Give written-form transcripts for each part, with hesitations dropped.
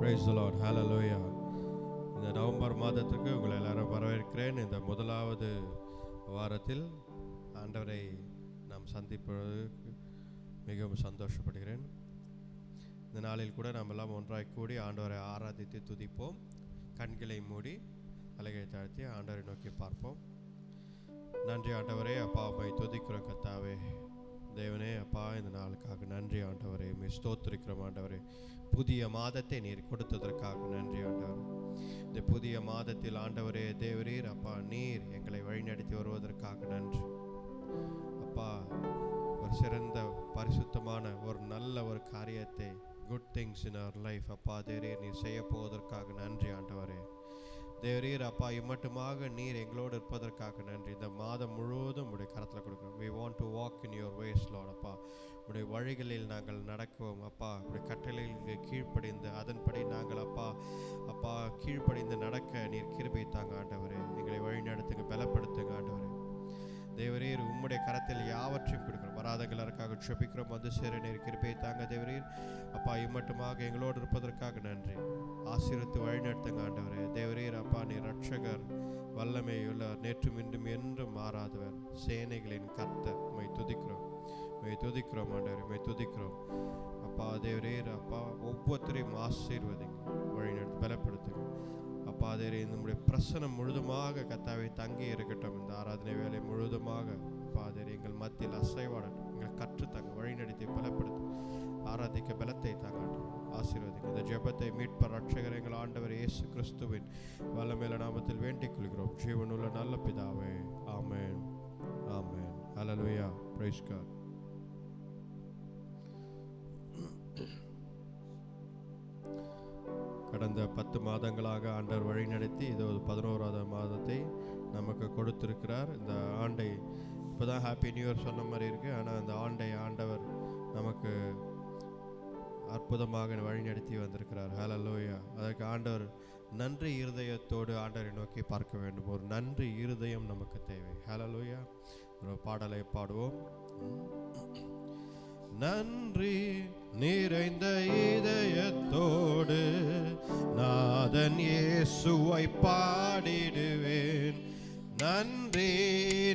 Praise the Lord. Hallelujah. இந்த November மாதத்துக்கு உங்களை எல்லாரும் வரவேற்கிறேன். இந்த முதலாவது வாரத்தில் ஆண்டவரை நாம் சந்திப்பதற்கு மிகவும் சந்தோஷப்படுகிறேன். இந்த நாளில் கூட நாம் எல்லாம் ஒன்றாய் கூடி ஆண்டவரை ஆராதித்து துதிப்போம். கண்களை மூடி தலைகளை தாழ்த்தி ஆண்டவரை நோக்கி பார்ப்போம். நன்றி ஆண்டவரே, அப்பா அம்மை துதிக்கிறோம் கர்த்தாவே. தேவனே அப்பா, இந்த நாளுக்காக நன்றி ஆண்டவரே. ஸ்தோத்திரிக்கிறோம் ஆண்டவரே. புதிய மாதத்தை நீர் கொடுத்ததற்காக நன்றி ஆண்டவர். இந்த புதிய மாதத்தில் ஆண்டவரே தேவரீர் அப்பா, நீர் எங்களை வழிநடத்தி வருவதற்காக நன்றி அப்பா. ஒரு சிறந்த பரிசுத்தமான ஒரு நல்ல ஒரு காரியத்தை, good things in our life அப்பா தேவரீர் நீர் செய்ய போவதற்காக நன்றி ஆண்டவரே. தேவரீர் அப்பா, இம்மட்டுமாக நீர் எங்களோடு இருப்பதற்காக நன்றி. இந்த மாதம் முழுவதும் உடைய கரத்தில் கொடுக்குறோம். we want to walk in your ways Lord அப்பா. உடைய வழிகளில் நாங்கள் நடக்குவோம் அப்பா. உடைய கட்டளைகளுக்கு கீழ்ப்படிந்து அதன்படி நாங்கள் அப்பா அப்பா கீழ்ப்படிந்து நடக்க நீர் கிருபை தாங்க ஆண்டவரே. எங்களை வழி நடத்துங்க, பலப்படுத்துங்க ஆண்டவரே. தேவரீர் உம்முடைய கரத்தில் யாவற்றையும் கொடுக்கிறோம். வராதங்களுக்காக க்ஷபிக்கிறோம். வந்து சேர நீர் கிருபை தாங்க தேவரீர் அப்பா. இம்மட்டுமாக எங்களோடு இருப்பதற்காக நன்றி. ஆசீர்வதித்து வழிநடத்துங்க ஆண்டவரே. தேவரீர் அப்பா, நீர் ரட்சகர், வல்லமையுள்ளவர், நேற்றும் இன்றும் என்றும் மாறாதவர், சேனைகளின் கர்த்தர். உம்மை துதிக்கிறோம், உம்மை துதிக்கிறோம் ஆண்டவரே, உம்மை துதிக்கிறோம் அப்பா. தேவரீர் அப்பா, ஒவ்வொருத்தரையும் ஆசீர்வதிங்க, வழிநடத்து, பலப்படுத்துங்க அப்பா. தேவரே, நம்முடைய பிரசனம் முழுதுமாக கர்த்தாவே தங்கி இருக்கட்டும். இந்த ஆராதனை வேலை முழுதுமாக அப்பா தேவரே எங்கள் மத்தியில் அசைவாடட்டும். எங்களை கற்றுத்தாங்க, வழிநடத்தி பலப்படுத்தும், ஆராதிக்க பலத்தை தாங்க, ஆசீர்வதிங்க. இந்த ஜெபத்தை மீட்பர் ரட்சகர் எங்கள் ஆண்டவர் இயேசு கிறிஸ்துவின் வல்லமையுள்ள நாமத்தில் வேண்டிக் கொள்கிறோம், ஜீவனுள்ள நல்ல பிதாவே. ஆமென், ஆமென். ஹல்லேலூயா, பிரைஸ் காட். கடந்த 10 மாதங்களாக ஆண்டவர் வழி நடத்தி இது 11வது மாதத்தை நமக்கு கொடுத்திருக்கிறார். இந்த ஆண்டை இப்போதான் ஹாப்பி நியூ இயர் சொன்ன மாதிரி இருக்குது. ஆனால் அந்த ஆண்டை ஆண்டவர் நமக்கு அற்புதமாக வழிநடத்தி வந்திருக்கிறார். ஹல்லேலூயா. அதற்கு ஆண்டவர் நன்றி இருதயத்தோடு ஆண்டவரை நோக்கி பார்க்க வேண்டும். ஒரு நன்றி இருதயம் நமக்கு தேவை. ஹல்லேலூயா. ஒரு பாடலை பாடுவோம். நன்றி நிறைந்த இதயத்தோடு நாதன் இயேசுவை பாடிடுவேன். நன்றி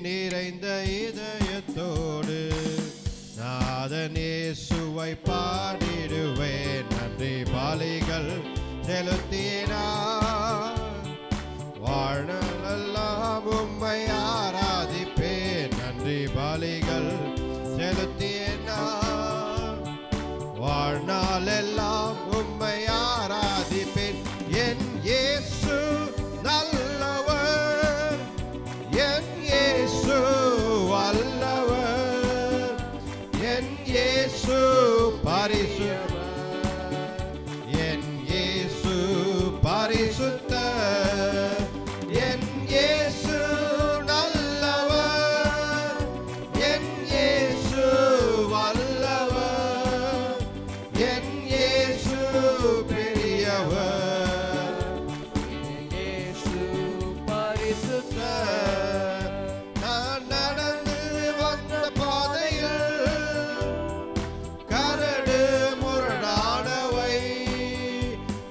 நிறைந்த இதயத்தோடு நாதன் இயேசுவை பாடிடுவேன். நன்றி பலிகள் செலுத்தினார், வாழ்நாளெல்லாம் உம்மை ஆராதிப்பேன். நன்றி பலிகள் செலுத்தினார், வாழ்நாளெல்லாம் உம்மை ஆராதிப்பேன். என் இயேசு நல்லவர், என் இயேசு வல்லவர், என் இயேசு பரிசுத்தர், என் இயேசு பரிசுத்தர், என் இயேசு நல்லவர், என் இயேசு வல்லவர், என் இயேசு பெரியவர், என் இயேசு பரிசுத்தர். நான் நடந்து வந்த பாதையில் கரடு முரடானவை,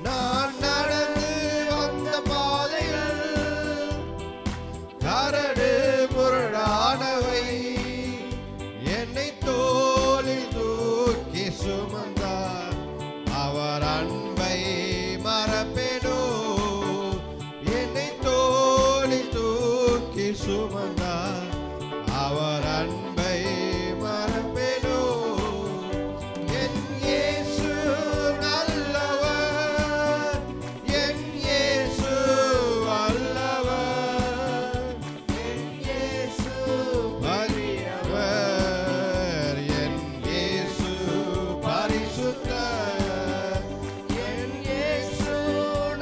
நான் நடந்து வந்த பாதையில் கரடு முரடானவை, என்னை தோளில் தூக்கி சுமந்தார், அவர் அன்பை மறப்பேனோ. என்னை தோளில் தூக்கி சுமந்தார், அவர் அன்பை மறப்பேனோ. என் இயேசு நல்லவர், என் இயேசு வல்லவர், என் இயேசு பெரியவர், என் இயேசு பரிசுத்தர், என் இயேசு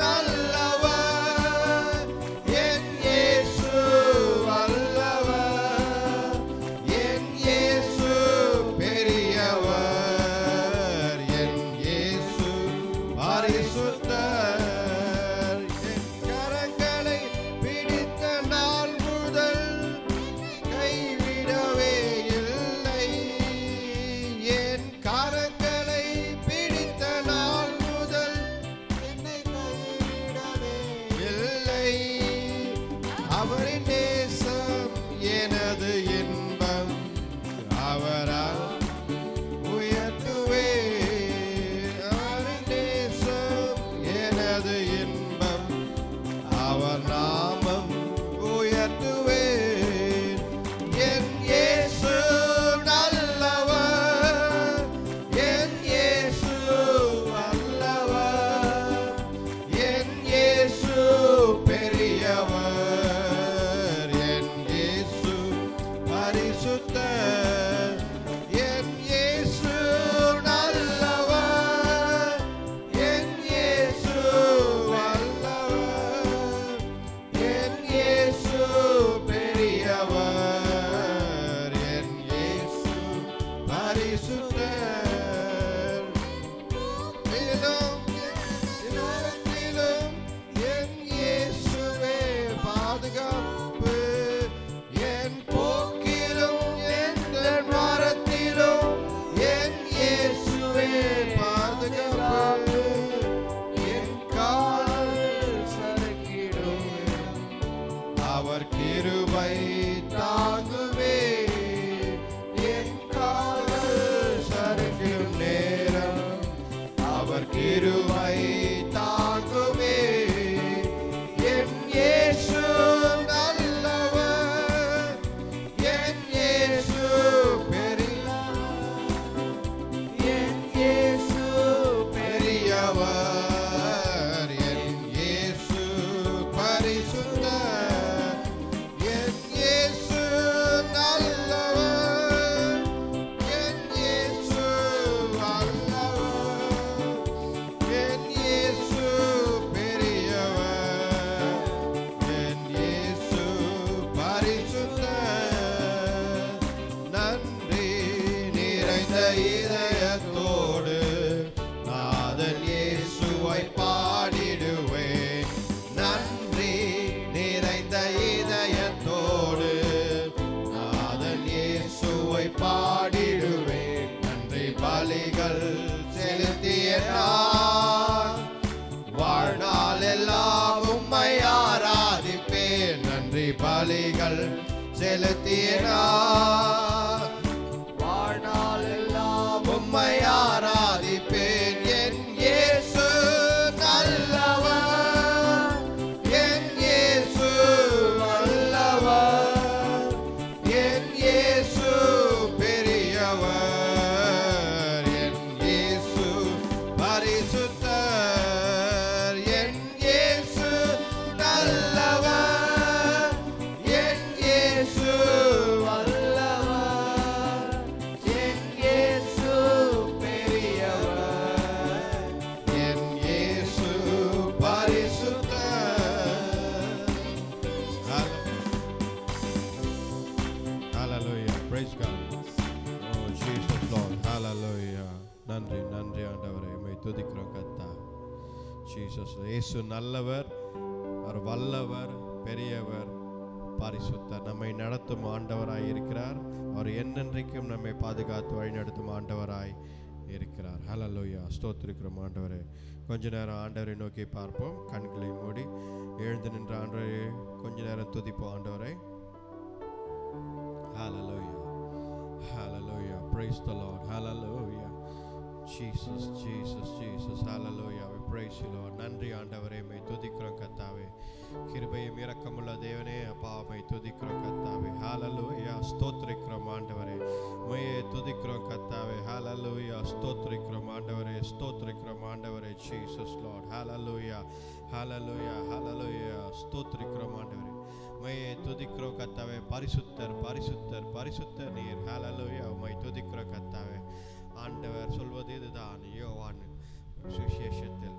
நல்லவர், என் இயேசு வல்லவர், என் இயேசு பெரியவர், என் இயேசு பரிசுத்தர். என் கரங்களை பிடித்த நாள் முதல் கைவிடவே இல்லை, என் கரங்களை பிடித்த நாள் முதல் எனது இன்பம், அவர் நாமம் உயர்த்துவேன். என் இயேசு நல்லவர், என் இயேசு நல்லவர், என் இயேசு பெரியவர், என் இயேசு பரிசுத்தர், என் இயேசு நல்லவர், என் இயேசு வல்லவர், என் இயேசு பெரியவர், என் இயேசு பரிசுத்தர். இலோகத்திலும் என் இயேசுவே பாதுகாப்பு, என் போக்கிலும் எந்த மரத்திலும் என் இயேசுவே பாதுகாப்பு, என் கால் சறுக்கிடும் அவர் கிருபை தாங்குவே, என் கால் சறுக்கிடும் நேரம் அவர் கிருபை தாங்குவே. என் இயேசு நல்லவர், என் இயேசு பெரியவர், என் இயேசு பெரியவர், என் இயேசு பரிசுத்தர், என் இயேசு நல்லவர், என் இயேசு வல்லவர், என் இயேசு பெரியவர், என் இயேசு பரிசுத்தர். நன்றி நிறைந்த இதயத்தோடு நாதன் இயேசுவை பாடிடுவேன். நன்றி நிறைந்த இதயத்தோடு நாதன் இயேசுவை பாடிடுவேன். நன்றி பலிகள் செலுத்திய நான் வாழ்நாள் எல்லாம் உம்மை ஆராதிப்பேன். நன்றி பலிகள் செலுத்திய நான் வாழ்நாள் எல்லாம் உம்மை ஆராதிப்பேன். என் இயேசு நல்லவர், என் இயேசு வல்லவர், என் இயேசு பெரியவர், என் இயேசு பரிசுத்தர், என் இயேசு நல்லவர், என் இயேசு வல்லவர், என் இயேசு பெரியவர், என் இயேசு பரிசுத்தர். Hallelujah. Praise God. Oh Jesus Lord. Hallelujah. நன்றி நன்றி ஆண்டவரே, உம்மை துதிக்கிறோம் கர்த்தா. ஜீசஸ் இயேசு நல்லவர், அவர் வல்லவர், பெரியவர், பரிசுத்தர், நம்மை நடத்தும் ஆண்டவராய் இருக்கிறார். அவர் என்னென்றைக்கும் நம்மை பாதுகாத்து வழிநடத்தும் ஆண்டவராய் இருக்கிறார். ஹல்லேலூயா. ஸ்தோத்திரிக்கிறோம் ஆண்டவரே. கொஞ்ச நேரம் ஆண்டவரை நோக்கி பார்ப்போம். கண்களை மூடி எழுந்து நின்ற ஆண்டவரை கொஞ்ச நேரம் துதிப்போம் ஆண்டவரை. Hallelujah. Hallelujah. Praise the Lord. Hallelujah. Jesus, Jesus, Jesus. Hallelujah. We praise you, Lord. நன்றி ஆண்டவரே, உம்மை துதிக்கிறோம் கர்த்தாவே. கிருபையும் இரக்கமுள்ள தேவனே, அப்பா உம்மை துதிக்கிறோம் கர்த்தாவே. Hallelujah. ஸ்தோத்திரிக்கிறோம் ஆண்டவரே, உம்மை துதிக்கிறோம் கர்த்தாவே. Hallelujah. ஸ்தோத்திரிக்கிறோம் ஆண்டவரே, ஸ்தோத்திரிக்கிறோம் ஆண்டவரே. Jesus Lord. Hallelujah. Hallelujah. Hallelujah. ஸ்தோத்திரிக்கிறோம் ஆண்டவரே, உம்மை துதிக்கிறோம் கர்த்தாவே. பரிசுத்தர், பரிசுத்தர், பரிசுத்தர் நீர். Hallelujah. உம்மை துதிக்கிறோம் கர்த்தாவே. ஆண்டவர் சொல்வது இதுதான், யோவான் சுவிசேஷத்தில்,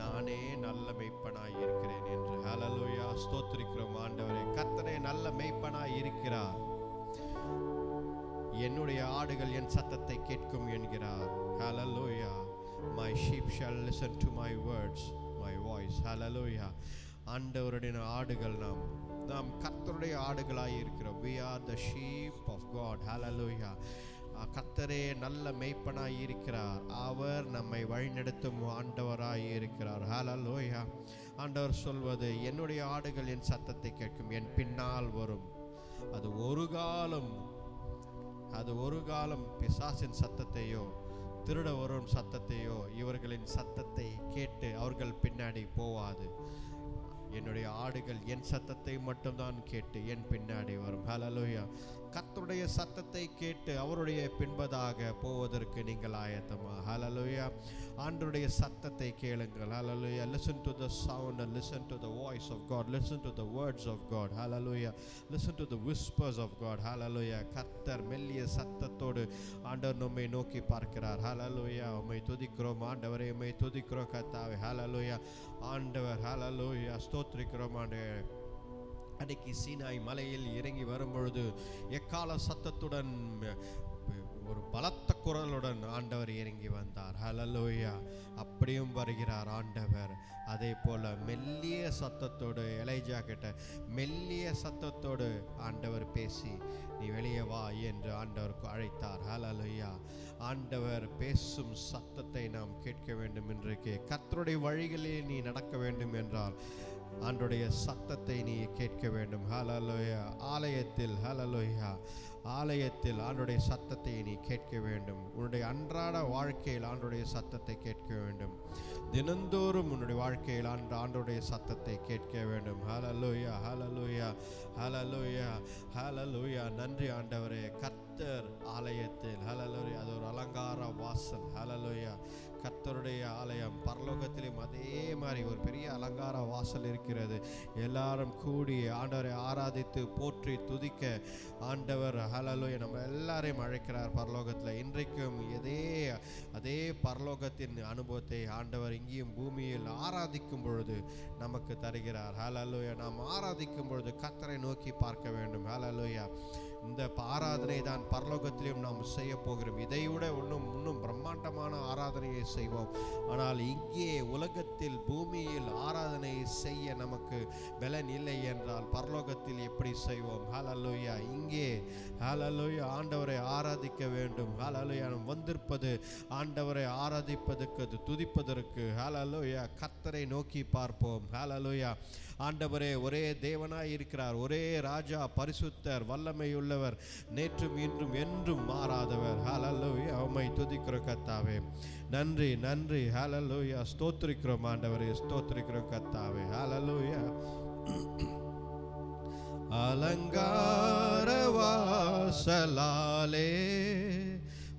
நானே நல்ல மெய்ப்பனாய் இருக்கிறேன் என்று. ஹல்லேலூயா. ஸ்தோத்திரிக்கிறோம் ஆண்டவரே. கர்த்தரே நல்ல மெய்ப்பனாய் இருக்கிறார். என்னுடைய ஆடுகள் என் சத்தத்தை கேட்கும் என்கிறார். ஹல்லேலூயா. My sheep shall listen to my words, my voice. ஹல்லேலூயா. ஆண்டவருடைய ஆடுகள் நாம் கர்த்தருடைய ஆடுகளாய் இருக்கிறோம். We are the sheep of God. ஹல்லேலூயா. கர்த்தரே நல்ல மெய்ப்பனாய் இருக்கிறார். அவர் நம்மை வழிநடத்தும் ஆண்டவராய் இருக்கிறார். ஹல்லேலூயா. ஆண்டவர் சொல்வது, என்னுடைய ஆடுகள் என் சத்தத்தை கேட்கும், என் பின்னால் வரும். அது ஒரு காலம் பிசாசின் சத்தத்தையோ திருட வரும் சத்தத்தையோ இவர்களின் சத்தத்தை கேட்டு அவர்கள் பின்னாடி போவாது. என்னுடைய ஆடுகள் என் சத்தத்தை மட்டும்தான் கேட்டு என் பின்னாடி வரும். ஹல்லேலூயா. கர்த்தருடைய சத்தத்தை கேட்டு அவருடைய பின்பதாக போவதற்கு நீங்கள் ஆயத்தமா? ஹல்லேலூயா. ஆண்டவருடைய சத்தத்தை கேளுங்கள். ஹல்லேலூயா. Listen to the sound and listen to the voice of God. Listen to the words of God. Hallelujah. Listen to the whispers of God. Hallelujah. கர்த்தர் மெல்லிய சத்தத்தோடு ஆண்டவர் நம்மை நோக்கி பார்க்கிறார். ஹல்லேலூயா. உம்மை துதிக்கிறோம் ஆண்டவரே, உம்மை துதிக்கிறோம் கர்த்தாவே. ஹல்லேலூயா. ஆண்டவர் ஹல்லேலூயா ஸ்தோத்திரிக்கிறோம் ஆண்டவரே. அன்னைக்கு சீனாய் மலையில் இறங்கி வரும்பொழுது எக்கால சத்தத்துடன் ஒரு பலத்த குரலுடன் ஆண்டவர் இறங்கி வந்தார். ஹல்லேலூயா. அப்படியும் வருகிறார் ஆண்டவர். அதே போல மெல்லிய சத்தத்தோடு எலைஜா கிட்ட மெல்லிய சத்தத்தோடு ஆண்டவர் பேசி நீ வெளியே வா என்று ஆண்டவருக்கு அழைத்தார். ஹல்லேலூயா. ஆண்டவர் பேசும் சத்தத்தை நாம் கேட்க வேண்டும். இன்றைக்கு கர்த்தருடைய வழிகளில் நீ நடக்க வேண்டும் என்றால் ஆண்டவருடைய சத்தத்தை நீ கேட்க வேண்டும். ஹல்லேலூயா. ஆலயத்தில் ஹல்லேலூயா ஆலயத்தில் ஆண்டவருடைய சத்தத்தை நீ கேட்க வேண்டும். உன்னுடைய அன்றாட வாழ்க்கையில் ஆண்டவருடைய சத்தத்தை கேட்க வேண்டும். தினந்தோறும் உன்னுடைய வாழ்க்கையில் ஆண்டவருடைய சத்தத்தை கேட்க வேண்டும். ஹல்லேலூயா. ஹல்லேலூயா. ஹல்லேலூயா. ஹல்லேலூயா. நன்றி ஆண்டவரே. கர்த்தர் ஆலயத்தில் ஹல்லேலூயா. அது ஒரு அலங்கார வாசல். ஹல்லேலூயா. கர்த்தருடைய ஆலயம் பரலோகத்திலும் அதே மாதிரி ஒரு பெரிய அலங்கார வாசல் இருக்கிறது. எல்லாரும் கூடி ஆண்டவரை ஆராதித்து போற்றி துதிக்க ஆண்டவர் ஹல்லேலூயா நம்ம எல்லாரையும் அழைக்கிறார் பரலோகத்தில். இன்றைக்கும் அதே பரலோகத்தின் அனுபவத்தை ஆண்டவர் இங்கேயும் பூமியில் ஆராதிக்கும் பொழுது நமக்கு தருகிறார். ஹல்லேலூயா. நாம் ஆராதிக்கும் பொழுது கர்த்தரை நோக்கி பார்க்க வேண்டும். ஹல்லேலூயா. இந்த ஆராதனை தான் பரலோகத்திலும் நாம் செய்ய போகிறோம். இதைவிட இன்னும் பிரம்மாண்டமான ஆராதனையை செய்வோம். ஆனால் இங்கே உலகத்தில் பூமியில் ஆராதனை செய்ய நமக்கு பலன் இல்லை என்றால் பரலோகத்தில் எப்படி செய்வோம்? ஹல்லேலூயா. இங்கே ஹல்லேலூயா ஆண்டவரை ஆராதிக்க வேண்டும். ஹல்லேலூயா. நாம் வந்திருப்பது ஆண்டவரை ஆராதிப்பதற்கு துதிப்பதற்கு. ஹல்லேலூயா. கர்த்தரை நோக்கி பார்ப்போம். ஹல்லேலூயா. ஆண்டவரே ஒரே தேவனாய் இருக்கிறார். ஒரே ராஜா, பரிசுத்தர், வல்லமையுள்ளவர், நேற்றும் இன்றும் என்றும் மாறாதவர். ஹல்லேலூயா. உம்மை துதிக்கிறோம் கர்த்தாவே. நன்றி நன்றி. ஹல்லேலூயா. ஸ்தோத்திரிக்கிறோம் ஆண்டவரே. ஸ்தோத்திரிக்கிறோம் கர்த்தாவே. ஹல்லேலூயா. அலங்கார வாசலாலே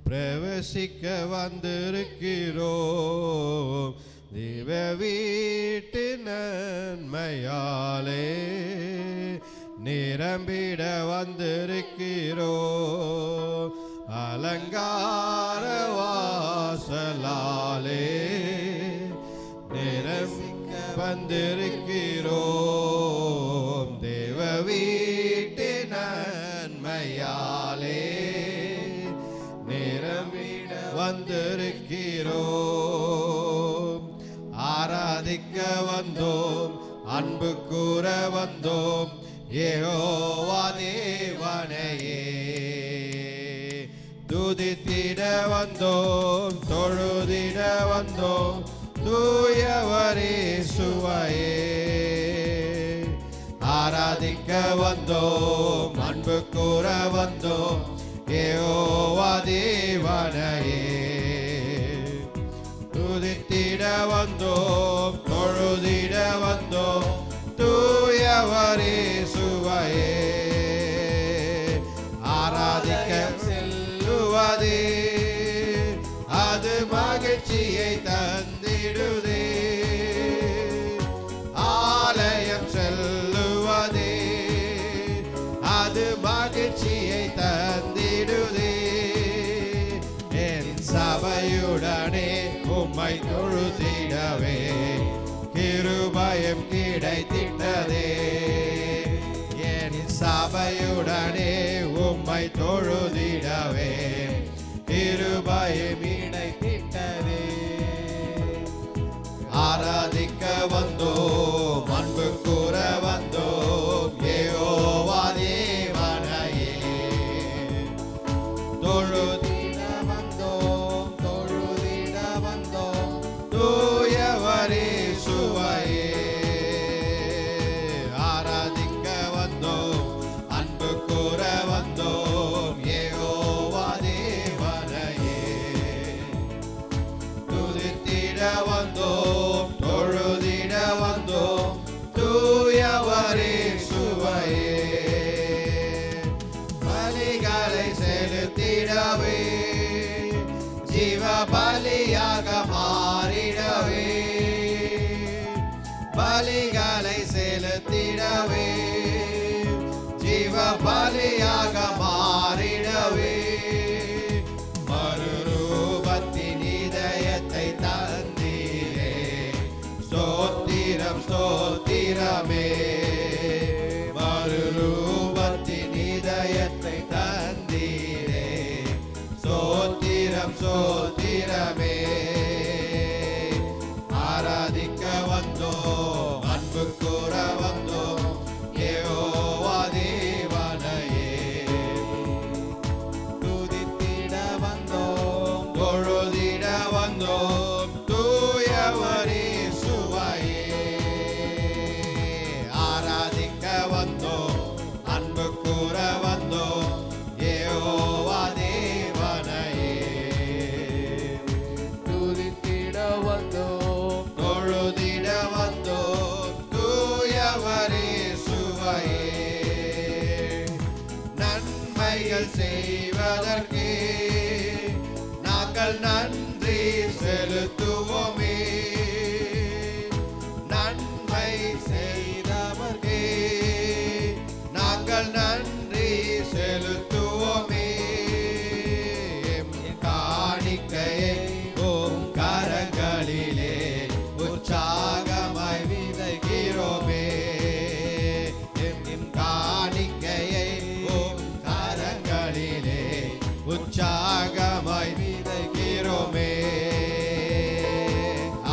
பிரவேசிக்க வந்திருக்கிறோம். தேவ வீட்டு நன்மையாலே நிரம்பிட வந்திருக்கிறோம். அலங்கார வாசலாலே நிரம்பிக்க வந்திருக்கிறோம். தேவ வீட்டு நன்மையாலே நிரம்பிட வந்திருக்கிறோம். ஆராதிக்க வந்தோம், அன்பு கூற வந்தோம், யெகோவா தேவனையே. துதித்திட வந்தோம், தொழுதிட வந்தோம், தூயவரே சுவையே. ஆராதிக்க வந்தோம், அன்பு கூற வந்தோம், யெகோவா தேவனையே. துதித்திட வந்தோம், தொழுதிட வந்தோம், தூயவரே சுவையே. ஆராதிக்க செல்லுவதே அது மகிழ்ச்சியை தந்திடுதே. ஆலயம் செல்லுவதே அது மகிழ்ச்சியை தந்திடுதே. என் சபையுடனே உம்மை தொழுதிடவே கிருபையும் கிடைத்திட்டதே. என் சபையுடனே உம்மை தொழுதிடவே கிருபையும் கிடைத்திட்டதே. ஆராதிக்க வந்தோம், அன்பு கூற வந்தோம், யெகோவா தேவனையே. தொழுதிட வந்தோம், தொழுதிட வந்தோம், தூயவரே சுவையே. ஆராதிக்க வந்தோம், அன்பு கூற வந்தோம், யெகோவா தேவனையே. துதித்திட வந்தோம், பலியாக மாறிடவே மறுரூபத்தின் இதயத்தை தந்தீரே. ஸ்தோத்திரம் ஸ்தோத்திரமே. மறுரூபத்தின் இதயத்தை தந்தீரே. ஸ்தோத்திரம் ஸ்தோத்திரமே. ஆராதிக்க வந்தோம், அன்பு கூற வந்தோம், யெகோவா தேவனையே. துதித்திட வந்தோம், தொழுதிட வந்தோம், தூயவரே சுவையே. ஆராதிக்க வந்தோம், அன்பு கூற வந்தோம், யெகோவா தேவனையே. துதித்திட வந்தோம், தொழுதிட வந்தோம், தூயவரே சுவையே. நன்மைகள் செய்வதற்கே நாங்கள் நன்றி செலுத்துவோமே. நன்மை செய்தவர்க்கே நாங்கள் நன்றி செலுத்துவோமே. காணிக்கையை ஓம் கரங்களிலே உற்சாகமாய் விதைக்கிறோமே. எம் காணிக்கையை ஓம் கரங்களிலே உற்சாகமாய் விதைக்கிறோமே.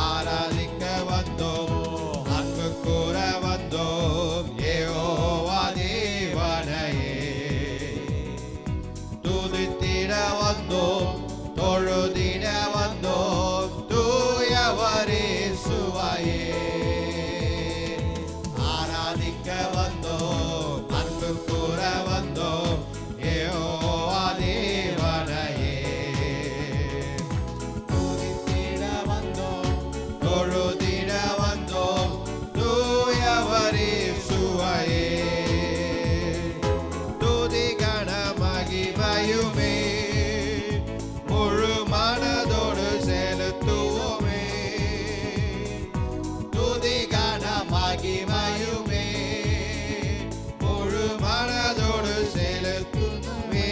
ஆராதிக்க வந்தோம், அன்பு கூற வந்தோம், யெகோவா தேவனையே. துதித்திட வந்தோம், தொழுதிட வந்தோம், தூயவரே சுவையே. ஆராதிக்க வந்தோம், அன்பு கூற வந்தோம், யெகோவா தேவனையே. துதித்திட வந்தோம், தொழுதிட வந்தோம், தூயவரே சுவையே. துதி கன மகிமையுமே முழு மனதோடு செலுத்துவோமே. துதி கன மகிமையுமே முழு மனதோடு செலுத்துவோமே.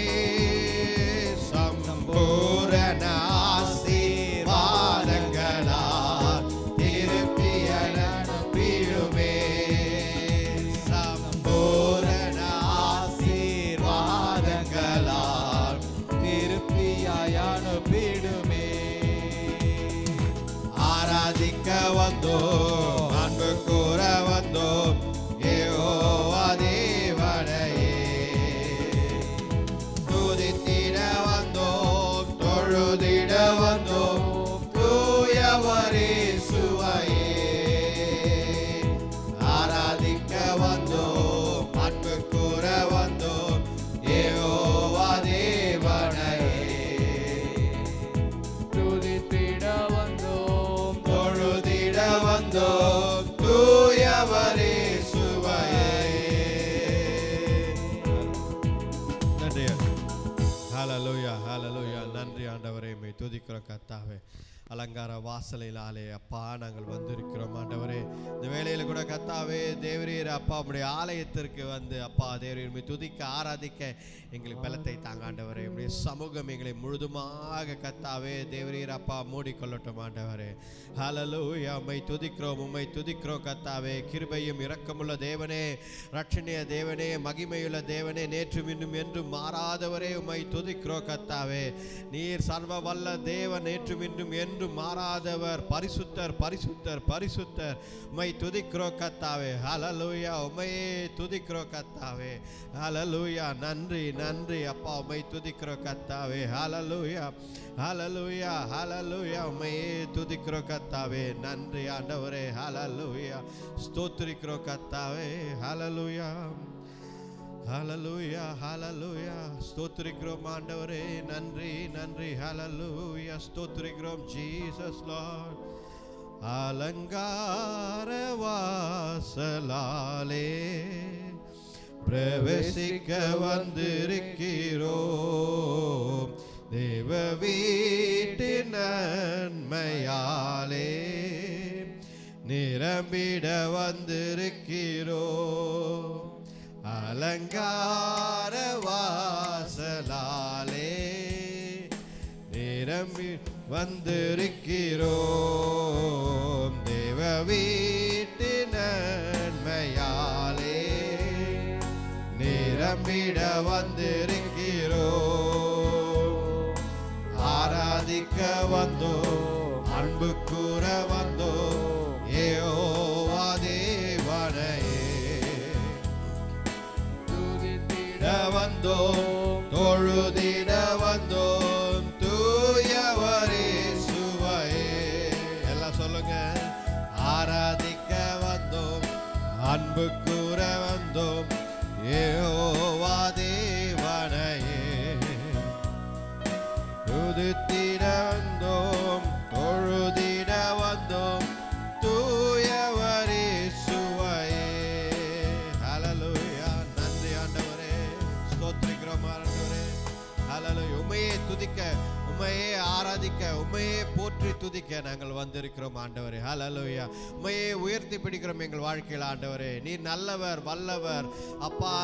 சம்பூரண ஆசீர்வாதங்களால் திருப்பி அனுப்பிடுமே. சம்பூரண ஆசீர்வாதங்களால் திருப்பியாய் அனுப்பிடுமே. ஆராதிக்க வந்தோம், அன்பு கூற வந்தோம், யெகோவா தேவனையே. துதித்திட வந்தோம், தொழுதிட வந்தோம், தூயவரே சுவையே. ஆராதிக்க வந்தோம், அன்பு கூற வந்தோம், யெகோவா தேவனையே. துதித்திட வந்தோம், தொழுதிட வந்தோம், தூயவரே சுவையே. நன்றி. ஹல்லேலூயா ஹல்லேலூயா. நன்றி ஆண்டவரே, உம்மை துதிக்கிறோம் கர்த்தாவே. அலங்கார வாசலினாலே அப்பா நாங்கள் வந்திருக்கிறோம் ஆண்டவரே. இந்த வேளையில் கூட கர்த்தாவே தேவரீர் அப்பா உம்முடைய ஆலயத்திற்கு வந்து அப்பா தேவரீர் உம்மை துதிக்க ஆராதிக்க எங்களுக்கு பலத்தை தாங்க ஆண்டவரே. உம்முடைய சமூகம் எங்களை முழுதுமாக கர்த்தாவே தேவரீர் அப்பா மூடிக்கொள்ளட்டும் ஆண்டவரே. ஹல்லேலூயா. உம்மை துதிக்கிறோம் கர்த்தாவே. கிருபையும் இரக்கமுள்ள தேவனே, ரட்சணிய தேவனே, மகிமையுள்ள தேவனே, நேற்றும் இன்னும் என்றும் மாறாதவரே உம்மை துதிக்கிறோம் கர்த்தாவே. நீர் சர்வ வல்ல தேவன், நேற்றும் இன்றும் என்றும் மாறாதவர், பரிசுத்தர் பரிசுத்தர் பரிசுத்தர். உம்மை துதிக்கிறோம் கர்த்தாவே. ஹல்லேலூயா. உம்மையே துதிக்கிறோம் கர்த்தாவே. ஹல்லேலூயா. நன்றி நன்றி அப்பா, உம்மை துதிக்கிறோம் கர்த்தாவே. ஹல்லேலூயா ஹல்லேலூயா ஹல்லேலூயா. உம்மையே துதிக்கிறோம் கர்த்தாவே. நன்றி ஆண்டவரே. ஹல்லேலூயா. ஸ்தோத்திரிக்கிறோம் கர்த்தாவே. ஹல்லேலூயா ஹல்லேலூயா ஹல்லேலூயா. ஸ்தோத்திரிக்கிறோம் ஆண்டவரே. நன்றி நன்றி. ஹல்லேலூயா. ஸ்தோத்திரிக்கிறோம் ஜீசஸ் லார்ட். அலங்கார வாசலாலே பிரவேசிக்க வந்திருக்கிறோம். தேவ வீட்டின் நன்மையாலே நிரம்பிட வந்திருக்கிறோம். அலங்கார வாசலாலே நிரம்பி வந்திருக்கிறோம். தேவ வீட்டு நன்மையாலே நிரம்பிட வந்திருக்கிறோம். ஆராதிக்க வந்தோம், அன்பு கூற வந்தோம், யெகோவா தேவனையே துதித்திட வந்தோம், தொழுதிட வந்தோம், தூயவரே சுவையே. எல்லாம் சொல்லுங்க. ஆராதிக்க வந்தோம், அன்பு கூற வந்தோம், யெகோவா தேவனையே துதித்திட வந்தோம், தொழுதிட வந்தோம், தூயவரே சுவையே. ஹல்லேலூயா. நன்றி ஆண்டவரே, ஸ்தோத்திரிக்கிறோம் ஆண்டவரே. ஹல்லேலூயா. உம்மையே துதிக்க, உம்மையே ஆராதிக்க, உம்மையே போற்றி துதிக்க நாங்கள் வந்திருக்கிறோம் ஆண்டவரே. ஹல்லேலூயா. உம்மையே உயர்த்தி பிடிக்கிறோம் எங்கள் வாழ்க்கையில் ஆண்டவரே. நீர் நல்லவர், வல்லவர், அப்பா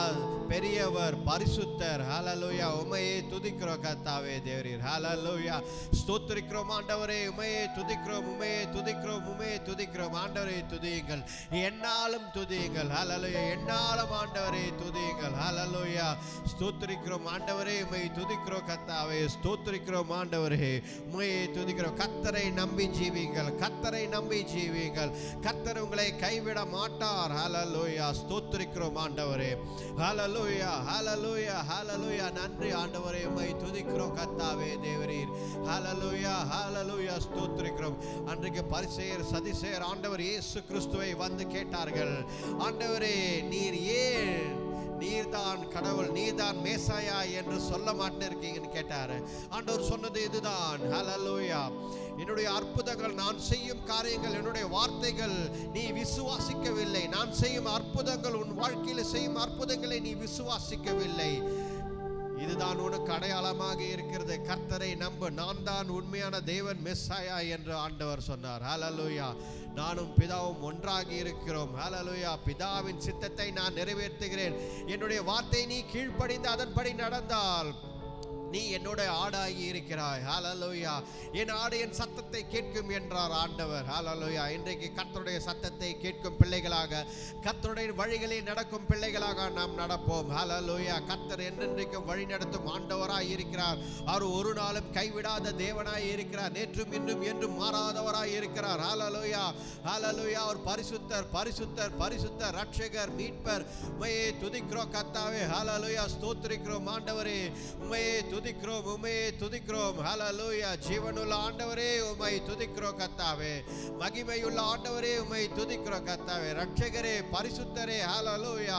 பெரியவர், பரிசுத்தர். ஹல்லேலூயா. உம்மையே துதிக்கிறோம் கர்த்தாவே தேவரீர். ஹல்லேலூயா. ஸ்தோத்திரிக்கிறோம் ஆண்டவரே. உம்மையே துதிக்கிறோம், உம்மையே துதிக்கிறோம், உம்மையே துதிக்கிறோம் ஆண்டவரே. துதியுங்கள், என்னாலும் துதியுங்கள். ஹல்லேலூயா. என்னாலும் ஆண்டவரே துதியுங்கள். ஹல்லேலூயா. ஸ்தோத்திரிக்கிறோம் ஆண்டவரே. உம்மை துதிக்கிறோம் கர்த்தாவே. ஸ்தோத்திரிக்கிறோம் ஆண்டவரே. உம்மையே துதிக்கிறோம். கர்த்தரை நம்பி ஜீவிங்கள், கர்த்தரை நம்பி ஜீவிங்கள். கர்த்தர் உங்களை கைவிட மாட்டார். ஹல்லேலூயா. ஸ்தோத்திரிக்கிறோம் ஆண்டவரே. ஹல்லேலூயா, ஹல்லேலூயா, ஹல்லேலூயா. நன்றி ஆண்டவரே. உம்மை துதிக்கிறோம் கர்த்தாவே தேவரீர். ஹல்லேலூயா, ஹல்லேலூயா. ஸ்தோத்திரிக்கிறோம். அன்றைக்கு பரிசேயர் சதிசேயர் ஆண்டவர் இயேசு கிறிஸ்துவை வந்து கேட்டார்கள், ஆண்டவரே நீர் ஏன் நீர்தான் கடவுள், நீர்தான் மேசாயா என்று சொல்ல மாட்டேன் கேட்டாரு. ஆண்டவர் சொன்னது இதுதான். ஹல்லேலூயா. என்னுடைய அற்புதங்கள், நான் செய்யும் காரியங்கள், என்னுடைய வார்த்தைகள் நீ விசுவாசிக்கவில்லை. நான் செய்யும் அற்புதங்கள், உன் வாழ்க்கையில் செய்யும் அற்புதங்களை நீ விசுவாசிக்கவில்லை. இதுதான் உனக்கு அடையாளமாக இருக்கிறது. கர்த்தரை நம்பு, நான் தான் உண்மையான தேவன், மெஸ்ஸாயா என்று ஆண்டவர் சொன்னார். ஹல்லேலூயா. நானும் பிதாவும் ஒன்றாகி இருக்கிறோம். ஹல்லேலூயா. பிதாவின் சித்தத்தை நான் நிறைவேற்றுகிறேன். என்னுடைய வார்த்தை நீ கீழ்ப்படிந்து அதன்படி நடந்தால் நீ என்னோட ஆடாகி இருக்கிறாய். ஹல்லேலூயா. என் ஆடு என் சத்தத்தை கேட்கும் என்றார் ஆண்டவர். ஹல்லேலூயா. இன்றைக்கு கர்த்தருடைய சத்தத்தை கேட்கும் பிள்ளைகளாக, கர்த்தருடைய வழிகளில் நடக்கும் பிள்ளைகளாக நாம் நடப்போம். ஹல்லேலூயா. கர்த்தர் என்றென்றைக்கும் வழி நடத்தும் ஆண்டவராய் இருக்கிறார். அவர் ஒரு நாளும் கைவிடாத தேவனாய் இருக்கிறார். நேற்றும் இன்றும் என்றும் மாறாதவராய் இருக்கிறார். ஹல்லேலூயா, ஹல்லேலூயா. அவர் பரிசுத்தர், பரிசுத்தர், பரிசுத்தர், ரட்சகர், மீட்பர். உம்மையே துதிக்கிறோம் கர்த்தாவே. ஹல்லேலூயா. ஸ்தோத்திரிக்கிறோம் ஆண்டவரே. உம்மையே துதிக்கிறோம், உம்மையே துதிக்கிறோம். ஹல்லேலூயா. ஜீவனுள்ள ஆண்டவரே உம்மை துதிக்கிறோம் கர்த்தாவே. மகிமையுள்ள ஆண்டவரே உம்மை துதிக்கிறோம் கர்த்தாவே. ரட்சகரே, பரிசுத்தரே. ஹல்லேலூயா.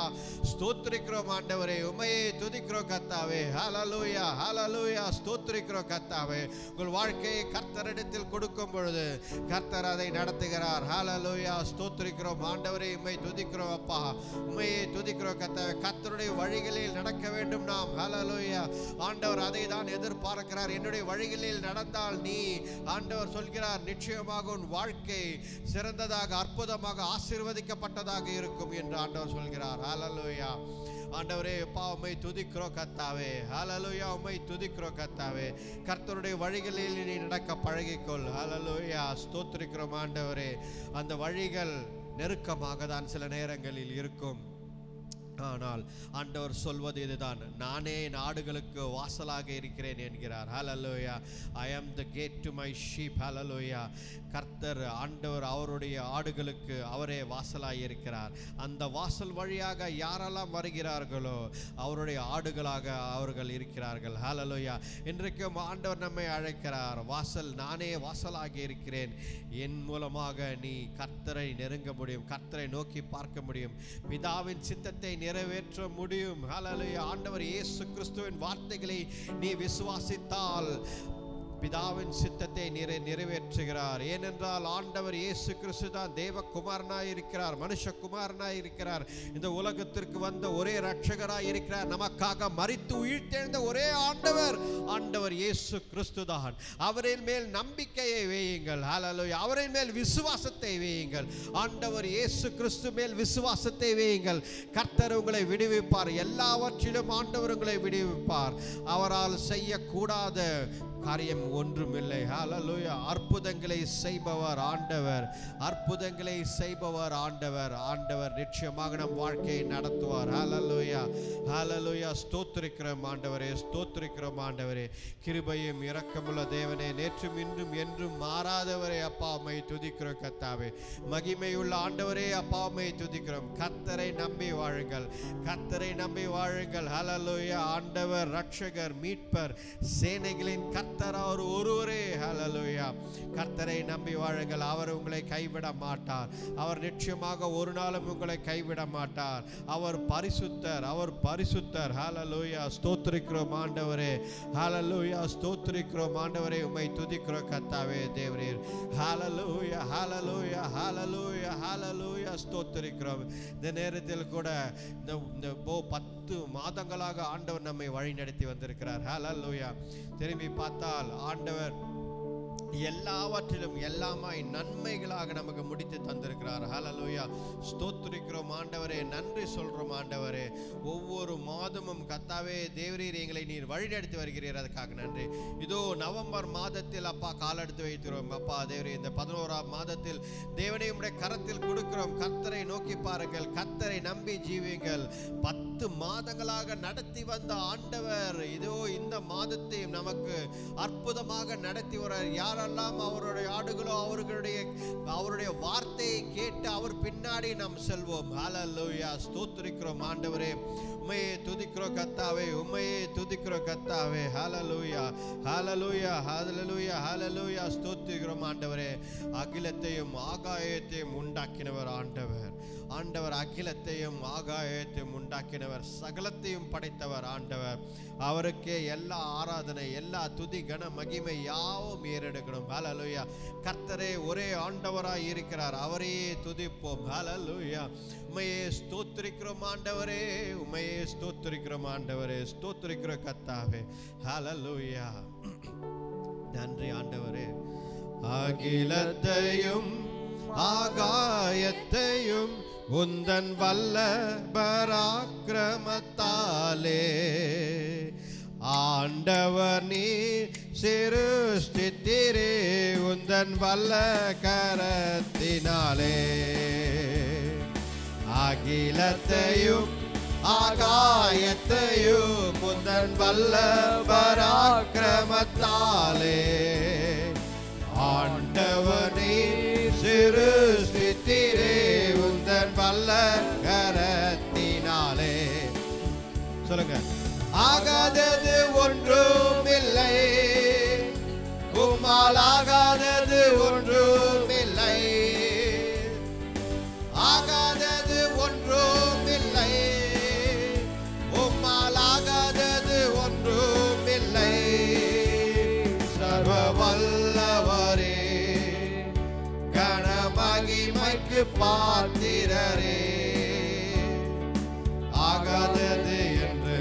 ஸ்தோத்திரிக்கிறோம் ஆண்டவரே. உம்மையே துதிக்கிறோம் கர்த்தாவே. ஹல்லேலூயா, ஹல்லேலூயா. ஸ்தோத்திரிக்கிறோம் கர்த்தாவே. உங்கள் வாழ்க்கையை கர்த்தரிடத்தில் கொடுக்கும் பொழுது கர்த்தர் அதை நடத்துகிறார். ஹல்லேலூயா. ஸ்தோத்திரிக்கிறோம் ஆண்டவரே. உம்மை துதிக்கிறோம் அப்பா. உம்மையே துதிக்கிறோம் கர்த்தாவே. கர்த்தருடைய வழிகளில் நடக்க வேண்டும் நாம். ஹல்லேலூயா. ஆண்டவர் அதை தான் எதிர்பார்க்கிறார். என்னுடைய வழிகளில் நடந்தால் நீ, ஆண்டவர் சொல்கிறார், நிச்சயமாக உன் வாழ்க்கை சிறந்ததாக, அற்புதமாக, ஆசீர்வதிக்கப்பட்டதாக இருக்கும் என்று ஆண்டவர் சொல்கிறார். ஹல்லேலூயா. ஆண்டவரே அப்பா உம்மை துதிக்கிறோம் கர்த்தாவே. ஹல்லேலூயா. உம்மை துதிக்கிறோம் கர்த்தாவே. கர்த்தருடைய வழிகளில் நீ நடக்க பழகிக்கொள். ஹல்லேலூயா. ஸ்தோத்திரிக்கிறோம் ஆண்டவரே. அந்த வழிகள் நெருக்கமாக தான் சில நேரங்களில் இருக்கும். ஆனால் ஆண்டவர் சொல்வது இதுதான், நானே நாடுகளுக்கு வாசலாக இருக்கிறேன் என்கிறார். ஹல்லேலூயா. I am the gate to my sheep. ஹல்லேலூயா. கர்த்தர் ஆண்டவர் அவருடைய ஆடுகளுக்கு அவரே வாசலாக இருக்கிறார். அந்த வாசல் வழியாக யாரெல்லாம் வருகிறார்களோ அவருடைய ஆடுகளாக அவர்கள் இருக்கிறார்கள். ஹல்லேலூயா. இன்றைக்கும் ஆண்டவர் நம்மை அழைக்கிறார். வாசல், நானே வாசலாக இருக்கிறேன். என் மூலமாக நீ கர்த்தரை நெருங்க முடியும், கர்த்தரை நோக்கி பார்க்க முடியும், பிதாவின் சித்தத்தை நிறைவேற்ற முடியும். ஹல்லேலூயா. ஆண்டவர் இயேசு கிறிஸ்துவின் வார்த்தைகளை நீ விசுவாசித்தால் பிதாவின் சித்தத்தை நிறைவேற்றுகிறார். ஏனென்றால் ஆண்டவர் இயேசு கிறிஸ்து தான் தேவகுமாரனாய் இருக்கிறார், மனுஷகுமாரனாய் இருக்கிறார், இந்த உலகத்திற்கு வந்த ஒரே ரட்சகராய் இருக்கிறார், நமக்காக மரித்து உயிர்த்தெழுந்த ஒரே ஆண்டவர் இயேசு கிறிஸ்து தான். அவரின் மேல் நம்பிக்கையை வையுங்கள். ஹல்லேலூயா. அவரின் மேல் விசுவாசத்தை வையுங்கள். ஆண்டவர் இயேசு கிறிஸ்து மேல் விசுவாசத்தை வையுங்கள். கர்த்தர் உங்களை விடுவிப்பார். எல்லாவற்றிலும் ஆண்டவர் உங்களை விடுவிப்பார். அவரால் செய்யக்கூடாத காரியம் ஒன்றுமில்லை. ஹல்லேலூயா. அற்புதங்களை செய்பவர் ஆண்டவர், அற்புதங்களை செய்பவர் ஆண்டவர். ஆண்டவர் நிச்சயமாக நம் வாழ்க்கையை நடத்துவார். ஹல்லேலூயா, ஹல்லேலூயா. ஸ்தோத்திரிக்கிறோம் ஆண்டவரே, ஸ்தோத்திரிக்கிறோம் ஆண்டவரே. கிருபையும் இரக்கமுள்ள தேவனே, நேற்றும் இன்றும் என்றும் மாறாதவரே, அப்பா உம்மை துதிக்கிறோம் கர்த்தாவே. மகிமையுள்ள ஆண்டவரே, அப்பா உம்மை துதிக்கிறோம். கர்த்தரை நம்பி வாழுங்கள், கர்த்தரை நம்பி வாழுங்கள். ஹல்லேலூயா. ஆண்டவர் ரட்சகர், மீட்பர், சேனைகளின் கர்த்தர் அவர் ஒருவரே. ஹல்லேலூயா. கர்த்தரை நம்பி வாழுங்கள். அவர் உங்களை கைவிட மாட்டார். அவர் நிச்சயமாக ஒரு நாளும் உங்களை கைவிட மாட்டார். அவர் பரிசுத்தர், அவர் பரிசுத்தர். ஹல்லேலூயா. ஸ்தோத்திரிக்கிறோம் ஆண்டவரே, ஹல்லேலூயா. ஸ்தோத்திரிக்கிறோம் ஆண்டவரே, உம்மை துதிக்கிறோம் கர்த்தாவே தேவரீர். ஹல்லேலூயா, ஹல்லேலூயா, ஹல்லேலூயா, ஹல்லேலூயா. ஸ்தோத்திரிக்கிறோம். இந்த நேரத்தில் கூட இந்த 10 மாதங்களாக ஆண்டவர் நம்மை வழி நடத்தி வந்திருக்கிறார். ஹல்லேலூயா. திரும்பி பார்த்தால் ஆண்டவர் எல்லாவற்றிலும் எல்லாமாய் நன்மைகளாக நமக்கு முடித்து தந்திருக்கிறார். ஹல்லேலூயா. ஸ்தோத்திரிக்கிறோம் ஆண்டவரே, நன்றி சொல்றோம் ஆண்டவரே. ஒவ்வொரு மாதமும் கர்த்தாவே தேவரீர் எங்களை நீர் வழிநடத்தி வருகிறீர், அதுக்காக நன்றி. இதோ நவம்பர் மாதத்தில் அப்பா காலெடுத்து வைக்கிறோம் அப்பா தேவரே. இந்த 11ஆம் மாதத்தில் தேவனை உம்முடைய கரத்தில் கொடுக்கிறோம். கர்த்தரை நோக்கி பாருங்கள், கர்த்தரை நம்பி ஜீவியுங்கள். 10 மாதங்களாக நடத்தி வந்த ஆண்டவர் இதோ இந்த மாதத்தை நமக்கு அற்புதமாக நடத்தி வர யாரெல்லாம் அவருடைய ஆடுகளோ அவருடைய வார்த்தையை கேட்டு அவர் பின்னாடி நாம் செல்வோம். ஹல்லேலூயா. ஸ்தோத்திரிக்கிறோம் ஆண்டவரே, உம்மையே துதிக்கிறோம் கர்த்தாவே, உம்மையே துதிக்கிறோம் கர்த்தாவே. ஹல்லேலூயா, ஹல்லேலூயா, ஹல்லேலூயா, ஹல்லேலூயா. ஸ்தோத்திரிக்கிறோம் ஆண்டவரே. அகிலத்தையும் ஆகாயத்தையும் உண்டாக்கினவர் ஆண்டவர். ஆண்டவர் அகிலத்தையும் ஆகாயத்தையும் உண்டாக்கினவர், சகலத்தையும் படைத்தவர் ஆண்டவர். அவருக்கே எல்லா ஆராதனை, எல்லா துதி, கன, மகிமை யாவும் ஏறெடுக்கணும். ஹல்லேலூயா. கர்த்தரே ஒரே ஆண்டவராய் இருக்கிறார், அவரையே துதிப்போம். ஹல்லேலூயா. உம்மையே ஸ்தோத்திரிக்கிறோம் ஆண்டவரே, உம்மையே ஸ்தோத்திரிக்கிறோம் ஆண்டவரே, ஸ்தோத்திரிக்கிறோம் கர்த்தாவே. ஹல்லேலூயா. நன்றி ஆண்டவரே. அகிலத்தையும் ஆகாயத்தையும் உந்தன் வல்ல பராக்கிரமத்தாலே ஆண்டவர் நீ சிருஷ்டித்தீரே, உந்தன் வல்ல கரத்தினாலே. அகிலத்தையும் ஆகாயத்தையும் உந்தன் வல்ல பராக்கிரமத்தாலே ஆண்டவர் நீ சிருஷ்டித்தீரே, உந்தன் வல்ல கரத்தினாலே. சொல்லுங்க. ஆகாதது ஒன்றும் இல்லை, உம்மால் ஆகாதது ஒன்றும் இல்லை, ஆகாதது ஒன்றும் இல்லை, உம்மால் ஆகாதது ஒன்றும் இல்லை. சர்வ வல்லவரே, கனமகிமைக்கு பாத்திரரே, ஆகாதது என்று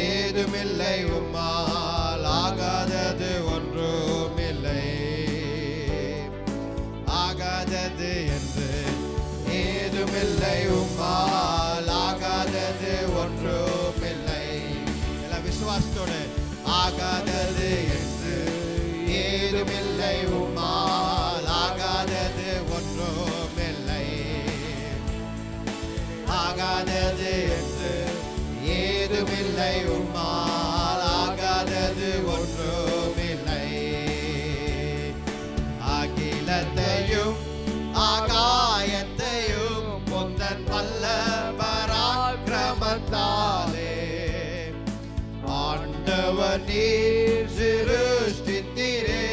ஏதுமில்லை, உம்மால் ஆகாதது ஒன்றும் இல்லை, ஆகாதது என்று ஏதுமில்லை, உம்மால் ஆகாதது ஒன்றும் இல்லை. எல்லா விசுவாசத்தோடு ஆகாதது என்று ஏதுமில்லை, உம்மால் ஆகாதது ஒன்றும் இல்லை, ஆகாதது என்று ஏதுமில்லை, உம்மால் ஆகாதது ஒன்றும் இல்லை. அகிலத்தையும் ஆகாயத்தையும் உந்தன் வல்ல பராக்கிரமத்தாலே ஆண்டவர் நீர் சிருஷ்டித்தீரே,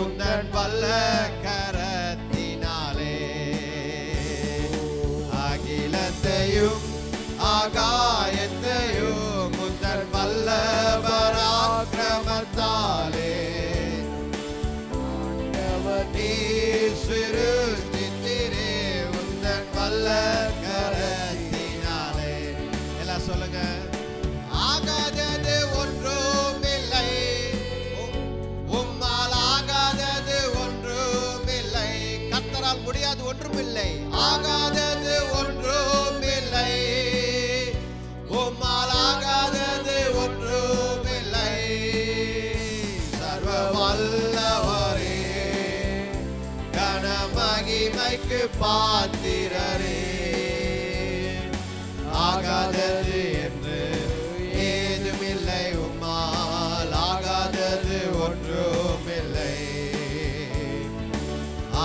உந்தன் வல்ல கரத்தினாலே. அகிலத்தையும் ஆகாயத்தையும் உந்தன் வல்ல பராக்கிரமத்தாலே ஒன்றுமில்லை, ஆகாதது ஒன்றுமில்லை, உம்மால் ஆகாதது ஒன்றுமில்லை. சர்வ வல்லவரே, கன மகிமைக்கு பாத்திரரே, ஆகாதது என்று ஏதுமில்லை, உம்மால் ஆகாதது ஒன்றுமில்லை,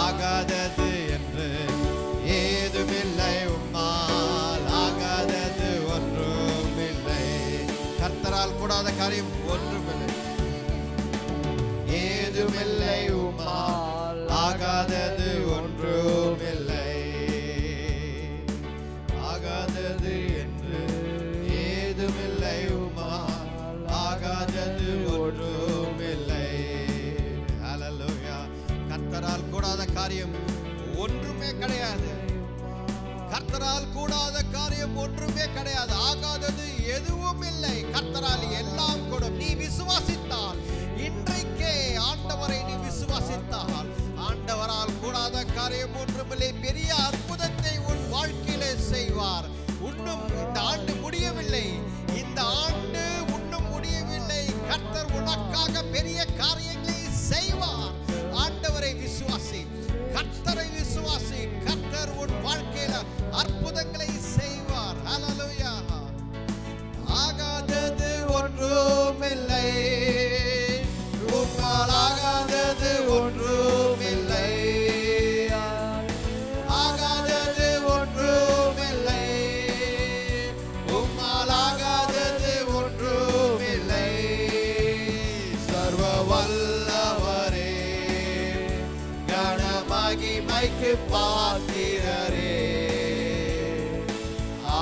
ஆகாதது என்று ஏதுமில்லை, உம்மால் ஆகாதது ஒன்றுமில்லை. கர்த்தரால் கூடாத காரியம் ஒன்றுமில்லை, ஏதுமில்லை, உம்மால் ஆகாதது ஒன்றுமில்லை, ஆகாதது என்று ஏதுமில்லை, உம்மால் ஆகாதது ஒன்றுமில்லை. ஹல்லேலூயா. கர்த்தரால் கூடாத காரியம் ஒன்றுமே கிடையாது. கர்த்தரால் கூடாத காரியம் ஒன்றுமே கிடையாது. ஆகாதது எதுவும் இல்லை. கர்த்தரால் எல்லாம் கூடும். நீ விசுவாசித்தால், இன்றைக்கே ஆண்டவரை நீ விசுவாசித்தால், ஆண்டவரால் கூடாத காரியம் ஒன்றுமில்லை. பெரிய அற்புதத்தை உன் வாழ்க்கையிலே செய்வார். இன்னும் இந்த ஆண்டு முடியவில்லை, இந்த ஆண்டு இன்னும் முடியவில்லை. கர்த்தர் உனக்காக பெரிய காரியங்களை செய்வார். ஆண்டவரை விசுவாசி, கர்த்தரை விசுவாசி. கர்த்தர் உன் வாழ்க்கையில அற்புதங்களை செய்வார். ஹல்லேலூயா. ஆகாதது ஒன்றுமில்லை, உம்மால் ஆகாதது ஒன்றுமில்லை, ஆகாதது ஒன்றுமில்லை, உம்மால் ஆகாதது ஒன்றுமில்லை. சர்வ வல்லவரே, கன மகிமைக்கு பாத்திரரே,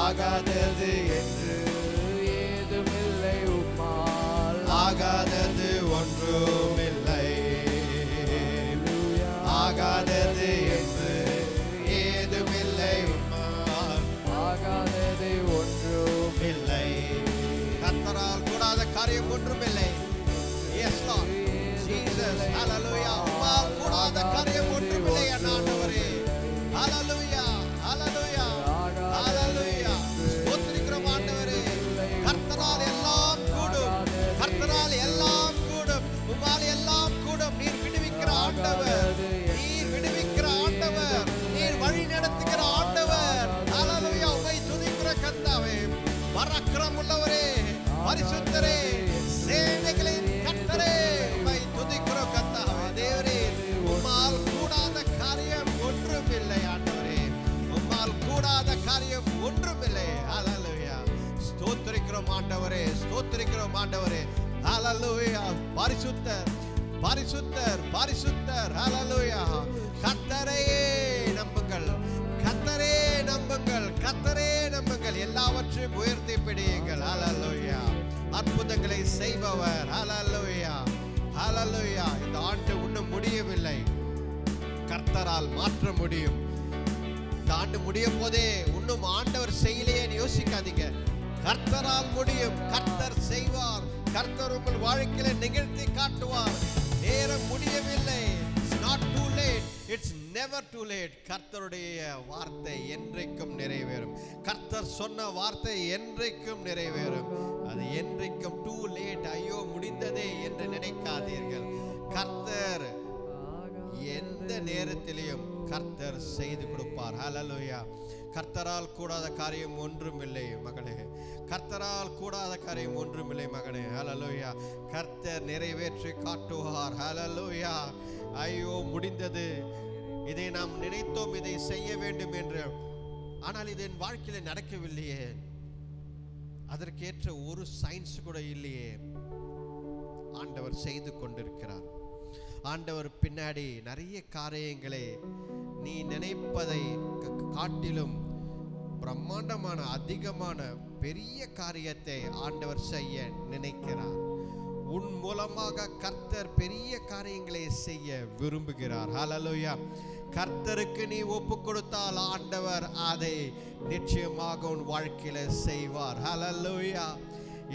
ஆகாதது என்று ஏதுமில்லை, உம்மால் ஆகாதது ஒன்றுமில்லை, ஆகாதது என்று ஏதுமில்லை, உம்மால் ஆகாதது ஒன்றுமில்லை. கர்த்தரால் கூடாத காரியம் ஒன்றுமில்லை. Yes Lord Jesus, hallelujah. உம்மால் கூடாத காரியம் ஒன்றுமில்லை ஆண்டவரே. Hallelujah, hallelujah, hallelujah. ஸ்தோத்திரிக்கிறோம் ஆண்டவரே. கர்த்தரால் எல்லாம் கூடும், கர்த்தரால் எல்லாம் கூடும், உம்மால் எல்லாம் கூடும். நீர் விடுவிக்கிற ஆண்டவர், நீர் விடுவிக்கிற ஆண்டவர், நீர் வழி நடத்துகிற ஆண்டவர். ஹல்லேலூயா. உம்மை துதிக்கிற கர்த்தாவே, பராக்கிரமம் உள்ளவரே, பரிசுத்தரே, சேனைகளின் கர்த்தரே, உம்மை துதிக்கிறோம் கர்த்தாவே. தேவரே, உம்மால் கூடாத காரியம் ஒன்றுமில்லை ஆண்டவரே, உம்மால் கூடாத காரியம் ஒன்றுமில்லை. ஹல்லேலூயா. ஸ்தோத்திரிக்கிறோம் ஆண்டவரே, ஸ்தோத்திரிக்கிறோம் ஆண்டவரே. ஹல்லேலூயா. பரிசுத்தர், பரிசுத்தர், பரிசுத்தர். ஹல்லேலூயா. கர்த்தரையே நம்புங்கள், கர்த்தரே நம்புங்கள், கர்த்தரே நம்புங்கள். எல்லாவற்றையும் உயர்த்தி பிடியுங்கள். ஹல்லேலூயா. அற்புதங்களை செய்பவர். ஹல்லேலூயா, ஹல்லேலூயா. இந்த ஆண்டு இன்னும் முடியவில்லை, கர்த்தரால் மாற்ற முடியும். இந்த ஆண்டு முடியும் போதே இன்னும் ஆண்டவர் செய்யலையே யோசிக்காதீங்க. கர்த்தரால் முடியும், கர்த்தர் செய்வார், கர்த்தர் உங்கள் வாழ்க்கையில நிகழ்த்தி காட்டுவார். நேரம் முடியவில்லை. It's not too late, it's never too late. கர்த்தருடைய வார்த்தை என்றைக்கும் நிறைவேறும். கர்த்தர் சொன்ன வார்த்தை என்றைக்கும் நிறைவேறும். அது என்றைக்கும் too late, ஐயோ முடிந்ததே என்று நினைக்காதீர்கள். கர்த்தர் எந்த நேரத்திலையும் கர்த்தர் செய்து கொடுப்பார். ஹல்லேலூயா. கர்த்தரால் கூடாத காரியம் ஒன்றுமில்லை மகனே, கர்த்தரால் கூடாத காரியம் ஒன்றுமில்லை மகனே. ஹல்லேலூயா. கர்த்தர் நிறைவேற்றி காட்டுவார். ஹல்லேலூயா. ஐயோ முடிந்தது, இதை நாம் நினைத்தோம் இதை செய்ய வேண்டும் என்று, ஆனால் இது என் வாழ்க்கையில நடக்கவில்லையே, அதற்கேற்ற ஒரு சயின்ஸ் கூட இல்லையே. ஆண்டவர் செய்து கொண்டிருக்கிறார். ஆண்டவர் பின்னாடி நிறைய காரியங்களை நீ நினைப்பதை காட்டிலும் பிரம்மாண்டமான அதிகமான பெரிய காரியத்தை ஆண்டவர் செய்ய நினைக்கிறார். உன் மூலமாக கர்த்தர் பெரிய காரியங்களை செய்ய விரும்புகிறார். ஹல்லேலூயா. கர்த்தருக்கு நீ ஒப்பு கொடுத்தால் ஆண்டவர் அதை நிச்சயமாக உன் வாழ்க்கையில செய்வார். ஹல்லேலூயா.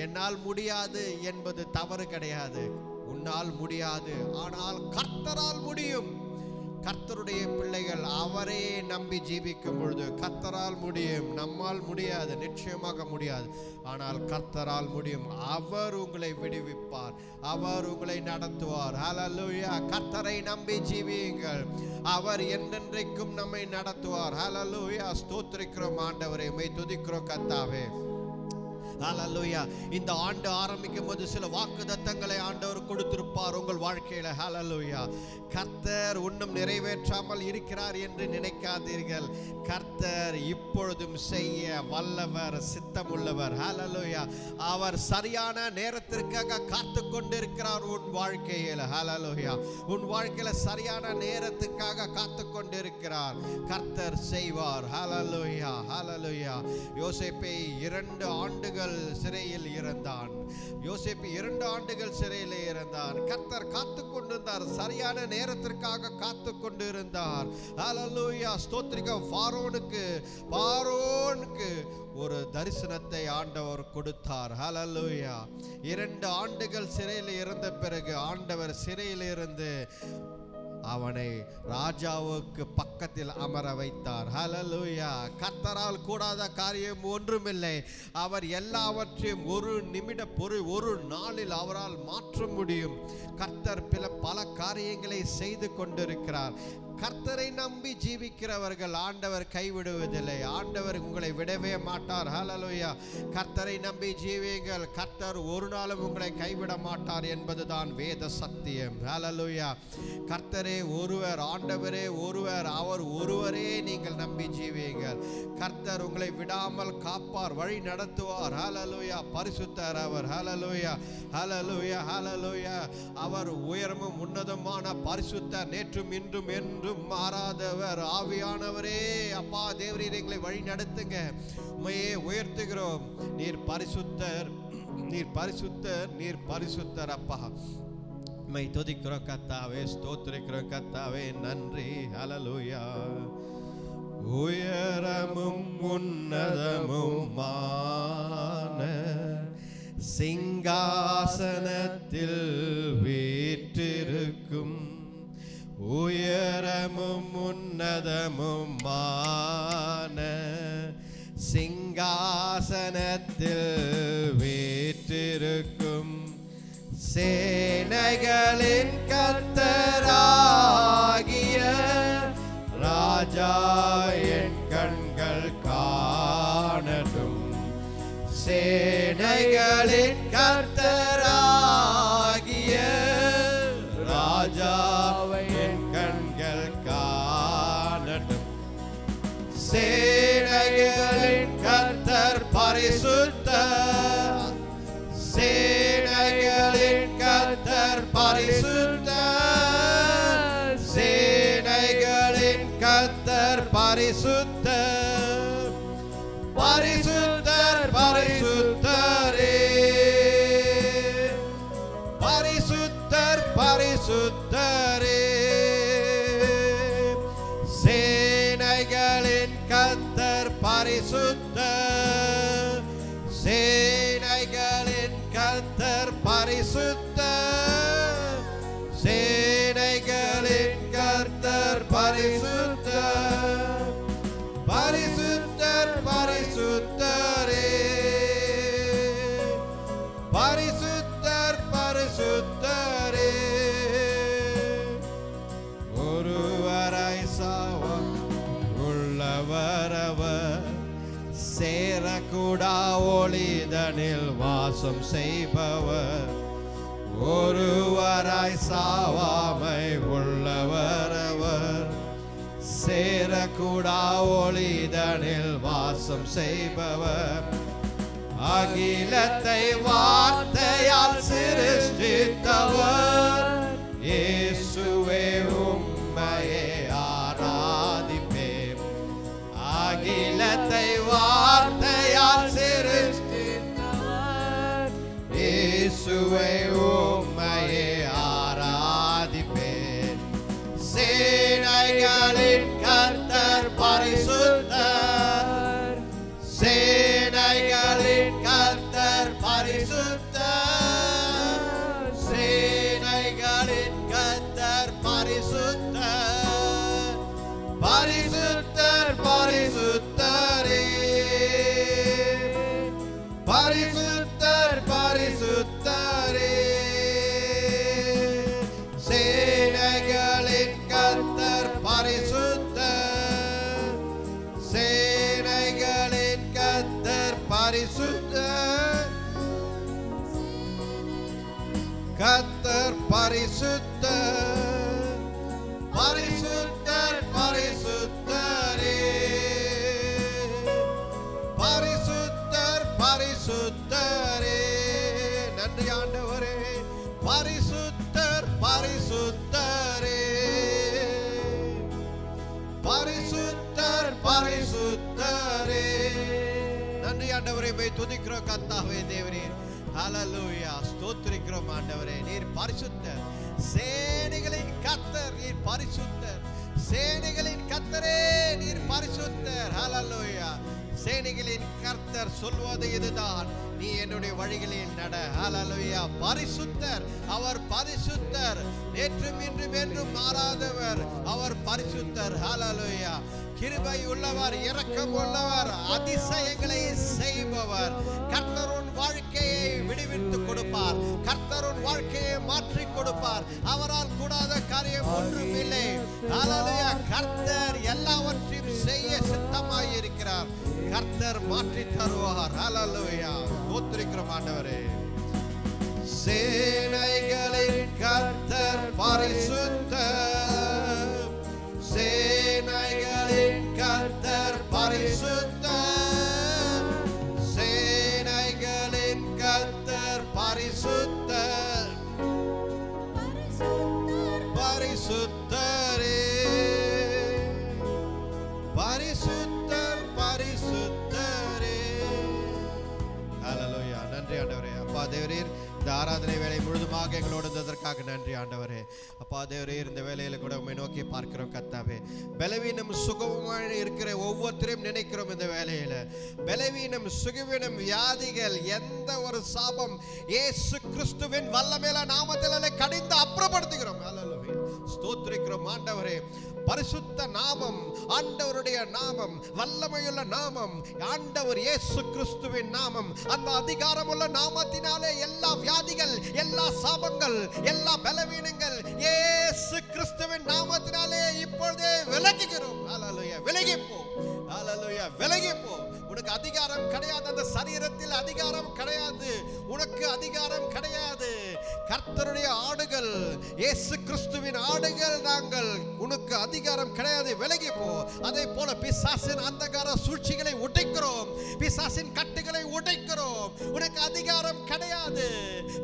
என்னால் முடியாது என்பது தவறு கிடையாது. உன்னால் முடியாது, ஆனால் கர்த்தரால் முடியும். கர்த்தருடைய பிள்ளைகள் அவரே நம்பி ஜீவிக்கும் பொழுது கர்த்தரால் முடியும். நம்மால் முடியாது, நிச்சயமாக முடியாது. ஆனால் கர்த்தரால் முடியும். அவர் உங்களை விடுவிப்பார், அவர் உங்களை நடத்துவார். ஹல்லேலூயா. கர்த்தரை நம்பி ஜீவியுங்கள், அவர் என்றென்றைக்கும் நம்மை நடத்துவார். ஹல்லேலூயா. ஸ்தோத்திரிக்கிறோம் ஆண்டவரே, உம்மை துதிக்கிறோம் கர்த்தாவே. ஹல்லேலூயா. இந்த ஆண்டு ஆரம்பிக்கும் போது சில வாக்குத்தத்தங்களை ஆண்டவர் கொடுத்திருப்பார் உங்கள் வாழ்க்கையில. ஹல்லேலூயா. கர்த்தர் இன்னும் நிறைவேற்றாமல் இருக்கிறார் என்று நினைக்காதீர்கள். கர்த்தர் இப்பொழுதும் செய்ய வல்லவர், சித்தமுள்ளவர். ஹல்லேலூயா. அவர் சரியான நேரத்திற்காக காத்து கொண்டிருக்கிறார் உன் வாழ்க்கையில். ஹல்லேலூயா. உன் வாழ்க்கையில சரியான நேரத்துக்காக காத்து கொண்டிருக்கிறார். கர்த்தர் செய்வார். ஹல்லேலூயா. ஹல்லேலூயா. யோசேப்பை 2 ஆண்டுகள் சிறையில் இருந்தான். யோசேப்பு 2 ஆண்டுகள் சிறையில் இருந்தான். கர்த்தர் காத்து கொண்டிருந்தார், சரியான நேரத்திற்காக காத்து கொண்டிருந்தார். ஹல்லேலூயா. ஸ்தோத்திரிக்க. பார்வோனுக்கு ஒரு தரிசனத்தை ஆண்டவர் கொடுத்தார். ஹல்லேலூயா. 2 ஆண்டுகள் சிறையில் இருந்த பிறகு ஆண்டவர் சிறையில் இருந்து அவனை ராஜாவுக்கு பக்கத்தில் அமர வைத்தார். ஹல்லேலூயா. கர்த்தரால் கூடாத காரியம் ஒன்றுமில்லை. அவர் எல்லாவற்றையும் ஒரு நாளில் அவரால் மாற்ற முடியும். கர்த்தர் பல காரியங்களை செய்து கொண்டிருக்கிறார். கர்த்தரை நம்பி ஜீவிக்கிறவர்கள் ஆண்டவர் கைவிடுவதில்லை. ஆண்டவர் உங்களை விடவே மாட்டார். ஹல்லேலூயா. கர்த்தரை நம்பி ஜீவியுங்கள், கர்த்தர் ஒரு நாளும் உங்களை கைவிட மாட்டார் என்பதுதான் வேத சத்தியம். ஹல்லேலூயா. கர்த்தரே ஒருவர், ஆண்டவரே ஒருவர், அவர் ஒருவரே நீங்கள் நம்பி ஜீவியுங்கள். கர்த்தர் உங்களை விடாமல் காப்பார், வழி நடத்துவார். ஹல்லேலூயா. பரிசுத்தர் அவர். ஹல்லேலூயா. ஹல்லேலூயா. ஹல்லேலூயா. அவர் உயரமும் உன்னதமான பரிசுத்தர், நேற்றும் இன்றும் என்றும் மாறாதவர். ஆவியானவரே, அப்பா தேவரீர் எங்களை வழி நடத்துங்க. உம்மையே உயர்த்துகிறோம். நீர் பரிசுத்தர், நீர் பரிசுத்தர், நீர் பரிசுத்தர். அப்பா உம்மை துதிக்கிறோம் கர்த்தாவே, ஸ்தோத்திரிக்கிறோம் கர்த்தாவே. நன்றி. ஹல்லேலூயா. உயரமும் உன்னதமுமான சிங்காசனத்தில் வீற்றிருக்கும், உயரமும் உன்னதமுமான சிங்காசனத்தில் வீற்றிருக்கும் சேனைகளின் கர்த்தராகிய ராஜா என் கண்கள் காணட்டும். சேனைகளின் கர்த்தராகிய ராஜா என் கண்கள் காணட்டும். சேனைகளின் கர்த்தர் பரிசுத்தர், சேனைகளின் கர்த்தர் பரிசுத்தர், சேனைகளின் கர்த்தர் பரிசுத்தர், பரிசுத்தர் பரிசுத்தரே, பரிசுத்தர் பரிசுத்தரே. சேனைகளின் கர்த்தர் பரிசுத்தர், சேனைகளின் கர்த்தர் பரிசுத்தர், சேனைகளின் கர்த்தர் பரிசுத்தர், பரிசுத்தர் பரிசுத்தரே, பரிசுத்தர் பரிசுத்தரே. ஒருவராய் சாவம் உள்ளவரவர், சேரக்கூடா ஒளிதனில் வாசம் செய்பவர். ஒருவராய் சாவாமை உள்ளவரவர், சேரக்கூடா ஒளிதனில் வாசம் செய்பவர். அகிலத்தை வார்த்தையால் சிருஷ்டித்தவர், இயேசுவே உம்மையே ஆராதிப்பேன். அகிலத்தை வார்த்தையால் சிருஷ்டித்தவர், இயேசுவே உம்மையே ஆராதிப்பேன். சேனைகளின் கர்த்தர் பரிசுத்தர், சேனைகளின் கர்த்தர் பரிசுத்தர், சேனைகளின் கர்த்தர் பரிசுத்தர், பரிசுத்தர், கர்த்தர் பரிசுத்தர், பரிசுத்தர் பரிசுத்தரே, பரிசுத்தர் பரிசுத்தரே. நன்றி ஆண்டவரே. பரிசுத்தர் பரிசுத்தரே, பரிசுத்தர் பரிசுத்தரே. நன்றி ஆண்டவரே. மே துதிக்கிறோம் கர்த்தாவே தேவரே. ஹல்லேலூயா. ஸ்தோத்திரிக்கிறோம் ஆண்டவரே. நீர் பரிசுத்தர், சேனைகளின் கர்த்தர், நீர் பரிசுத்தர், சேனைகளின் கர்த்தரே நீர் பரிசுத்தர். ஹல்லேலூயா. சேனைகளின் கர்த்தர் சொல்வது இதுதான், நீ என்னுடைய வழிகளில் நட. ஹல்லேலூயா. பரிசுத்தர், அவர் பரிசுத்தர், நேற்றும் இன்றும் என்றும் மாறாதவர், அவர் பரிசுத்தர். ஹல்லேலூயா. கிருபை உள்ளவர், இரக்கம் உள்ளவர், அதிசயங்களை செய்பவர். கர்த்தர் உன் வாழ்க்கையை விடுவித்து கொடுப்பார், கர்த்தர் உன் வாழ்க்கையை மாற்றி கொடுப்பார். அவரால் கூடாத காரியம் ஒன்றும் இல்லை. ஹல்லேலூயா. கர்த்தர் எல்லாவற்றையும் செய்ய சித்தமாய் இருக்கிறார். கர்த்தர் மாற்றி தருவார். ஹல்லேலூயா. ஸ்தோத்திரிக்கிறோம் ஆண்டவரே. சேனைகளின் கர்த்தர் பரிசுத்தர், சேனைகளின் கர்த்தர் பரிசுத்தர், சேனைகளின் கர்த்தர் பரிசுத்தர், பரிசுத்தரே, பரிசுத்தர் பரிசுத்தரே. ஹல்லேலூயா. நன்றி ஆண்டவரே. அப்பா தேவரீர், இந்த ஆராதனை வேலை முழுதுமாக எங்களோடு இருந்ததற்காக நன்றி ஆண்டவரே. அப்பா தேவரீர், இந்த வேலையில கூட உம்மை நோக்கி பார்க்கிறோம் கர்த்தாவே. பலவீனம் சுகமாக இருக்கிற ஒவ்வொருத்தரையும் நினைக்கிறோம். இந்த வேலையில பலவீனம், சுகவீனம், வியாதிகள், எந்த ஒரு சாபம் இயேசு கிறிஸ்துவின் வல்லமையில நாமத்தினாலே கடிந்து அப்புறப்படுத்துகிறோம். ஹல்லேலூயா. ஸ்தோத்திரிக்கிறோம் ஆண்டவரே. பரிசுத்த நாமம், ஆண்டவருடைய நாமம், வல்லமையுள்ள நாமம், ஆண்டவர் இயேசு கிறிஸ்துவின் நாமம். அந்த அதிகாரமுள்ள நாமத்தினாலே எல்லா வியாதிகள், எல்லா சாபங்கள், எல்லா பலவீனங்கள் இயேசு கிறிஸ்துவின் நாமத்தினாலே இப்பொழுதே விலகுகிறோம். ஹல்லேலூயா. விலகி போ. ஹல்லேலூயா. விலகி போ. உனக்கு அதிகாரம் கிடையாது. அந்த சரீரத்தில் அதிகாரம் கிடையாது. உனக்கு அதிகாரம் கிடையாது. கர்த்தருடைய ஆடுகள், இயேசு கிறிஸ்துவின் ஆடுகள் நாங்கள். உனக்கு அதிகாரம் கிடையாது. விலகி போ. அதே போல பிசாசின் அந்தகார சூழ்ச்சிகளை உடைக்கிறோம், பிசாசின் கட்டுகளை உடைக்கிறோம். உனக்கு அதிகாரம் கிடையாது.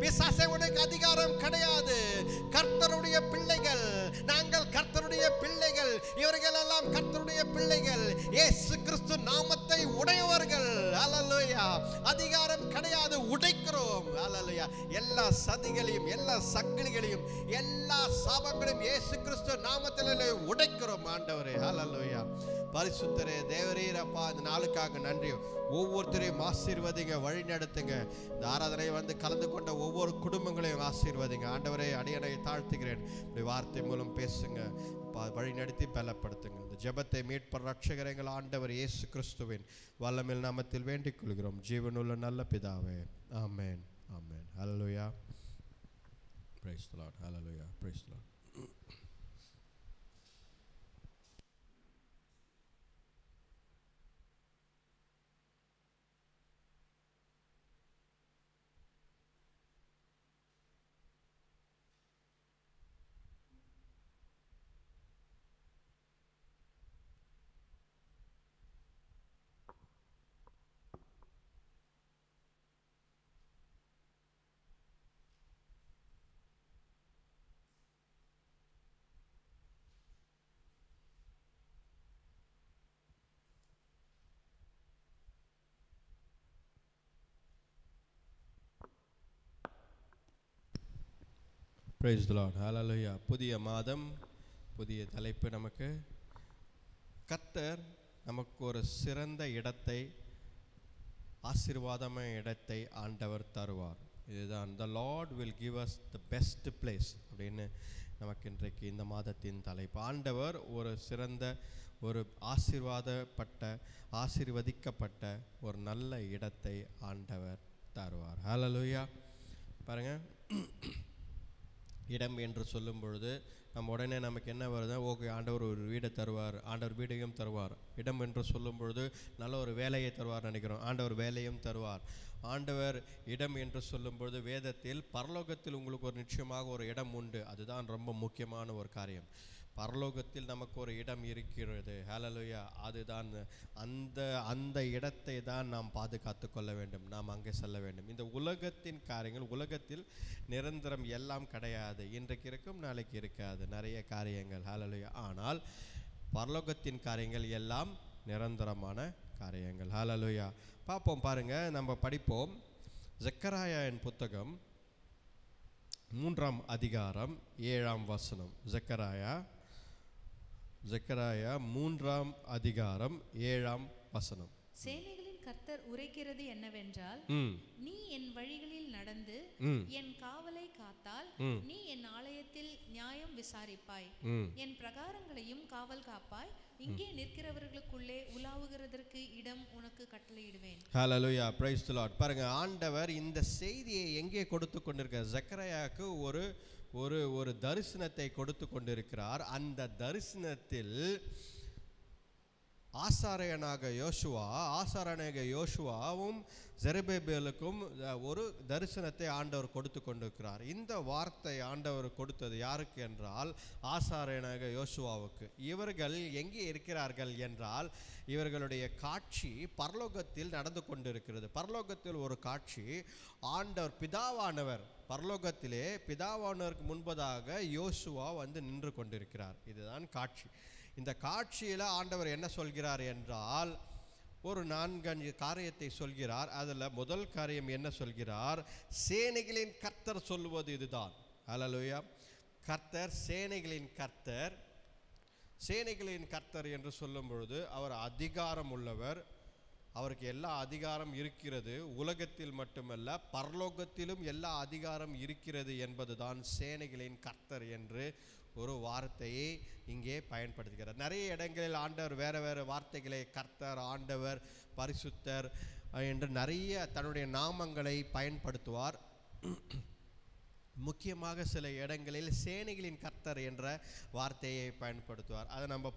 பிசாசே, உனக்கு அதிகாரம் கிடையாது. கர்த்தருடைய பிள்ளைகள் நாங்கள், கர்த்தருடைய பிள்ளைகள். இவர்கள் எல்லாம் கர்த்தருடைய பிள்ளைகள், இயேசு கிறிஸ்து நாமத்தை உடையவர்கள். ஹல்லேலூயா. அதிகாரம் கிடையாது. உடைக்கிறோம். ஹல்லேலூயா. எல்லா சதிகளையும், எல்லா சங்கிலிகளையும், எல்லா சாபங்களையும் இயேசு கிறிஸ்து நாமத்திலே உடைக்கிறோம் ஆண்டவரே. ஹல்லேலூயா. பரிசுத்தரே தேவரீர், அப்பா இந்த நாளுக்காக நன்றி. ஒவ்வொருத்தரையும் ஆசீர்வதிங்க, வழி நடத்துங்க. இந்த ஆராதனை வந்து கலந்து கொண்ட ஒவ்வொரு குடும்பங்களையும் ஆசீர்வதிங்க ஆண்டவரே. அடியனை தாழ்த்துகிறேன். இப்படி வார்த்தை மூலம் பேசுங்க, வழி நடத்தி பலப்படுத்துங்க. இந்த ஜெபத்தை மீட்பர் ரட்சகர் எங்கள் ஆண்டவர் இயேசு கிறிஸ்துவின் வல்லமையில் நாமத்தில் வேண்டிக் கொள்கிறோம் ஜீவனுள்ள நல்ல பிதாவே. ஆமென். ஆமென். ஹல்லேலூயா. Praise the Lord. ஹல்லேலூயா. Praise the Lord. Praise the Lord. Hallelujah. புதிய மாதம், புதிய தலைப்பு. நமக்கு கர்த்தர் நமக்கு ஒரு சிறந்த இடத்தை, ஆசீர்வாதமான இடத்தை ஆண்டவர் தருவார். இதுதான், the Lord will give us the best place அப்படின்னு நமக்கு இன்றைக்கு இந்த மாதத்தின் தலைப்பு. ஆண்டவர் ஒரு சிறந்த, ஒரு ஆசீர்வதிக்கப்பட்ட ஒரு நல்ல இடத்தை ஆண்டவர் தருவார். ஹல்லேலூயா. பாருங்க, இடம் என்று சொல்லும் பொழுது நம்ம உடனே நமக்கு என்ன வருது, ஓகே ஆண்டவர் ஒரு வீடை தருவார், ஆண்டவர் வீடையும் தருவார். இடம் என்று சொல்லும் பொழுது நல்ல ஒரு வேலையை தருவார் நினைக்கிறோம், ஆண்டவர் வேலையும் தருவார். ஆண்டவர் இடம் என்று சொல்லும் பொழுது வேதத்தில் பரலோகத்தில் உங்களுக்கு ஒரு நிச்சயமாக ஒரு இடம் உண்டு. அதுதான் ரொம்ப முக்கியமான ஒரு காரியம். பரலோகத்தில் நமக்கு ஒரு இடம் இருக்கிறது. ஹல்லேலூயா. அதுதான் அந்த இடத்தை தான் நாம் பாதுகாத்து கொள்ள வேண்டும், நாம் அங்கே செல்ல வேண்டும். இந்த உலகத்தின் காரியங்கள், உலகத்தில் நிரந்தரம் எல்லாம் கிடையாது. இன்றைக்கு இருக்கும், நாளைக்கு இருக்காது நிறைய காரியங்கள். ஹல்லேலூயா. ஆனால் பரலோகத்தின் காரியங்கள் எல்லாம் நிரந்தரமான காரியங்கள். ஹல்லேலூயா. பார்ப்போம், பாருங்க, நம்ம படிப்போம். ஜக்கராயாவின் புத்தகம் 3ஆம் அதிகாரம் 7ஆம் வசனம். ஜக்கராயா 3ஆம் அதிகாரம் 7ஆம் வசனம். சேனைகளின் கர்த்தர் உரைக்கிறது என்னவென்றால், நீ என் வழிகளில் நடந்து என் காவலை காத்தால் நீ என் ஆலயத்தில் நியாயம் விசாரிப்பாய், என் பிரகாரங்களையும் காவல் காப்பாய், இங்கே நிற்கிறவர்களுக்குள்ளே உலாவுகிறதற்கு இடம் உனக்கு கட்டளையிடுவேன். ஹல்லேலூயா. Praise the Lord. பாருங்க, ஆண்டவர் இந்த செய்தியை எங்கே கொடுத்து கொண்டிருக்கிறார்? ஜக்கரியாவுக்கு ஒரு தரிசனத்தை கொடுத்து கொண்டிருக்கிறார். அந்த தரிசனத்தில் ஆசாரியனாக யோசுவாவும் ஜெருபேபேலுக்கும் ஒரு தரிசனத்தை ஆண்டவர் கொடுத்து கொண்டிருக்கிறார். இந்த வார்த்தை ஆண்டவர் கொடுத்தது யாருக்கு என்றால் ஆசாரியனாக யோசுவாவுக்கு. இவர்கள் எங்கே இருக்கிறார்கள் என்றால் இவர்களுடைய காட்சி பரலோகத்தில் நடந்து கொண்டிருக்கிறது. பரலோகத்தில் ஒரு காட்சி, ஆண்டவர் பிதாவானவர் பரலோகத்திலே பிதாவானவருக்கு முன்பதாக யோசுவா வந்து நின்று கொண்டிருக்கிறார். இதுதான் காட்சி. இந்த காட்சியில் ஆண்டவர் என்ன சொல்கிறார் என்றால் ஒரு 4-5 காரியத்தை சொல்கிறார். அதில் முதல் காரியம் என்ன சொல்கிறார்? சேனைகளின் கர்த்தர் சொல்லுவது இதுதான். ஹல்லேலூயா. கர்த்தர், சேனைகளின் கர்த்தர். சேனைகளின் கர்த்தர் என்று சொல்லும் பொழுது அவர் அதிகாரம் உள்ளவர், அவருக்கு எல்லா அதிகாரம் இருக்கிறது. உலகத்தில் மட்டுமல்ல, பரலோகத்திலும் எல்லா அதிகாரம் இருக்கிறது என்பதுதான் சேனைகளின் கர்த்தர் என்று ஒரு வார்த்தையை இங்கே பயன்படுத்துகிறார். நிறைய இடங்களில் ஆண்டவர் வேறு வார்த்தைகளை, கர்த்தர், ஆண்டவர், பரிசுத்தர் என்று நிறைய தன்னுடைய நாமங்களை பயன்படுத்துவார். முக்கியமாக சில இடங்களில் சேனைகளின் கர்த்தர் என்ற வார்த்தையை பயன்படுத்துவார். அதை நம்ம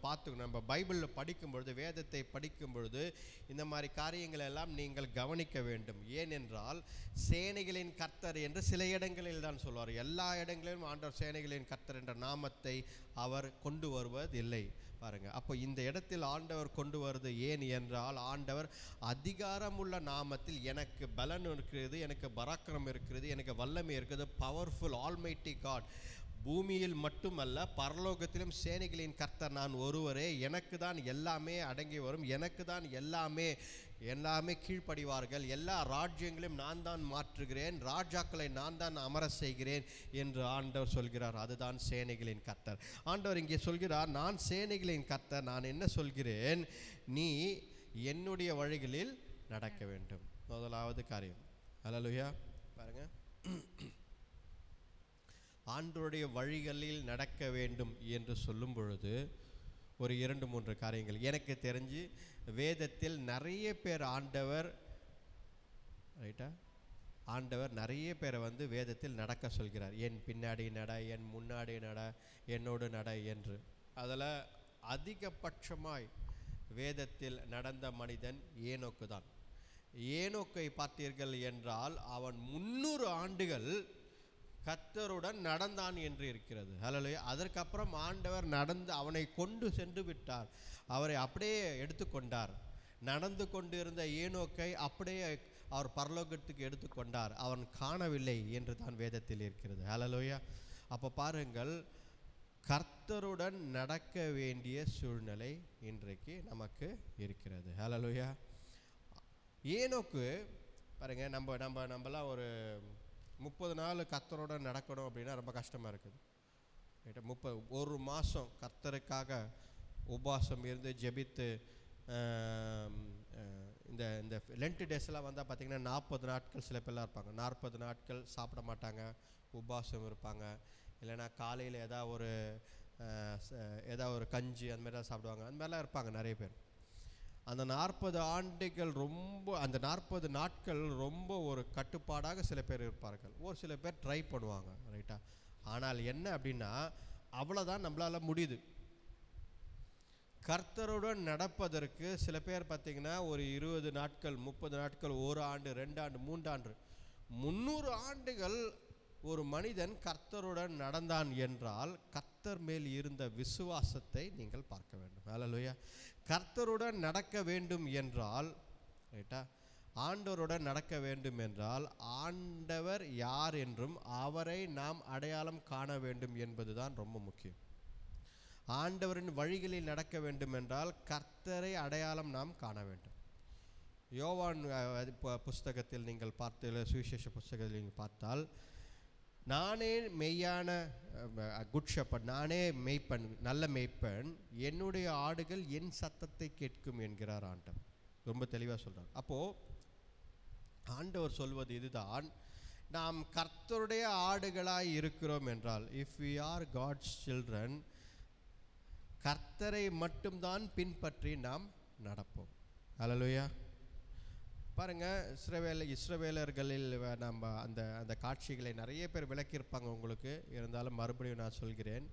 பைபிளில் படிக்கும் பொழுது, வேதத்தை படிக்கும் பொழுது இந்த மாதிரி காரியங்கள் எல்லாம் நீங்கள் கவனிக்க வேண்டும். ஏனென்றால் சேனைகளின் கர்த்தர் என்று சில இடங்களில் தான் சொல்வார். எல்லா இடங்களிலும் ஆண்டவர் சேனைகளின் கர்த்தர் என்ற நாமத்தை அவர் கொண்டு வருவதில்லை. பாருங்க, அப்போ இந்த இடத்தில் ஆண்டவர் கொண்டு வருது ஏன் என்றால், ஆண்டவர் அதிகாரமுள்ள நாமத்தில் எனக்கு பலன் இருக்கிறது, எனக்கு பராக்கிரம் இருக்கிறது, எனக்கு வல்லமை இருக்குது, பவர்ஃபுல் ஆல்மைட்டி காட். பூமியில் மட்டுமல்ல, பரலோகத்திலும் சேனைகளின் கர்த்தர் நான் ஒருவரே, எனக்கு தான் எல்லாமே அடங்கி வரும், எனக்கு தான் எல்லாமே கீழ்ப்படிவார்கள், எல்லா ராஜ்யங்களையும் நான் தான் மாற்றுகிறேன், ராஜாக்களை நான் தான் அமர செய்கிறேன் என்று ஆண்டவர் சொல்கிறார். அதுதான் சேனைகளின் கர்த்தர். ஆண்டவர் இங்கே சொல்கிறார், நான் சேனைகளின் கர்த்தர், நான் என்ன சொல்கிறேன், நீ என்னுடைய வழிகளில் நடக்க வேண்டும். முதலாவது காரியம். ஹல்லேலூயா. பாருங்க, ஆண்டவருடைய வழிகளில் நடக்க வேண்டும் என்று சொல்லும் பொழுது ஒரு 2-3 காரியங்கள் எனக்கு தெரிஞ்சு வேதத்தில் நிறைய பேர் ஆண்டவர் நிறைய பேரை வந்து வேதத்தில் நடக்க சொல்கிறார். என் பின்னாடி நட, என் முன்னாடி நட, என்னோடு நட என்று. அதில் அதிகபட்சமாய் வேதத்தில் நடந்த மனிதன் ஏனோக்கு தான். ஏனோக்கை பார்த்தீர்கள் என்றால் அவன் 300 ஆண்டுகள் கர்த்தருடன் நடந்தான் என்று இருக்கிறது. ஹல்லேலூயா. அதற்கப்புறம் ஆண்டவர் நடந்து அவனை கொண்டு சென்று விட்டார், அவரை அப்படியே எடுத்துக்கொண்டார். நடந்து கொண்டிருந்த ஏனோக்கை அப்படியே அவர் பரலோகத்துக்கு எடுத்துக்கொண்டார், அவன் காணவில்லை என்று தான் வேதத்தில் இருக்கிறது. ஹல்லேலூயா. அப்போ பாருங்கள், கர்த்தருடன் நடக்க வேண்டிய சூழ்நிலை இன்றைக்கு நமக்கு இருக்கிறது. ஹல்லேலூயா. ஏனோக்கு பாருங்க, நம்மலாம் ஒரு 30 நாள் கர்த்தரோட நடக்கணும் அப்படின்னா ரொம்ப கஷ்டமாக இருக்குது. ரைட்டா? ஒரு மாதம் கர்த்தருக்காக உபவாசம் இருந்து ஜெபித்து, இந்த லென்ட் டேஸ்லாம் வந்தால் பார்த்திங்கன்னா 40 நாட்கள் சில பேர்லாம் இருப்பாங்க. 40 நாட்கள் சாப்பிட மாட்டாங்க, உபவாசம் இருப்பாங்க. இல்லைன்னா காலையில் ஏதாவது ஒரு கஞ்சி அந்த மாதிரி தான் சாப்பிடுவாங்க. அந்த மாதிரிலாம் இருப்பாங்க நிறைய பேர். அந்த 40 நாட்கள் ரொம்ப ஒரு கட்டுப்பாடாக சில பேர் இருப்பார்கள். ஒரு சில பேர் ட்ரை பண்ணுவாங்க. ரைட்டா? ஆனால் என்ன அப்படின்னா அவ்வளோதான் நம்மளால் முடியுது. கர்த்தருடன் நடப்பதற்கு சில பேர் பார்த்தீங்கன்னா ஒரு 20 நாட்கள், 30 நாட்கள், 1 ஆண்டு, 2 ஆண்டு, 3 ஆண்டு, 300 ஆண்டுகள் ஒரு மனிதன் கர்த்தருடன் நடந்தான் என்றால் கர்த்தர் மேல் இருந்த விசுவாசத்தை நீங்கள் பார்க்க வேண்டும். ஹல்லேலூயா. கர்த்தருடன் நடக்க வேண்டும் என்றால், ரைட்டா, ஆண்டவருடன் நடக்க வேண்டும் என்றால் ஆண்டவர் யார் என்றும் அவரை நாம் அடையாளம் காண வேண்டும் என்பதுதான் ரொம்ப முக்கியம். ஆண்டவரின் வழிகளில் நடக்க வேண்டும் என்றால் கர்த்தரை அடையாளம் நாம் காண வேண்டும். யோவான் புஸ்தகத்தில் நீங்கள் பார்த்து, சுவிசேஷ புஸ்தகத்தில் நீங்கள் பார்த்தால், நானே மெய்யான குட் ஷெப்பர்ட், நானே மெய்ப்பன், நல்ல மெய்ப்பன், என்னுடைய ஆடுகள் என் சத்தத்தை கேட்கும் என்கிறார் ஆண்டவர். ரொம்ப தெளிவாக சொல்கிறார். அப்போது ஆண்டவர் சொல்வது இதுதான், நாம் கர்த்தருடைய ஆடுகளாய் இருக்கிறோம் என்றால், if we are God's children, கர்த்தரை மட்டும்தான் பின்பற்றி நாம் நடப்போம். ஹல்லேலூயா. பாருங்கள், இஸ்ரவேலர்களில் நம்ம அந்த காட்சிகளை நிறைய பேர் விளக்கியிருப்பாங்க உங்களுக்கு. இருந்தாலும் மறுபடியும் நான் சொல்கிறேன்.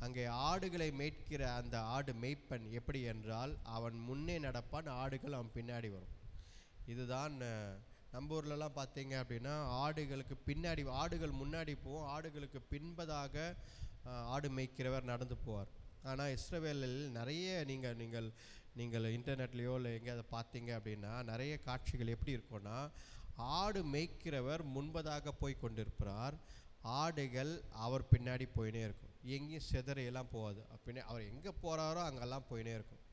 அங்கே ஆடுகளை மேய்க்கிற அந்த ஆடு மேய்ப்பன் எப்படி என்றால், அவன் முன்னே நடப்பான், ஆடுகள் அவன் பின்னாடி வரும். இதுதான் நம்ம ஊர்லலாம் பார்த்தீங்க அப்படின்னா ஆடுகளுக்கு பின்னாடி, ஆடுகள் முன்னாடி போவோம், ஆடுகளுக்கு பின்பதாக ஆடு மேய்க்கிறவர் நடந்து போவார். ஆனால் இஸ்ரவேலில் நிறைய நீங்கள் இன்டர்நெட்லேயோ இல்லை எங்கேயாவது பார்த்தீங்க அப்படின்னா நிறைய காட்சிகள் எப்படி இருக்கும்னா, ஆடு மேய்க்கிறவர் முன்பதாக போய் கொண்டிருப்பார், ஆடுகள் அவர் பின்னாடி போயினே இருக்கும். எங்கேயும் சிதறையெல்லாம் போகாது. அப்படின்னே அவர் எங்கே போகிறாரோ அங்கெல்லாம் போயினே இருக்கும்.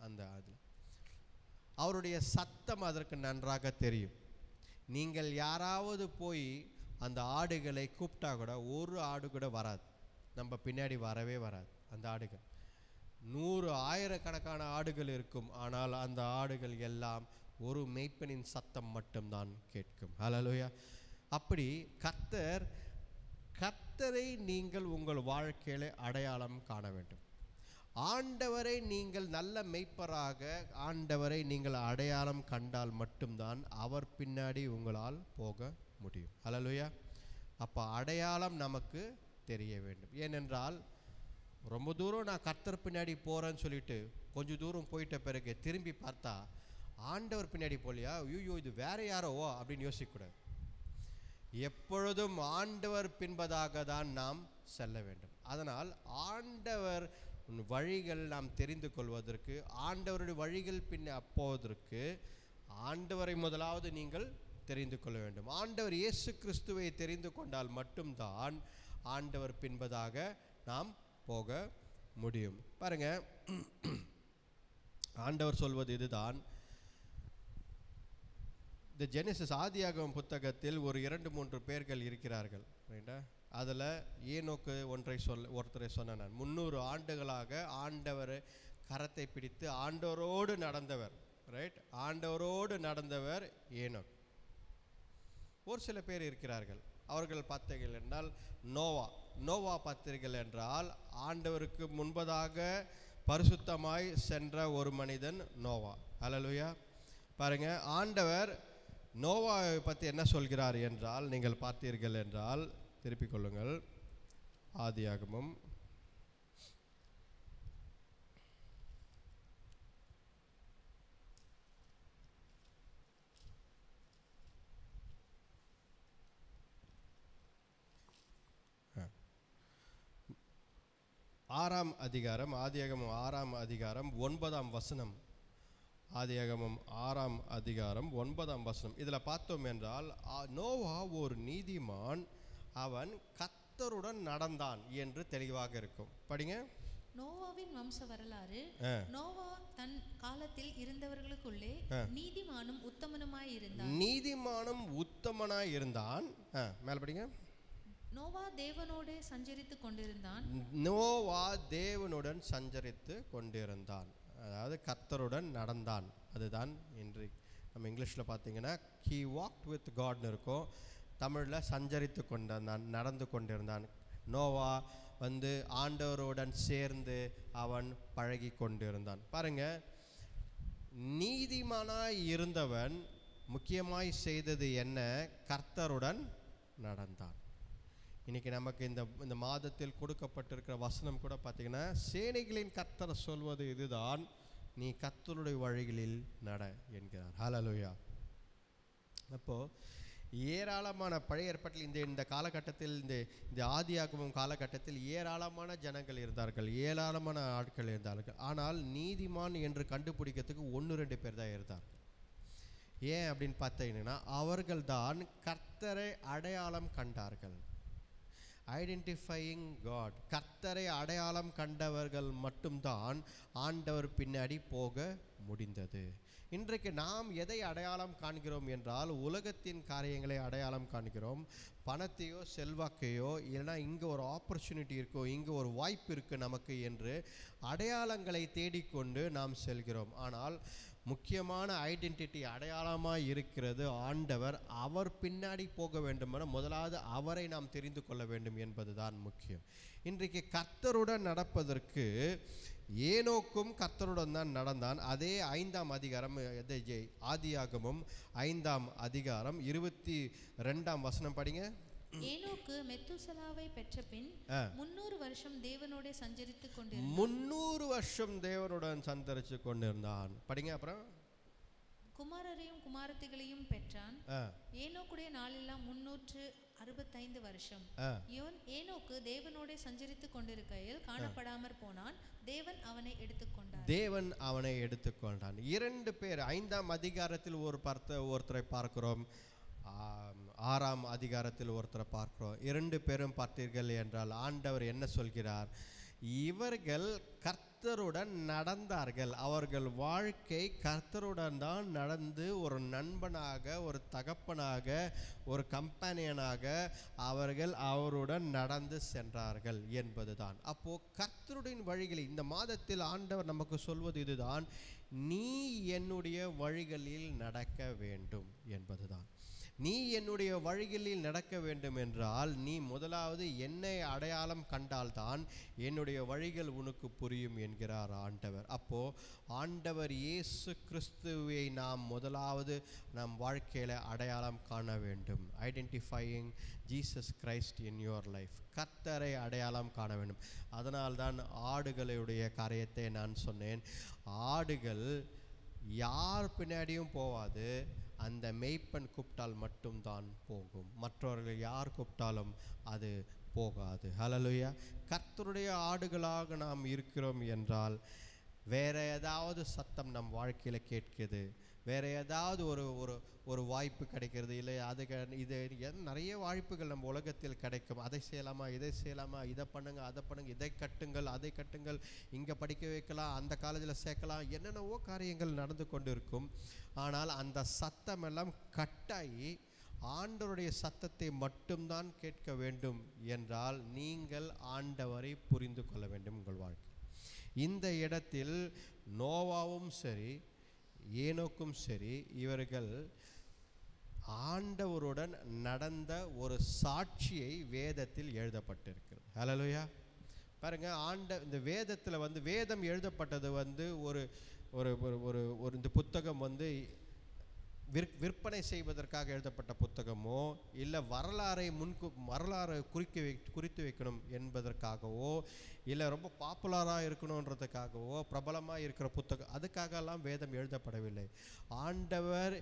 அந்த அதில் அவருடைய சத்தம் அதற்கு நன்றாக தெரியும். நீங்கள் யாராவது போய் அந்த ஆடுகளை கூப்பிட்டா கூட ஒரு ஆடு கூட வராது, நம்ம பின்னாடி வரவே வராது. அந்த ஆடுகள் 100 ஆயிரக்கணக்கான ஆடுகள் இருக்கும், ஆனால் அந்த ஆடுகள் எல்லாம் ஒரு மேய்ப்பனின் சத்தம் மட்டும்தான் கேட்கும். ஹல்லேலூயா. அப்படி கர்த்தரை நீங்கள் உங்கள் வாழ்க்கையில அடையாளம் காண வேண்டும். ஆண்டவரை நீங்கள் நல்ல மேய்ப்பராக ஆண்டவரை நீங்கள் அடையாளம் கண்டால் மட்டும்தான் அவர் பின்னாடி உங்களால் போக முடியும். ஹல்லேலூயா. அப்போ அடையாளம் நமக்கு தெரிய வேண்டும். ஏனென்றால் ரொம்ப தூரம் நான் கர்த்தர் பின்னாடி போகிறேன்னு சொல்லிட்டு கொஞ்சம் தூரம் போயிட்ட பிறகு திரும்பி பார்த்தா ஆண்டவர் பின்னாடி போகலையா, ஐயோ இது வேற யாரோ அப்படின்னு யோசிக்கக்கூடாது. எப்பொழுதும் ஆண்டவர் பின்பதாக தான் நாம் செல்ல வேண்டும். அதனால் ஆண்டவர் வழிகள் நாம் தெரிந்து கொள்வதற்கு, ஆண்டவருடைய வழிகள் பின்ன போவதற்கு ஆண்டவரை முதலாவது நீங்கள் தெரிந்து கொள்ள வேண்டும். ஆண்டவர் இயேசு கிறிஸ்துவை தெரிந்து கொண்டால் மட்டும்தான் ஆண்டவர் பின்பதாக நாம் போக முடியும். பாருங்க, ஆண்டவர் சொல்வது இதுதான். இந்த ஜெனசிஸ் ஆதியாகமம் புத்தகத்தில் ஒரு 2-3 பேர்கள் இருக்கிறார்கள். ரைட்டா? அதில் ஏனோக்கு ஒருத்தரை சொன்ன நான் 300 ஆண்டுகளாக ஆண்டவர் கரத்தை பிடித்து ஆண்டவரோடு நடந்தவர். ரைட்? ஆண்டவரோடு நடந்தவர் ஏனோக். ஒரு சில பேர் இருக்கிறார்கள், அவர்கள் பார்த்தீர்கள் என்றால் நோவா பார்த்தீர்கள் என்றால் ஆண்டவருக்கு முன்பதாக பரிசுத்தமாய் சென்ற ஒரு மனிதன் நோவா. ஹல்லேலூயா. பாருங்க, ஆண்டவர் நோவாவை பற்றி என்ன சொல்கிறார் என்றால், நீங்கள் பார்த்தீர்கள் என்றால் திருப்பிக் கொள்ளுங்கள். ஆதியாகமம் 6ஆம் அதிகாரம், ஆதியாகமம் 6ஆம் அதிகாரம் 9ஆம் வசனம். ஆதியாகமம் 6ஆம் அதிகாரம் 9ஆம் வசனம். இதில் பார்த்தோம் என்றால், நோவா ஒரு நீதிமான், அவன் கர்த்தருடன் நடந்தான் என்று தெளிவாக இருக்கும். படிங்க. நோவாவின் வம்ச வரலாறு. நோவா தன் காலத்தில் இருந்தவர்களுக்குள்ளே நீதிமானும் உத்தமனுமாய் இருந்தான். நீதிமானும் உத்தமனாய் இருந்தான். மேல படிங்க. நோவா தேவனோடு சஞ்சரித்து கொண்டிருந்தான். நோவா தேவனுடன் சஞ்சரித்து கொண்டிருந்தான், அதாவது கர்த்தருடன் நடந்தான். அதுதான் இன்று நம்ம இங்கிலீஷில் பார்த்தீங்கன்னா he walked with Godன்னு இருக்கும். தமிழில் சஞ்சரித்து கொண்டிருந்தான், நடந்து கொண்டிருந்தான். நோவா ஆண்டவருடன் சேர்ந்து அவன் பழகி கொண்டிருந்தான். பாருங்க, நீதிமானாய் இருந்தவன் முக்கியமாய் செய்தது என்ன? கர்த்தருடன் நடந்தான். இன்றைக்கி நமக்கு இந்த மாதத்தில் கொடுக்கப்பட்டிருக்கிற வசனம் கூட பார்த்திங்கன்னா, சேனைகளின் கர்த்தர் சொல்வது இதுதான், நீ கர்த்தருடைய வழிகளில் நட என்கிறார். ஹல்லேலூயா. அப்போது ஏராளமான பழைய ஏற்பாட்டில் இந்த காலகட்டத்தில் இந்த ஆதியாகமம் காலகட்டத்தில் ஏராளமான ஜனங்கள் இருந்தார்கள், ஏராளமான ஆட்கள் இருந்தார்கள். ஆனால் நீதிமான் என்று கண்டுபிடிக்கிறதுக்கு 1-2 பேர் தான் இருந்தார்கள். ஏன் அப்படின்னு பார்த்தீங்கன்னா, அவர்கள் தான் கர்த்தரை அடையாளம் கண்டார்கள். ஐடென்டிஃபையிங் காட், கர்த்தரை அடையாளம் கண்டவர்கள் மட்டும்தான் ஆண்டவர் பின்னாடி போக முடிந்தது. இன்றைக்கு நாம் எதை அடையாளம் காண்கிறோம் என்றால், உலகத்தின் காரியங்களை அடையாளம் காண்கிறோம். பணத்தையோ செல்வாக்கையோ, இல்லைனா இங்கே ஒரு ஆப்பர்ச்சுனிட்டி இருக்கோ, இங்கே ஒரு வாய்ப்பு இருக்குது நமக்கு என்று அடையாளங்களை தேடிக்கொண்டு நாம் செல்கிறோம். ஆனால் முக்கியமான ஐடென்டிட்டி அடையாளமாக இருக்கிறது ஆண்டவர். அவர் பின்னாடி போக வேண்டுமென முதலாவது அவரை நாம் தெரிந்து கொள்ள வேண்டும் என்பது தான் முக்கியம். இன்றைக்கு கர்த்தருடன் நடப்பதற்கு ஏனோக்கும் கர்த்தருடன் தான் நடந்தான். அதே 5ஆம் அதிகாரம், ஆதியாகமம் 5ஆம் அதிகாரம் 22ஆம் வசனம் படிங்க. ஏனோக்கு மெத்துசலாவை பெற்ற பின் 300 வருஷம் தேவனோட சஞ்சரித்து கொண்டிருந்தான். 300 வருஷம் தேவனுடன் சஞ்சரித்து கொண்டிருந்தான். படிங்க. அப்புறம் குமாரரையும் குமாரத்திகளையும் பெற்றான். ஏனோக்குடைய நாளெல்லாம் 365 வருஷம். ஏனோக்கு தேவனோட சஞ்சரித்து கொண்டிருக்கையில் காணப்படாமற் போனான். தேவன் அவனை எடுத்துக்கொண்டான். 2 பேர் 5ஆம் அதிகாரத்தில் ஒருத்தரை பார்க்கிறோம், 6ஆம் அதிகாரத்தில் ஒருத்தரை பார்க்கிறோம். 2 பேரும் பார்த்தீர்கள் என்றால் ஆண்டவர் என்ன சொல்கிறார்? இவர்கள் கர்த்தருடன் நடந்தார்கள். அவர்கள் வாழ்க்கை கர்த்தருடன் தான் நடந்து, ஒரு நண்பனாக, ஒரு தகப்பனாக, ஒரு கம்பெனியனாக அவர்கள் அவருடன் நடந்து சென்றார்கள் என்பதுதான். அப்போது கர்த்தருடைய வழிகளில் இந்த மாதத்தில் ஆண்டவர் நமக்கு சொல்வது இதுதான், நீ என்னுடைய வழிகளில் நடக்க வேண்டும் என்பதுதான். நீ என்னுடைய வழிகளில் நடக்க வேண்டும் என்றால் நீ முதலாவது என்னை அடையாளம் கண்டால்தான் என்னுடைய வழிகள் உனக்கு புரியும் என்கிறார் ஆண்டவர். அப்போது ஆண்டவர் இயேசு கிறிஸ்துவை நாம் முதலாவது நம் வாழ்க்கையில் அடையாளம் காண வேண்டும். Identifying Jesus Christ in your life. கர்த்தரை அடையாளம் காண வேண்டும். அதனால்தான் ஆடுகளுடைய காரியத்தை நான் சொன்னேன். ஆடுகள் யார் பின்னாடியும் போவாது, அந்த மேய்ப்பன் கூப்பிட்டால் மட்டும்தான் போகும். மற்றவர்கள் யார் கூப்பிட்டாலும் அது போகாது. ஹல்லேலூயா. கர்த்தருடைய ஆடுகளாக நாம் இருக்கிறோம் என்றால் வேற ஏதாவது சத்தம் நம் வாழ்க்கையில் கேட்குது, வேற ஏதாவது ஒரு வாய்ப்பு கிடைக்கிறது, இல்லை இது நிறைய வாய்ப்புகள் நம்ம உலகத்தில் கிடைக்கும். அதை செய்யலாமா, இதை செய்யலாமா, இதை பண்ணுங்க, அதை பண்ணுங்க, இதை கட்டுங்கள், அதை கட்டுங்கள், இங்கே படிக்க வைக்கலாம், அந்த காலேஜில் சேர்க்கலாம், என்னென்னவோ காரியங்கள் நடந்து கொண்டு இருக்கும். ஆனால் அந்த சத்தம் எல்லாம் கட்டாயி ஆண்டவருடைய சத்தத்தை மட்டும்தான் கேட்க வேண்டும் என்றால் நீங்கள் ஆண்டவரை புரிந்து கொள்ள வேண்டும் உங்கள் வாழ்க்கை. இந்த இடத்தில் நோவாவும் சரி, ஏனோக்கும் சரி, இவர்கள் ஆண்டவருடன் நடந்த ஒரு சாட்சியை வேதத்தில் எழுதப்பட்டிருக்கிறது. ஹல்லேலூயா. பாருங்க, இந்த வேதத்தில் வேதம் எழுதப்பட்டது ஒரு ஒரு இந்த புத்தகம் விற்பனை செய்வதற்காக எழுதப்பட்ட புத்தகமோ, இல்லை வரலாறை குறித்து வைக்கணும் என்பதற்காகவோ, இல்லை ரொம்ப பாப்புலராக இருக்கணுன்றதுக்காகவோ, பிரபலமாக இருக்கிற புத்தகம், அதுக்காகலாம் வேதம் எழுதப்படவில்லை. ஆண்டவர்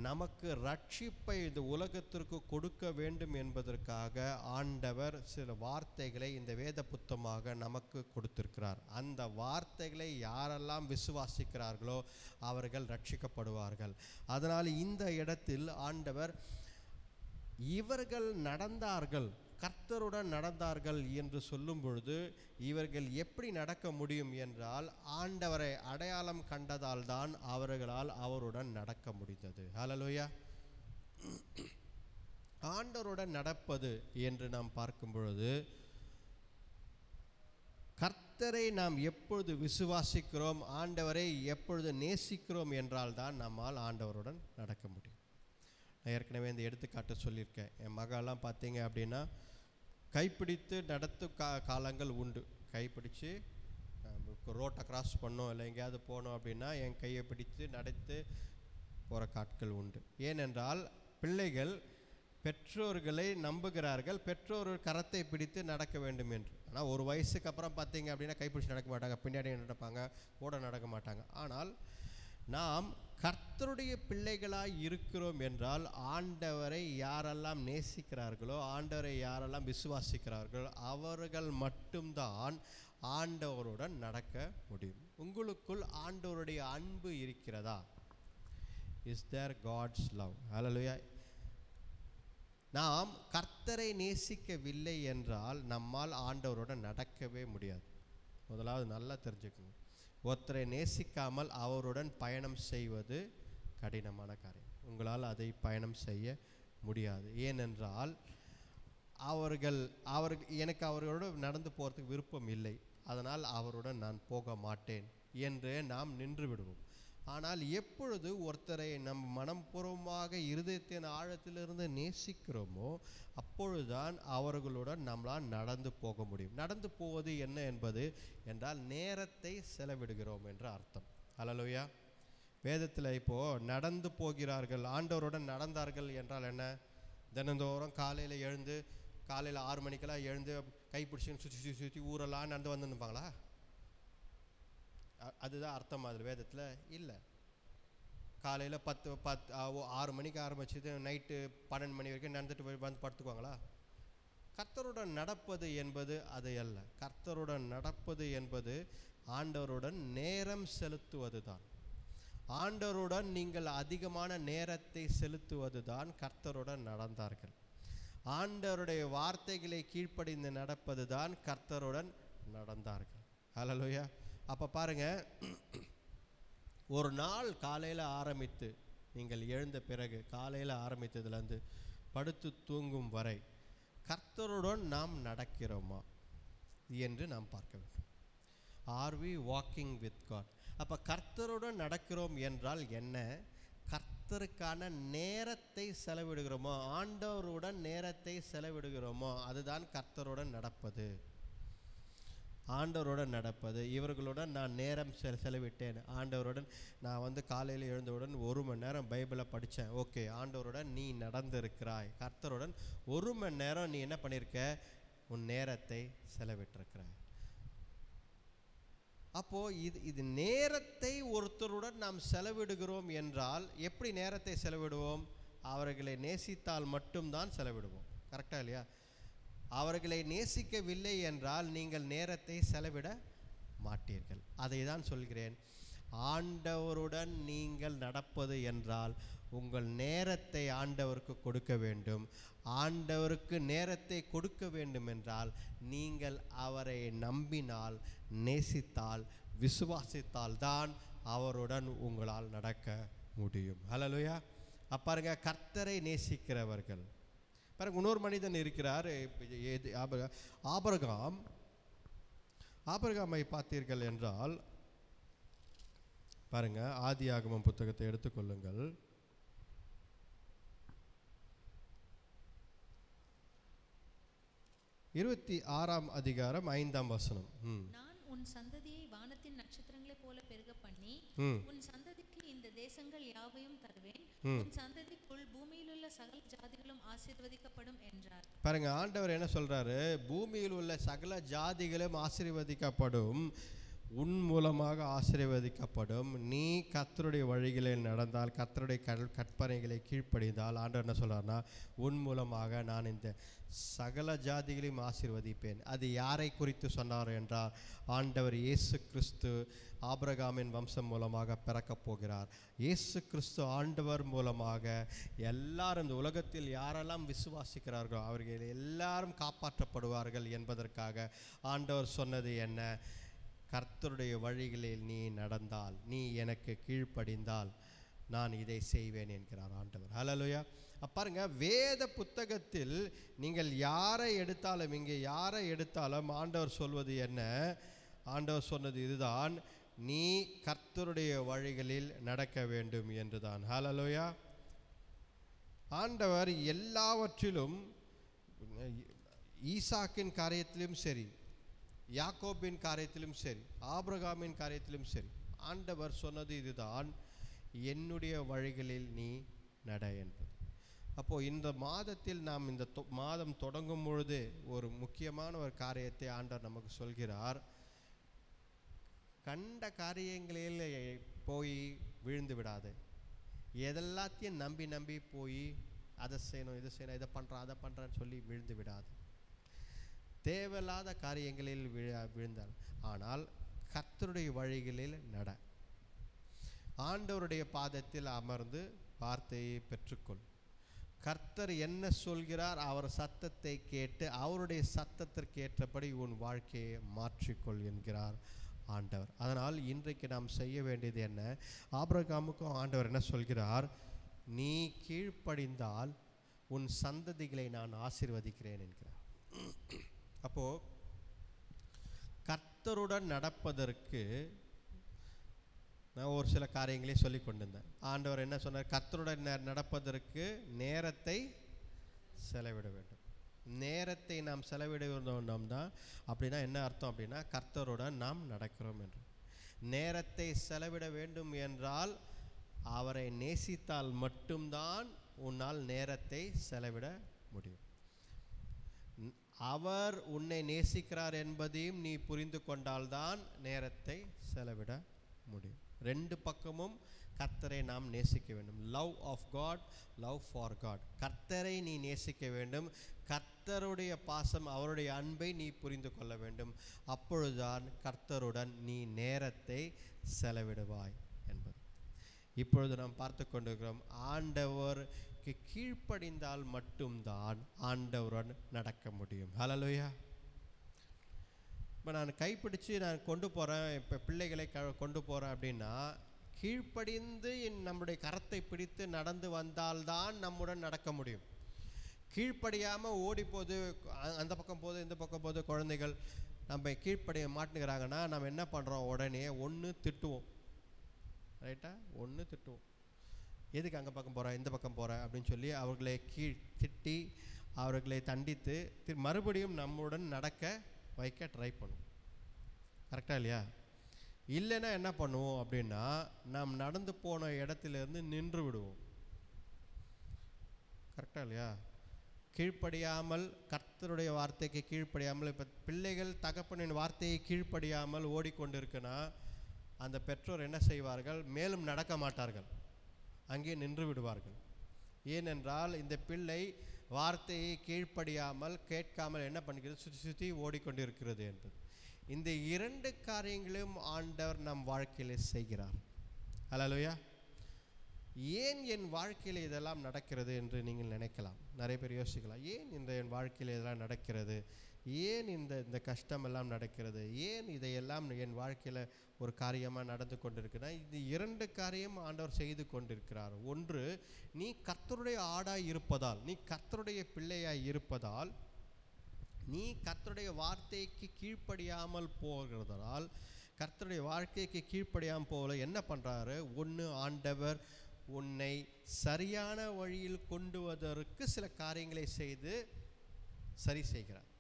நமக்கு ரட்சிப்பை இந்த உலகத்திற்கு கொடுக்க வேண்டும் என்பதற்காக ஆண்டவர் சில வார்த்தைகளை இந்த வேத புத்தகமாக நமக்கு கொடுத்திருக்கிறார். அந்த வார்த்தைகளை யாரெல்லாம் விசுவாசிக்கிறார்களோ அவர்கள் ரட்சிக்கப்படுவார்கள். அதனால் இந்த இடத்தில் ஆண்டவர் இவர்கள் நடந்தார்கள், கர்த்தருடன் நடந்தார்கள் என்று சொல்லும் பொழுது இவர்கள் எப்படி நடக்க முடியும் என்றால் ஆண்டவரை அடையாளம் கண்டதால் தான் அவர்களால் அவருடன் நடக்க முடிந்தது. ஹல்லேலூயா. ஆண்டவருடன் நடப்பது என்று நாம் பார்க்கும் பொழுது கர்த்தரை நாம் எப்பொழுது விசுவாசிக்கிறோம், ஆண்டவரை எப்பொழுது நேசிக்கிறோம் என்றால் தான் நம்மால் ஆண்டவருடன் நடக்க முடியும். நான் ஏற்கனவே இந்த எடுத்துக்காட்டு சொல்லியிருக்கேன். என் மகளெல்லாம் பார்த்தீங்க அப்படின்னா கைப்பிடித்து நடத்தும் காலங்கள் உண்டு. கைப்பிடித்து ரோட்டை கிராஸ் பண்ணோம், இல்லை எங்கேயாவது போனோம் அப்படின்னா என் கையை பிடித்து நடத்து போகிற காட்கள் உண்டு. ஏனென்றால் பிள்ளைகள் பெற்றோர்களை நம்புகிறார்கள், பெற்றோர் கரத்தை பிடித்து நடக்க வேண்டும் என்று. ஆனால் ஒரு வயசுக்கு அப்புறம் பார்த்தீங்க அப்படின்னா கைப்பிடிச்சு நடக்க மாட்டாங்க, பின்னாடி நடப்பாங்க, கூட நடக்க மாட்டாங்க. ஆனால் நாம் கர்த்தருடைய பிள்ளைகளாய் இருக்கிறோம் என்றால் ஆண்டவரை யாரெல்லாம் நேசிக்கிறார்களோ, ஆண்டவரை யாரெல்லாம் விசுவாசிக்கிறார்களோ அவர்கள் மட்டும்தான் ஆண்டவருடன் நடக்க முடியும். உங்களுக்குள் ஆண்டவருடைய அன்பு இருக்கிறதா? Is there God's love? ஹல்லேலூயா. நாம் கர்த்தரை நேசிக்கவில்லை என்றால் நம்மால் ஆண்டவருடன் நடக்கவே முடியாது. முதலாவது நல்லா தெரிஞ்சுக்கணும், ஒருத்தரை நேசிக்காமல் அவருடன் பயணம் செய்வது கடினமான காரியம். உங்களால் அதை பயணம் செய்ய முடியாது. ஏனென்றால் எனக்கு அவர்களோடு நடந்து போகிறதுக்கு விருப்பம் இல்லை, அதனால் அவருடன் நான் போக மாட்டேன் என்று நாம் நின்று விடுவோம். ஆனால் எப்பொழுது ஒருத்தரை நம் மனப்பூர்வமாக இருதயத்தின் ஆழத்திலிருந்து நேசிக்கிறோமோ அப்பொழுதுதான் அவர்களுடன் நம்மளால் நடந்து போக முடியும். நடந்து போவது என்ன என்பது என்றால் நேரத்தை செலவிடுகிறோம் என்ற அர்த்தம். ஹல்லேலூயா. வேதத்தில் இப்போது நடந்து போகிறார்கள், ஆண்டவருடன் நடந்தார்கள் என்றால் என்ன? தினந்தோறும் காலையில் எழுந்து, காலையில் 6 மணிக்கெல்லாம் எழுந்து கைப்பிடிச்சின்னு சுற்றி சுற்றி ஊரெல்லாம் நடந்து வந்துருப்பாங்களா? அதுதான் அர்த்தம் அதில் வேதத்தில் இல்லை. காலையில் 6 மணிக்கு ஆரம்பிச்சது நைட்டு 12 மணி வரைக்கும் நடந்துட்டு வந்து படுத்துக்குவாங்களா? கர்த்தருடன் நடப்பது என்பது அது அல்ல. கர்த்தருடன் நடப்பது என்பது ஆண்டவருடன் நேரம் செலுத்துவது தான். ஆண்டவருடன் நீங்கள் அதிகமான நேரத்தை செலுத்துவது தான் கர்த்தருடன் நடந்தார்கள். ஆண்டவருடைய வார்த்தைகளை கீழ்ப்படிந்து நடப்பது தான் கர்த்தருடன் நடந்தார்கள். ஹல்லேலூயா. அப்போ பாருங்கள், ஒரு நாள் காலையில் ஆரம்பித்து நீங்கள் எழுந்த பிறகு காலையில் ஆரம்பித்ததுலேருந்து படுத்து தூங்கும் வரை கர்த்தருடன் நாம் நடக்கிறோமா என்று நாம் பார்க்க வேண்டும். Are we walking with God? அப்போ கர்த்தருடன் நடக்கிறோம் என்றால் என்ன? கர்த்தருக்கான நேரத்தை செலவிடுகிறோமோ, ஆண்டவருடன் நேரத்தை செலவிடுகிறோமோ, அதுதான் கர்த்தருடன் நடப்பது. ஆண்டவருடன் நடப்பது. இவர்களுடன் நான் நேரம் செலவிட்டேன், ஆண்டவருடன் நான் காலையில் எழுந்தவுடன் 1 மணி நேரம் பைபிளை படித்தேன், ஓகே, ஆண்டவருடன் நீ நடந்திருக்கிறாய். கர்த்தருடன் 1 மணி நேரம் நீ என்ன பண்ணியிருக்க? உன் நேரத்தை செலவிட்டிருக்கிறாய். அப்போது இது நேரத்தை ஒருத்தருடன் நாம் செலவிடுகிறோம் என்றால் எப்படி நேரத்தை செலவிடுவோம்? அவர்களை நேசித்தால் மட்டும்தான் செலவிடுவோம். கரெக்டாக இல்லையா? அவர்களை நேசிக்கவில்லை என்றால் நீங்கள் நேரத்தை செலவிட மாட்டீர்கள். அதை தான் சொல்கிறேன். ஆண்டவருடன் நீங்கள் நடப்பது என்றால் உங்கள் நேரத்தை ஆண்டவருக்கு கொடுக்க வேண்டும். ஆண்டவருக்கு நேரத்தை கொடுக்க வேண்டும் என்றால் நீங்கள் அவரை நம்பினால், நேசித்தால், விசுவாசித்தால் தான் அவருடன் உங்களால் நடக்க முடியும். ஹல்லேலூயா. பாருங்க, கர்த்தரை நேசிக்கிறவர்கள். பாருங்க, இன்னொரு மனிதன் இருக்கிறார், ஆபிரகாமை பார்த்தீர்கள் என்றால் பாருங்க, ஆதியாகமம் புத்தகத்தை எடுத்துக்கொள்ளுங்கள். 26ஆம் அதிகாரம் 5ஆம் வசனம். நான் உன் சந்ததியை வானத்தின் நட்சத்திரங்களைப் போல பெருக பண்ணி உன் சந்ததிக்கு இந்த தேசங்கள் யாவையும் தருவேன், உன் சந்ததிக்குள் பூமியில் உள்ள சகல ஜாதிகளும் ஆசீர்வதிக்கப்படும் என்றார். பாருங்க, ஆண்டவர் என்ன சொல்றாரு? பூமியில் உள்ள சகல ஜாதிகளும் ஆசீர்வதிக்கப்படும், உன் மூலமாக ஆசீர்வதிக்கப்படும். நீ கர்த்தருடைய வழிகளில் நடந்தால், கர்த்தருடைய கற்பனைகளை கீழ்ப்படிந்தால், ஆண்டவர் என்ன சொல்றாருன்னா, உன் மூலமாக நான் இந்த சகல ஜாதிகளையும் ஆசீர்வதிப்பேன். அது யாரை குறித்து சொன்னார் என்றால், ஆண்டவர் இயேசு கிறிஸ்து ஆபிரகாமின் வம்சம் மூலமாக பிறக்கப் போகிறார். இயேசு கிறிஸ்து ஆண்டவர் மூலமாக எல்லாரும் இந்த உலகத்தில் யாரெல்லாம் விசுவாசிக்கிறார்களோ அவர்கள் எல்லாரும் காப்பாற்றப்படுவார்கள் என்பதற்காக ஆண்டவர் சொன்னது என்ன? கர்த்தருடைய வழிகளில் நீ நடந்தால், நீ எனக்கு கீழ்ப்படிந்தால் நான் இதை செய்வேன் என்கிறார் ஆண்டவர். ஹல்லேலூயா. பாருங்க, வேத புத்தகத்தில் நீங்கள் யாரை எடுத்தாலும், இங்கே யாரை எடுத்தாலும் ஆண்டவர் சொல்வது என்ன? ஆண்டவர் சொன்னது இதுதான், நீ கர்த்தருடைய வழிகளில் நடக்க வேண்டும் என்றுதான். ஹல்லேலூயா. ஆண்டவர் எல்லாவற்றிலும், ஈசாக்கின் காரியத்திலும் சரி, யாக்கோபின் காரியத்திலும் சரி, ஆபிரகாமின் காரியத்திலும் சரி, ஆண்டவர் சொன்னது இதுதான், என்னுடைய வழிகளில் நீ நட என்பது. அப்போது இந்த மாதத்தில் நாம் இந்த மாதம் தொடங்கும் பொழுது ஒரு முக்கியமான ஒரு காரியத்தை ஆண்டவர் நமக்கு சொல்கிறார். கண்ட காரியங்களில் போய் விழுந்து விடாது. எதெல்லாத்தையும் நம்பி போய் அதை செய்யணும், இதை செய்யணும், இதை பண்ணுறேன், அதை பண்ணுறேன்னு சொல்லி விழுந்து விடாது. தேவையில்லாத காரியங்களில் விழுந்தார். ஆனால் கர்த்தருடைய வழிகளில் நட. ஆண்டவருடைய பாதத்தில் அமர்ந்து வார்த்தையை பெற்றுக்கொள். கர்த்தர் என்ன சொல்கிறார் அவர் சத்தத்தை கேட்டு அவருடைய சத்தத்திற்கு ஏற்றபடி உன் வாழ்க்கையை மாற்றிக்கொள் என்கிறார் ஆண்டவர். அதனால் இன்றைக்கு நாம் செய்ய வேண்டியது என்ன? ஆபிரகாமுக்கும் ஆண்டவர் என்ன சொல்கிறார்? நீ கீழ்ப்படிந்தால் உன் சந்ததிகளை நான் ஆசீர்வதிக்கிறேன் என்கிறார். அப்போது கர்த்தருடன் நடப்பதற்கு நான் ஒரு சில காரியங்களே சொல்லி கொண்டிருந்தேன். ஆண்டவர் என்ன சொன்னார்? கர்த்தருடன் நடப்பதற்கு நேரத்தை செலவிட வேண்டும். நேரத்தை நாம் செலவிட வேண்டும் தான். அப்படின்னா என்ன அர்த்தம் அப்படின்னா கர்த்தருடன் நாம் நடக்கிறோம் என்று. நேரத்தை செலவிட வேண்டும் என்றால் அவரை நேசித்தால் மட்டும்தான் உன்னால் நேரத்தை செலவிட முடியும். அவர் உன்னை நேசிக்கிறார் என்பதையும் நீ புரிந்து கொண்டால்தான் நேரத்தை செலவிட முடியும். ரெண்டு பக்கமும் கர்த்தரை நாம் நேசிக்க வேண்டும். Love of God, love for God. கர்த்தரை நீ நேசிக்க வேண்டும். கர்த்தருடைய பாசம், அவருடைய அன்பை நீ புரிந்து கொள்ள வேண்டும். அப்பொழுதுதான் கர்த்தருடன் நீ நேரத்தை செலவிடுவாய் என்பது. இப்பொழுது நாம் பார்த்து கொண்டிருக்கிறோம், ஆண்டவருக்கு கீழ்ப்படிந்தால் மட்டும்தான் ஆண்டவருடன் நடக்க முடியும். ஹல்லேலூயா. இப்போ நான் கைப்பிடிச்சு நான் கொண்டு போகிறேன், இப்போ பிள்ளைகளை கொண்டு போகிறேன் அப்படின்னா கீழ்ப்படிந்து நம்முடைய கரத்தை பிடித்து நடந்து வந்தால்தான் நம்முடன் நடக்க முடியும். கீழ்ப்படியாமல் ஓடி போது, அந்த பக்கம் போது இந்த பக்கம் போது குழந்தைகள் நம்ம கீழ்ப்படிய மாட்டுங்கிறாங்கன்னா நம்ம என்ன பண்ணுறோம்? உடனே ஒன்று திட்டுவோம். ரைட்டா? ஒன்று திட்டுவோம். எதுக்கு அங்கே பக்கம் போகிற, இந்த பக்கம் போகிற அப்படின்னு சொல்லி அவர்களை திட்டி அவர்களை தண்டித்து மறுபடியும் நம்முடன் நடக்க வைக்க ட்ரை பண்ணும். கரெக்டாக இல்லையா? இல்லைன்னா என்ன பண்ணுவோம் அப்படின்னா நாம் நடந்து போன இடத்துலேருந்து நின்று விடுவோம். கரெக்டாக இல்லையா? கீழ்ப்படியாமல், கர்த்தருடைய வார்த்தைக்கு கீழ்ப்படியாமல், இப்போ பிள்ளைகள் தகப்பனின் வார்த்தையை கீழ்ப்படியாமல் ஓடிக்கொண்டிருக்குன்னா அந்த பெற்றோர் என்ன செய்வார்கள்? மேலும் நடக்க மாட்டார்கள், அங்கே நின்று விடுவார்கள். ஏனென்றால் இந்த பிள்ளை வார்த்தையை கீழ்ப்படியாமல் கேட்காமல் என்ன பண்ணுகிறது? சுற்றி சுற்றி ஓடிக்கொண்டிருக்கிறது என்பது. இந்த இரண்டு காரியங்களையும் ஆண்டவர் நம் வாழ்க்கையில் செய்கிறார். ஹல்லேலூயா. ஏன் என் வாழ்க்கையில் இதெல்லாம் நடக்கிறது என்று நீங்கள் நினைக்கலாம். நிறைய பேர் யோசிக்கலாம், ஏன் என் வாழ்க்கையில் இதெல்லாம் நடக்கிறது, ஏன் இந்த கஷ்டமெல்லாம் நடக்கிறது, ஏன் இதையெல்லாம் என் வாழ்க்கையில் ஒரு காரியமாக நடந்து கொண்டிருக்குன்னா இது இரண்டு காரியம் ஆண்டவர் செய்து கொண்டிருக்கிறார். ஒன்று, நீ கர்த்தருடைய ஆடாய் இருப்பதால், நீ கர்த்தருடைய பிள்ளையாய் இருப்பதால், நீ கர்த்தருடைய வார்த்தைக்கு கீழ்ப்படியாமல் போகிறதால், கர்த்தருடைய வாழ்க்கைக்கு கீழ்ப்படியாமல் போகல என்ன பண்ணுறாரு? ஒன்று, ஆண்டவர் உன்னை சரியான வழியில் கொண்டு வருவதற்கு சில காரியங்களை செய்து சரி செய்கிறார்.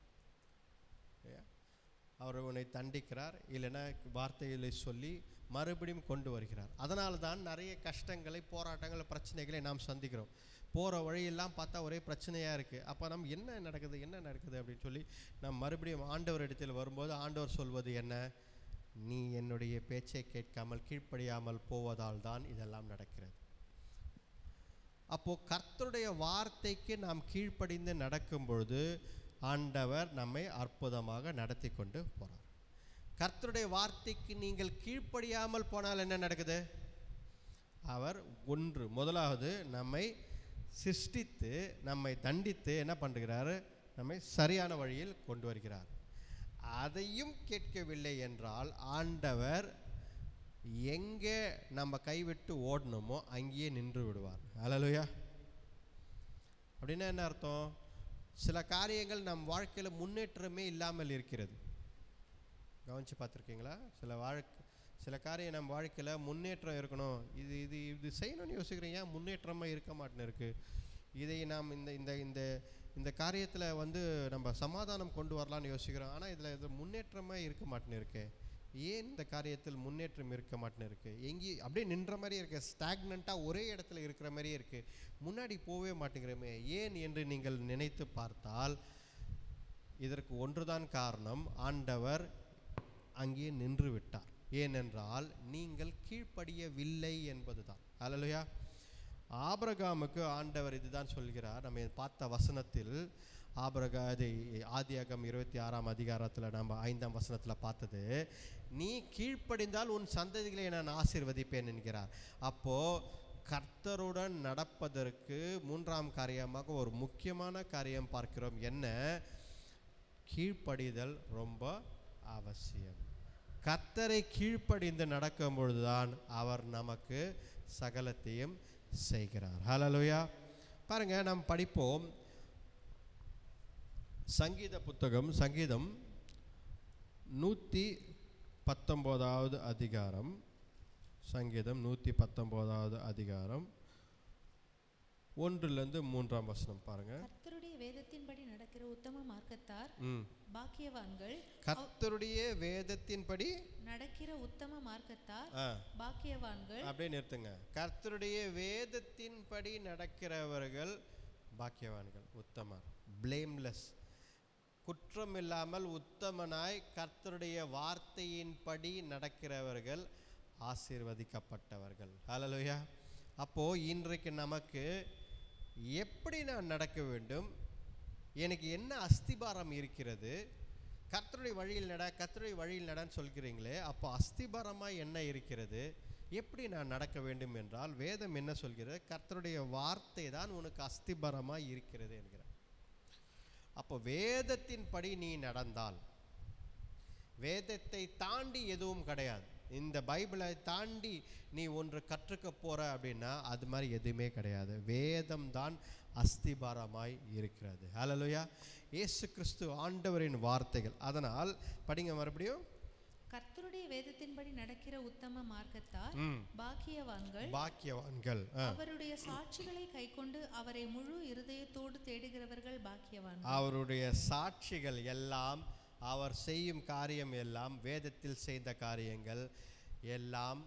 அவர் உன்னை தண்டிக்கிறார், இல்லைன்னா வார்த்தைகளை சொல்லி மறுபடியும் கொண்டு வருகிறார். அதனால தான் நிறைய கஷ்டங்களை, போராட்டங்கள், பிரச்சனைகளை நாம் சந்திக்கிறோம். போகிற வழியெல்லாம் பார்த்தா ஒரே பிரச்சனையாக இருக்குது. அப்போ நம்ம என்ன நடக்குது அப்படின்னு சொல்லி நாம் மறுபடியும் ஆண்டவர் இடத்தில் வரும்போது ஆண்டவர் சொல்வது என்ன? நீ என்னுடைய பேச்சை கேட்காமல் கீழ்ப்படியாமல் போவதால் தான் இதெல்லாம் நடக்கிறது. அப்போது கர்த்தருடைய வார்த்தைக்கு நாம் கீழ்ப்படிந்து நடக்கும் பொழுது ஆண்டவர் நம்மை அற்புதமாக நடத்தி கொண்டு போகிறார். கர்த்தருடைய வார்த்தைக்கு நீங்கள் கீழ்ப்படியாமல் போனால் என்ன நடக்குது? அவர் முதலாவது நம்மை சிருஷ்டித்து நம்மை தண்டித்து என்ன பண்ணுகிறாரு? நம்மை சரியான வழியில் கொண்டு வருகிறார். அதையும் கேட்கவில்லை என்றால் ஆண்டவர் எங்கே நம்ம கைவிட்டு ஓடணுமோ அங்கேயே நின்று விடுவார். ஹல்லேலூயா. அப்படின்னா என்ன அர்த்தம்? சில காரியங்கள் நம் வாழ்க்கையில் முன்னேற்றமே இல்லாமல் இருக்கிறது. கவனித்து பார்த்துருக்கீங்களா? சில காரியம் நம்ம வாழ்க்கையில் முன்னேற்றம் இருக்கணும், இது செய்யணும்னு யோசிக்கிறீங்க, முன்னேற்றமாக இருக்க மாட்டேன்னு இருக்குது. இதை நாம் இந்த காரியத்தில் நம்ம சமாதானம் கொண்டு வரலான்னு யோசிக்கிறோம், ஆனால் இதில் முன்னேற்றமாக இருக்க மாட்டேன்னு இருக்கு. ஏன் இந்த காரியத்தில் முன்னேற்றம் இருக்க மாட்டேன்னு இருக்குது, எங்கேயும் அப்படியே நின்ற மாதிரி இருக்குது, ஸ்டாக்னண்ட்டாக ஒரே இடத்துல இருக்கிற மாதிரியே இருக்குது, முன்னாடி போகவே மாட்டேங்கிறோமே ஏன் என்று நீங்கள் நினைத்து பார்த்தால் இதற்கு ஒன்றுதான் காரணம், ஆண்டவர் அங்கே நின்று விட்டார். ஏனென்றால் நீங்கள் கீழ்ப்படியவில்லை என்பதுதான். அல்லேலூயா. ஆபிரகாமுக்கு ஆண்டவர் இதுதான் சொல்கிறார். நம்ம பார்த்த வசனத்தில் இது ஆதியாகமம் 26ஆம் அதிகாரத்தில் நம்ம 5ஆம் வசனத்தில் பார்த்தது, நீ கீழ்ப்படிந்தால் உன் சந்ததிகளை நான் ஆசீர்வதிப்பேன் என்கிறார். அப்போது கர்த்தருடன் நடப்பதற்கு 3ஆம் காரியமாக ஒரு முக்கியமான காரியம் பார்க்கிறோம். என்ன? கீழ்ப்படிதல் ரொம்ப அவசியம். கர்த்தரை கீழ்ப்படிந்து நடக்கும் பொழுதுதான் அவர் நமக்கு சகலத்தையும் செய்கிறார். ஹல்லேலூயா. பாருங்க, நாம் படிப்போம். சங்கீத புத்தகம், சங்கீதம் 119வது அதிகாரம், சங்கீதம் 119வது அதிகாரம் 1லிருந்து 3ஆம் வசனம் பாருங்க. கர்த்தருடைய வேதத்தின்படி நடக்கிற உத்தம மார்க்கத்தார் பாக்கியவான்கள். கர்த்தருடைய வேதத்தின்படி நடக்கிற உத்தம மார்க்கத்தார் பாக்கியவான்கள். அப்படியே நிறுத்துங்க. கர்த்தருடைய வேதத்தின்படி நடக்கிறவர்கள் பாக்கியவான்கள், உத்தமர், பிளேம்லெஸ், குற்றமில்லாமல் உத்தமனாய் கர்த்தருடைய வார்த்தையின்படி நடக்கிறவர்கள் ஆசீர்வதிக்கப்பட்டவர்கள். ஹல்லேலூயா. அப்போது இன்றைக்கு நமக்கு எப்படி நான் நடக்க வேண்டும், எனக்கு என்ன அஸ்திபாரம் இருக்கிறது, கர்த்தருடைய வழியில் நட, கர்த்தருடைய வழியில் நடன்னு சொல்கிறீங்களே, அப்போ அஸ்திபாரமாக என்ன இருக்கிறது, எப்படி நான் நடக்க வேண்டும் என்றால் வேதம் என்ன சொல்கிறது? கர்த்தருடைய வார்த்தை தான் உனக்கு அஸ்திபாரமாக இருக்கிறது என்கிறார். அப்போ வேதத்தின்படி நீ நடந்தால், வேதத்தை தாண்டி எதுவும் கிடையாது. இந்த பைபிளை தாண்டி நீ ஒன்று கற்றுக்க போற அப்படின்னா அது மாதிரி எதுவுமே கிடையாது. வேதம் தான் அஸ்திபாரமாய் இருக்கிறது. ஹல்லேலூயா. இயேசு கிறிஸ்து ஆண்டவரின் வார்த்தைகள். அதனால் படிங்க மறுபடியும். கர்த்தருடைய வேதத்தின்படி நடக்கிற உத்தம மார்க்கத்தார் பாக்கியவான்கள். பாக்கியவான்கள். அவருடைய சாட்சிகளை கைக்கொண்டு அவரை முழு இருதயத்தோடு தேடுகிறவர்கள் பாக்கியவான்கள். அவருடைய சாட்சிகள் எல்லாம், அவர் செய்யும் காரியம் எல்லாம், வேதத்தில் செய்த காரியங்கள் எல்லாம்,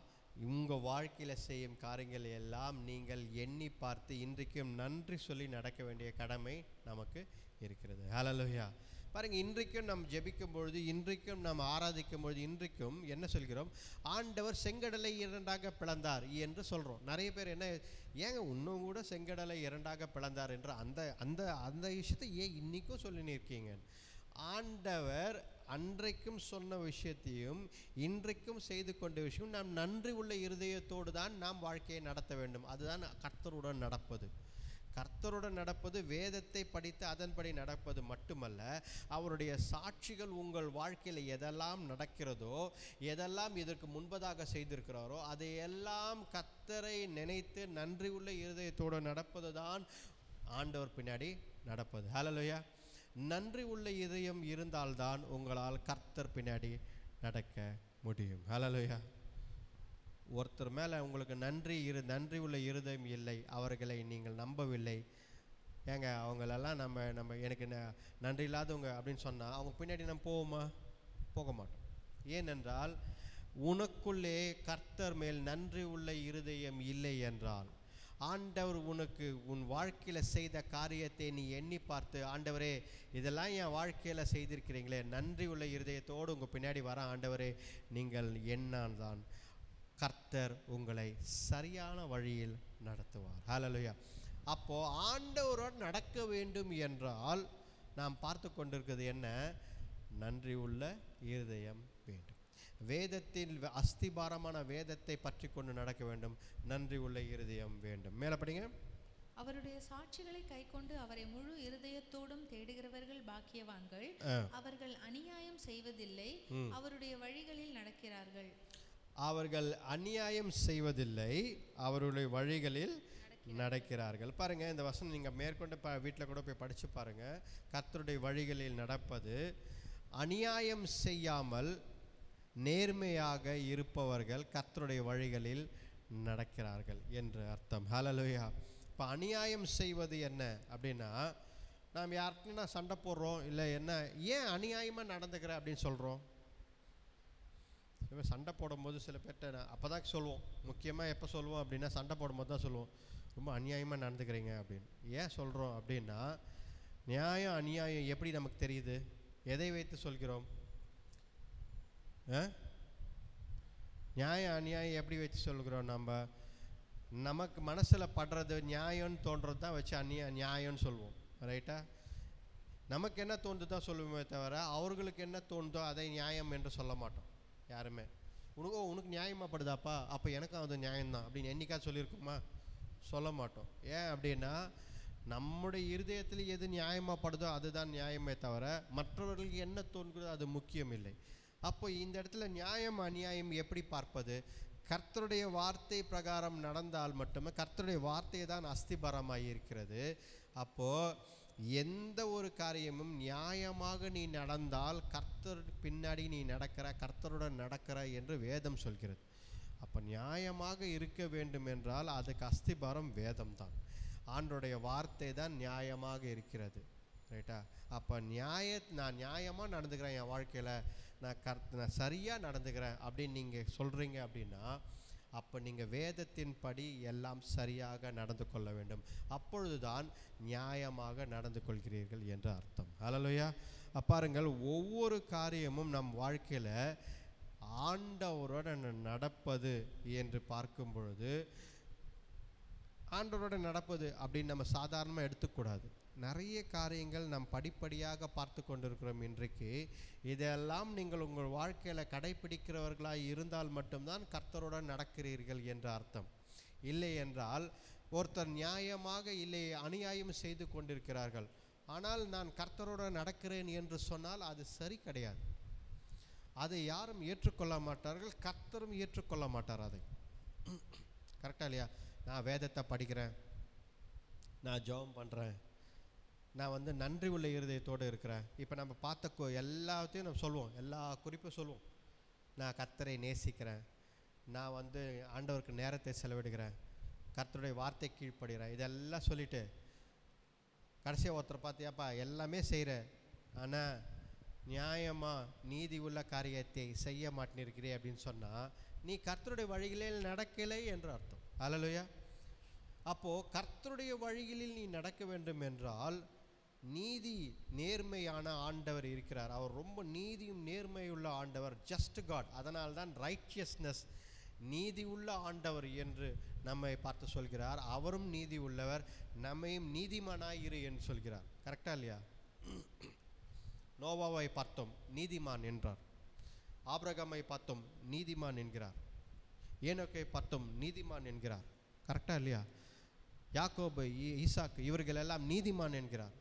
உங்கள் வாழ்க்கையில் செய்யும் காரியங்கள் எல்லாம் நீங்கள் எண்ணி பார்த்து இன்றைக்கும் நன்றி சொல்லி நடக்க வேண்டிய கடமை நமக்கு இருக்கிறது. ஹல்லேலூயா. பாருங்க, இன்றைக்கும் நாம் ஜெபிக்கும் பொழுது, இன்றைக்கும் நாம் ஆராதிக்கும் பொழுது, இன்றைக்கும் என்ன சொல்கிறோம்? ஆண்டவர் செங்கடலை இரண்டாக பிளந்தார் என்று சொல்கிறோம். நிறைய பேர் என்ன, ஏங்க இன்னும் கூட செங்கடலை இரண்டாக பிளந்தார் என்று அந்த அந்த அந்த விஷயத்தை ஏன் இன்றைக்கும் சொல்லின்னு இருக்கீங்க? ஆண்டவர் அன்றைக்கும் சொன்ன விஷயத்தையும் இன்றைக்கும் செய்து கொண்ட விஷயம் நாம் நன்றி உள்ள இருதயத்தோடு தான் நாம் வாழ்க்கையை நடத்த வேண்டும். அதுதான் கர்த்தருடன் நடப்பது. கர்த்தருடன் நடப்பது வேதத்தை படித்து அதன்படி நடப்பது மட்டுமல்ல, அவருடைய சாட்சிகள் உங்கள் வாழ்க்கையில் எதெல்லாம் நடக்கிறதோ, எதெல்லாம் இதற்கு முன்பதாக செய்திருக்கிறாரோ அதையெல்லாம் கர்த்தரை நினைத்து நன்றி உள்ள இருதயத்தோடு நடப்பது தான் ஆண்டவர் பின்னாடி நடப்பது. ஹல்லேலூயா. நன்றி உள்ள இதயம் இருந்தால்தான் உங்களால் கர்த்தர் பின்னாடி நடக்க முடியும். ஹல்லேலூயா. ஒருத்தர் மேலே உங்களுக்கு நன்றி உள்ள இருதயம் இல்லை, அவர்களை நீங்கள் நம்பவில்லை, ஏங்க அவங்களெல்லாம் நம்ம எனக்கு நன்றி இல்லாதவங்க அப்படின்னு சொன்னால் அவங்க பின்னாடி நம்ம போவோமா? போக மாட்டோம். ஏனென்றால் உனக்குள்ளே கர்த்தர் மேல் நன்றி உள்ள இருதயம் இல்லை என்றால், ஆண்டவர் உனக்கு உன் வாழ்க்கையில் செய்த காரியத்தை நீ எண்ணி பார்த்து, ஆண்டவரே இதெல்லாம் என் வாழ்க்கையில் செய்திருக்கிறீங்களே, நன்றி உள்ள இருதயத்தோடு உங்கள் பின்னாடி வர ஆண்டவரே நீங்கள் என்னால்தான் கர்த்தர் உங்களை சரியான வழியில் நடத்துவார். ஹல்லேலூயா. அப்போது ஆண்டவரோடு நடக்க வேண்டும் என்றால் நாம் பார்த்து கொண்டிருக்கிறது என்ன? நன்றி உள்ள இருதயம் வேண்டும். வேதத்தில் அஸ்திபாரமான வேதத்தை பற்றி கொண்டு நடக்க வேண்டும். நன்றி உள்ள இருதயம் வேண்டும். மேலே படிங்க. அவருடைய சாட்சிகளை கைக்கொண்டு அவரை முழு இருதயத்தோடும் தேடுகிறவர்கள் பாக்கியவான்கள். அவர்கள் அநியாயம் செய்வதில்லை, அவருடைய வழிகளில் நடக்கிறார்கள். அவர்கள் அநியாயம் செய்வதில்லை, அவருடைய வழிகளில் நடக்கிறார்கள். பாருங்க, இந்த வசனம் நீங்கள் மேற்கொண்டு வீட்டில் கூட போய் படித்து பாருங்க. கர்த்தருடைய வழிகளில் நடப்பது, அநியாயம் செய்யாமல் நேர்மையாக இருப்பவர்கள் கர்த்தருடைய வழிகளில் நடக்கிறார்கள் என்று அர்த்தம். ஹல்லேலூயா. இப்போ அநியாயம் செய்வது என்ன அப்படின்னா, நாம் யாருக்குன்னா சண்டை போடுறோம், இல்லை என்ன, ஏன் அநியாயமாக நடந்துக்கிற அப்படின்னு சொல்கிறோம்? இப்போ சண்டை போடும்போது சில பேர்கிட்ட அப்போ தான் சொல்லுவோம், முக்கியமாக எப்போ சொல்லுவோம் அப்படின்னா சண்டை போடும்போது தான் சொல்லுவோம், ரொம்ப அநியாயமாக நடந்துக்கிறீங்க அப்படின்னு. ஏன் சொல்கிறோம் அப்படின்னா, நியாயம் அநியாயம் எப்படி நமக்கு தெரியுது? எதை வைத்து சொல்கிறோம்? நியாயம் அநியாயம் எப்படி வச்சு சொல்கிறோம்? நமக்கு மனசில் படுறது நியாயம்னு தோன்றது தான் வச்சு நியாயம்னு சொல்லுவோம், ரைட்டா? நமக்கு என்ன தோணுது தான் சொல்லுவோமே தவிர அவர்களுக்கு என்ன தோணுதோ அதை நியாயம் என்று சொல்ல மாட்டோம் யாருமே. உனக்கு நியாயமாக படுதாப்பா, அப்போ எனக்கும் அது நியாயம்தான் அப்படின்னு என்னைக்கா சொல்லியிருக்குமா? சொல்ல மாட்டோம். ஏன் அப்படின்னா, நம்முடைய இருதயத்தில் எது நியாயமாக படுதோ அதுதான் நியாயமே தவிர மற்றவர்களுக்கு என்ன தோன்கிறதோ அது முக்கியம் இல்லை. அப்போ இந்த இடத்துல நியாயம் அநியாயம் எப்படி பார்ப்பது? கர்த்தருடைய வார்த்தை பிரகாரம் நடந்தால் மட்டுமே, கர்த்தருடைய வார்த்தை தான் அஸ்திபாரமாக இருக்கிறது. அப்போது எந்த ஒரு காரியமும் நியாயமாக நீ நடந்தால் கர்த்தர் பின்னாடி நீ கர்த்தருடன் நடக்கிற என்று வேதம் சொல்கிறது. அப்போ நியாயமாக இருக்க வேண்டும் என்றால் அதுக்கு அஸ்திபாரம் வேதம் தான், ஆண்டோடைய வார்த்தை தான் நியாயமாக இருக்கிறது, ரைட்டா? அப்போ நான் நியாயமாக நடந்துக்கிறேன், என் வாழ்க்கையில் நான் சரியாக நடந்துக்கிறேன் அப்படின்னு நீங்கள் சொல்கிறீங்க அப்படின்னா, அப்போ நீங்கள் வேதத்தின் படி எல்லாம் சரியாக நடந்து கொள்ள வேண்டும். அப்பொழுது தான் நியாயமாக நடந்து கொள்கிறீர்கள் என்று அர்த்தம். ஹல்லேலூயா. பாருங்கள், ஒவ்வொரு காரியமும் நம் வாழ்க்கையில் ஆண்டவரோட நடப்பது என்று பார்க்கும் பொழுது, ஆண்டவரோட நடப்பது அப்படின்னு நம்ம சாதாரணமாக எடுத்துக்கூடாது. நிறைய காரியங்கள் நாம் படிப்படியாக பார்த்து கொண்டிருக்கிறோம் இன்றைக்கு. இதெல்லாம் நீங்கள் உங்கள் வாழ்க்கையில் கடைபிடிக்கிறவர்களாக இருந்தால் மட்டும்தான் கர்த்தருடன் நடக்கிறீர்கள் என்று அர்த்தம். இல்லை என்றால், ஒருத்தர் நியாயமாக இல்லை அநியாயம் செய்து கொண்டிருக்கிறார்கள், ஆனால் நான் கர்த்தருடன் நடக்கிறேன் என்று சொன்னால் அது சரி கிடையாது. அதை யாரும் ஏற்றுக்கொள்ள மாட்டார்கள், கர்த்தரும் ஏற்றுக்கொள்ள மாட்டார் அதை. கரெக்டா இல்லையா? நான் வேதத்தை படிக்கிறேன், நான் ஜெபம் பண்ணுறேன், நான் நன்றி உள்ள இருதயத்தோடு இருக்கிறேன். இப்போ நம்ம பார்த்த எல்லாத்தையும் நம்ம சொல்லுவோம், எல்லா குறிப்பும் சொல்லுவோம். நான் கர்த்தரை நேசிக்கிறேன், நான் ஆண்டவருக்கு நேரத்தை செலவிடுகிறேன், கர்த்தருடைய வார்த்தை கீழ்ப்படுகிறேன், இதெல்லாம் சொல்லிவிட்டு கடைசியாக ஒருத்தர் பார்த்தியாப்பா எல்லாமே செய்கிற, ஆனால் நியாயமாக நீதி உள்ள காரியத்தை செய்ய மாட்டேனிருக்கிறே அப்படின்னு சொன்னால் நீ கர்த்தருடைய வழிகளில் நடக்கலை என்று அர்த்தம். ஹல்லேலூயா. அப்போது கர்த்தருடைய வழிகளில் நீ நடக்க வேண்டும் என்றால், நீதி நேர்மையான ஆண்டவர் இருக்கிறார், அவர் ரொம்ப நீதியும் நேர்மையுள்ள ஆண்டவர், ஜஸ்ட் காட். அதனால்தான் ரைச்சியஸ்னஸ், நீதி உள்ள ஆண்டவர் என்று நம்மை பார்த்து சொல்கிறார். அவரும் நீதி உள்ளவர், நம்மையும் நீதிமானாயிரு என்று சொல்கிறார். கரெக்டா இல்லையா? நோவாவை பார்த்தோம், நீதிமான் என்றார். ஆபிரகாமை பார்த்தோம், நீதிமான் என்கிறார். ஏனோக்கை பார்த்தோம், நீதிமான் என்கிறார். கரெக்டா இல்லையா? யாக்கோபு, ஈசாக்கு, இவர்கள் எல்லாம் நீதிமான் என்கிறார்.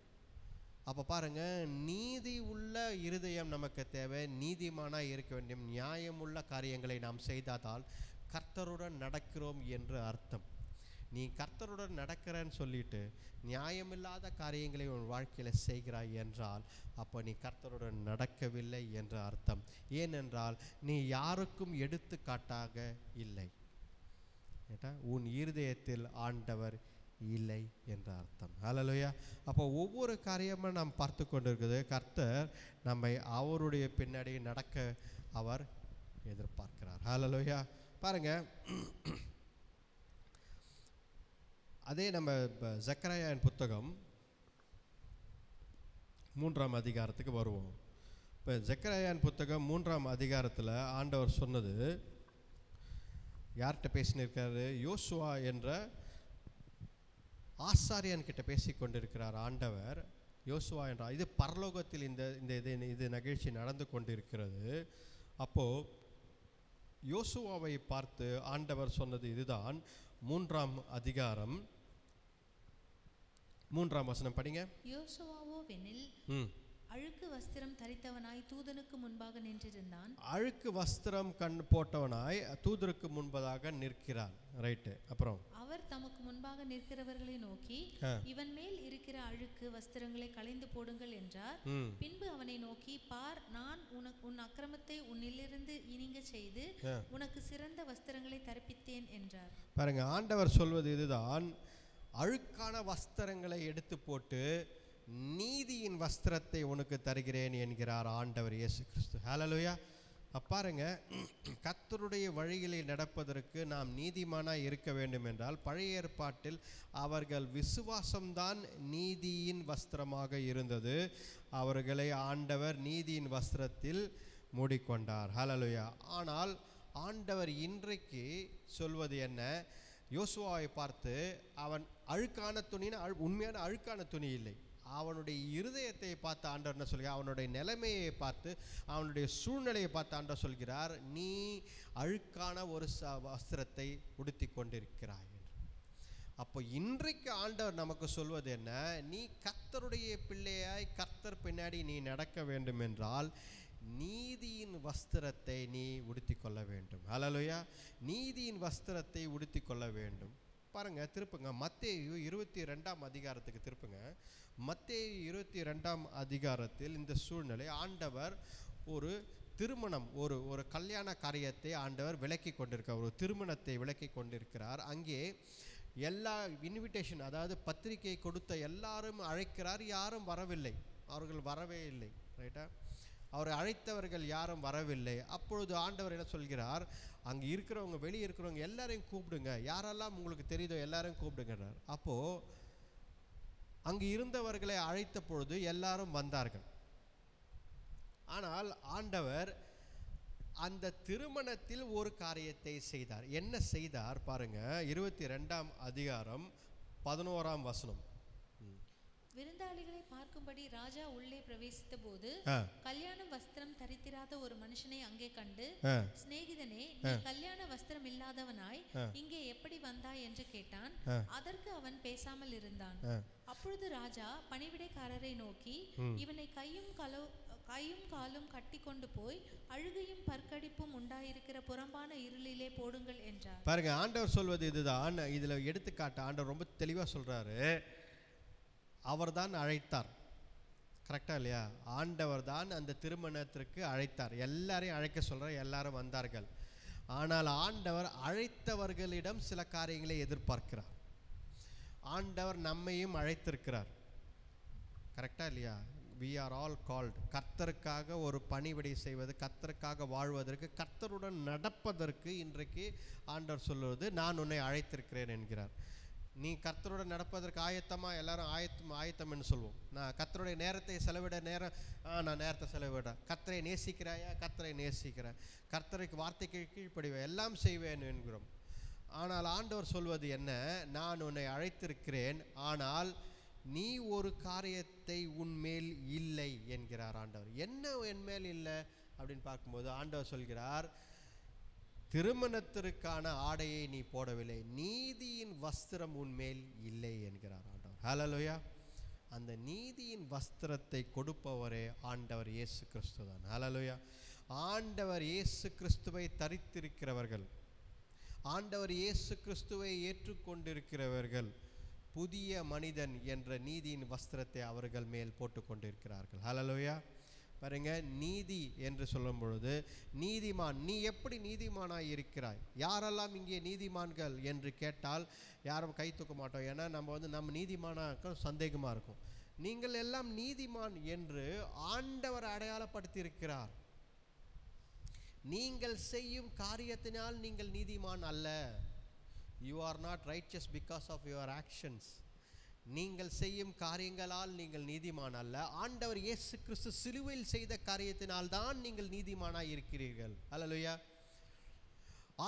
அப்போ பாருங்க, நீதி உள்ள இருதயம் நமக்கு தேவை, நீதிமானாக இருக்க வேண்டும். நியாயமுள்ள காரியங்களை நாம் செய்தால் கர்த்தருடன் நடக்கிறோம் என்று அர்த்தம். நீ கர்த்தருடன் நடக்கிறன்னு சொல்லிட்டு நியாயமில்லாத காரியங்களை உன் வாழ்க்கையில் செய்கிறாய் என்றால் அப்போ நீ கர்த்தருடன் நடக்கவில்லை என்று அர்த்தம். ஏனென்றால் நீ யாருக்கும் எடுத்துக்காட்டாக இல்லை, உன் இருதயத்தில் ஆண்டவர் இல்லை என்ற அர்த்தம். ஹல்லேலூயா. அப்போ ஒவ்வொரு காரியமும் நாம் பார்த்து கொண்டிருக்குது, கர்த்தர் நம்மை அவருடைய பின்னாடி நடக்க அவர் எதிர்பார்க்கிறார். ஹல்லேலூயா. பாருங்க, அதே நம்ம ஜக்கரியாவின் புத்தகம் 3ஆம் அதிகாரத்துக்கு வருவோம். இப்போ ஜக்கரியாவின் புத்தகம் 3ஆம் அதிகாரத்தில் ஆண்டவர் சொன்னது யார்கிட்ட பேசினிருக்காரு? யோசுவா என்ற ஆசாரியன்கிட்ட பேசி கொண்டிருக்கிறார் ஆண்டவர். யோசுவா என்றால் இது பரலோகத்தில் இது நிகழ்ச்சி நடந்து கொண்டிருக்கிறது. அப்போது யோசுவாவை பார்த்து ஆண்டவர் சொன்னது இதுதான். 3ஆம் அதிகாரம் 3ஆம் வசனம் படிங்க. யோசுவாவோவெனில் அழுக்கு வஸ்திரம் தரித்தவனாய் தூதனுக்கு முன்பாக நின்றிருந்தான். அழுக்கு வஸ்திரம் போட்டவனாய் தூதருக்கு முன்பதாக நிற்கிறான். ரைட்டு. அப்புறம் அவர் தமக்கு முன்பாக நிற்கிறவர்களை நோக்கி, இவன் மேல் இருக்கிற அழுக்கு வஸ்திரங்களை களைந்து போடுங்கள் என்றார். பின்பு அவனை நோக்கி, பார், நான் உன் அக்கிரமத்தை உன்னிலிருந்து நீங்க செய்து உனக்கு சிறந்த வஸ்திரங்களை தரிப்பித்தேன் என்றார். பாருங்க, ஆண்டவர் சொல்வது இதுதான். அழுக்கான வஸ்திரங்களை எடுத்து போட்டு நீதியின் வஸ்திரத்தை உனக்கு தருகிறேன் என்கிறார் ஆண்டவர் இயேசு கிறிஸ்து. ஹல்லேலூயா. பாருங்க, கர்த்தருடைய வழிகளில் நடப்பதற்கு நாம் நீதிமானாய் இருக்க வேண்டும் என்றால் பழைய ஏற்பாட்டில் அவர்கள் விசுவாசம்தான் நீதியின் வஸ்திரமாக இருந்தது. அவர்களை ஆண்டவர் நீதியின் வஸ்திரத்தில் மூடிக்கொண்டார். ஹல்லேலூயா. ஆனால் ஆண்டவர் இன்றைக்கு சொல்வது என்ன? யோசுவாவை பார்த்து, அவன் அழுக்கான துணின்னு, உண்மையான அழுக்கான துணி இல்லை, அவனுடைய இருதயத்தை பார்த்து ஆண்டவர் என்ன சொல்கிறார்? அவனுடைய நிலைமையை பார்த்து, அவனுடைய சூழ்நிலையை பார்த்து ஆண்டவர் சொல்கிறார், நீ அழுக்கான ஒரு வஸ்திரத்தை உடுத்தி கொண்டிருக்கிறாய். அப்போ இன்றைக்கு ஆண்டவர் நமக்கு சொல்வது என்ன? நீ கர்த்தருடைய பிள்ளையாய் கர்த்தர் பின்னாடி நீ நடக்க வேண்டும் என்றால் நீதியின் வஸ்திரத்தை நீ உடுத்தி கொள்ள வேண்டும். ஹல்லேலூயா. நீதியின் வஸ்திரத்தை உடுத்தி கொள்ள வேண்டும். பாருங்க, திருப்புங்க மத்தேயு 22ஆம் அதிகாரத்துக்கு திருப்புங்க. மத்தேயு 22ஆம் அதிகாரத்தில் இந்த சூழ்நிலை ஆண்டவர் ஒரு திருமணம், ஒரு கல்யாண காரியத்தை ஆண்டவர் விளக்கி கொண்டிருக்கிறார். ஒரு திருமணத்தை விளக்கி கொண்டிருக்கிறார். அங்கே எல்லா இன்விடேஷன், அதாவது பத்திரிகை கொடுத்த எல்லாரும் அழைக்கிறார், யாரும் வரவில்லை. அவர்கள் வரவே இல்லை. ரைட்டா? அவரை அழைத்தவர்கள் யாரும் வரவில்லை. அப்பொழுது ஆண்டவர் என்ன சொல்கிறார்? அங்கே இருக்கிறவங்க, வெளியே இருக்கிறவங்க எல்லாரையும் கூப்பிடுங்க, யாரெல்லாம் உங்களுக்கு தெரியுதோ எல்லாரையும் கூப்பிடுங்கிறார். அப்போது அங்கு இருந்தவர்களை அழைத்த பொழுது எல்லாரும் வந்தார்கள். ஆனால் ஆண்டவர் அந்த திருமணத்தில் ஒரு காரியத்தை செய்தார். என்ன செய்தார் பாருங்க, 22ஆம் அதிகாரம் 11ஆம் வசனம். விருந்தாளிகளை பார்க்கும்படி ராஜா உள்ளே பிரவேசித்த போது கல்யாண வஸ்திரம் தரித்திராத ஒரு மனுஷனை அங்கே கண்டு, சிநேகிதனே, நீ கல்யாண வஸ்திரம் இல்லாதவனாய் இங்கே எப்படி வந்தாய் என்று கேட்டான். அதற்கு அவன் பேசாமல் இருந்தான். அப்பொழுது ராஜா பணிவிடைக்காரரை நோக்கி, இவனை கையும் காலும் கட்டி கொண்டு போய் அழுகையும் பற்கடிப்பும் உண்டாயிருக்கிற புறம்பான இருளிலே போடுங்கள் என்றார். பாருங்க, ஆண்டவர் சொல்வது இதுதான். இதுல எடுத்துக்காட்டு ஆண்டவர் ரொம்ப தெளிவா சொல்றாரு. அவர் தான் அழைத்தார். கரெக்டா இல்லையா? ஆண்டவர் தான் அந்த திருமணத்திற்கு அழைத்தார். எல்லாரையும் அழைக்க சொல்றார், எல்லாரும் வந்தார்கள். ஆனால் ஆண்டவர் அழைத்தவர்களிடம் சில காரியங்களை எதிர்பார்க்கிறார். ஆண்டவர் நம்மையும் அழைத்திருக்கிறார். கரெக்டா இல்லையா? we are all called. கர்த்தருக்காக ஒரு பணிவிடை செய்வது, கர்த்தருக்காக வாழ்வதற்கு, கர்த்தருடன் நடப்பதற்கு இன்றைக்கு ஆண்டவர் சொல்வது, நான் உன்னை அழைத்திருக்கிறேன் என்கிறார். நீ கர்த்தருடன் நடப்பதற்கு ஆயத்தமா? எல்லாரும் ஆயத்தம் என்று சொல்வோம். நான் கர்த்தருடைய நேரத்தை செலவிட நான் நேரத்தை செலவிடுறேன். கர்த்தரை நேசிக்கிறாயா? கர்த்தரை நேசிக்கிறேன். கர்த்தருக்கு வார்த்தைக்கு கீழ்ப்படிவேன், எல்லாம் செய்வேன் என்கிறோம். ஆனால் ஆண்டவர் சொல்வது என்ன? நான் உன்னை அழைத்திருக்கிறேன், ஆனால் நீ ஒரு காரியத்தை உன்மேல் இல்லை என்கிறார் ஆண்டவர். என்ன என் மேல் இல்லை அப்படின்னு பார்க்கும்போது ஆண்டவர் சொல்கிறார், திருமணத்திற்கான ஆடையை நீ போடவில்லை, நீதியின் வஸ்திரம் உன்மேல் இல்லை என்கிறார் ஆண்டவர். ஹல்லேலூயா. அந்த நீதியின் வஸ்திரத்தை கொடுப்பவரே ஆண்டவர் இயேசு கிறிஸ்து தான். ஹல்லேலூயா. ஆண்டவர் இயேசு கிறிஸ்துவை தரித்திருக்கிறவர்கள், ஆண்டவர் இயேசு கிறிஸ்துவை ஏற்றுக்கொண்டிருக்கிறவர்கள் புதிய மனிதன் என்ற நீதியின் வஸ்திரத்தை அவர்கள் மேல் போட்டு கொண்டிருக்கிறார்கள். ஹல்லேலூயா. பாருங்க, நீதி என்று சொல்லும் பொழுது நீதிமான், நீ எப்படி நீதிமானாய் இருக்கிறாய்? யாரெல்லாம் இங்கே நீதிமான்கள் என்று கேட்டால் யாரும் கை தூக்க மாட்டோம். ஏன்னா நம்ம நீதிமானாக்க சந்தேகமாக இருக்கும். நீங்கள் எல்லாம் நீதிமான் என்று ஆண்டவர் அடையாளப்படுத்தி இருக்கிறார். நீங்கள் செய்யும் காரியத்தினால் நீங்கள் நீதிமான் அல்ல. You are not righteous because of your actions. நீங்கள் செய்யும் காரியங்களால் நீங்கள் நீதிமான் அல்ல. ஆண்டவர் இயேசு கிறிஸ்து சிலுவையில் செய்த காரியத்தினால் தான் நீங்கள் நீதிமானாய் இருக்கிறீர்கள். ஹல்லேலூயா.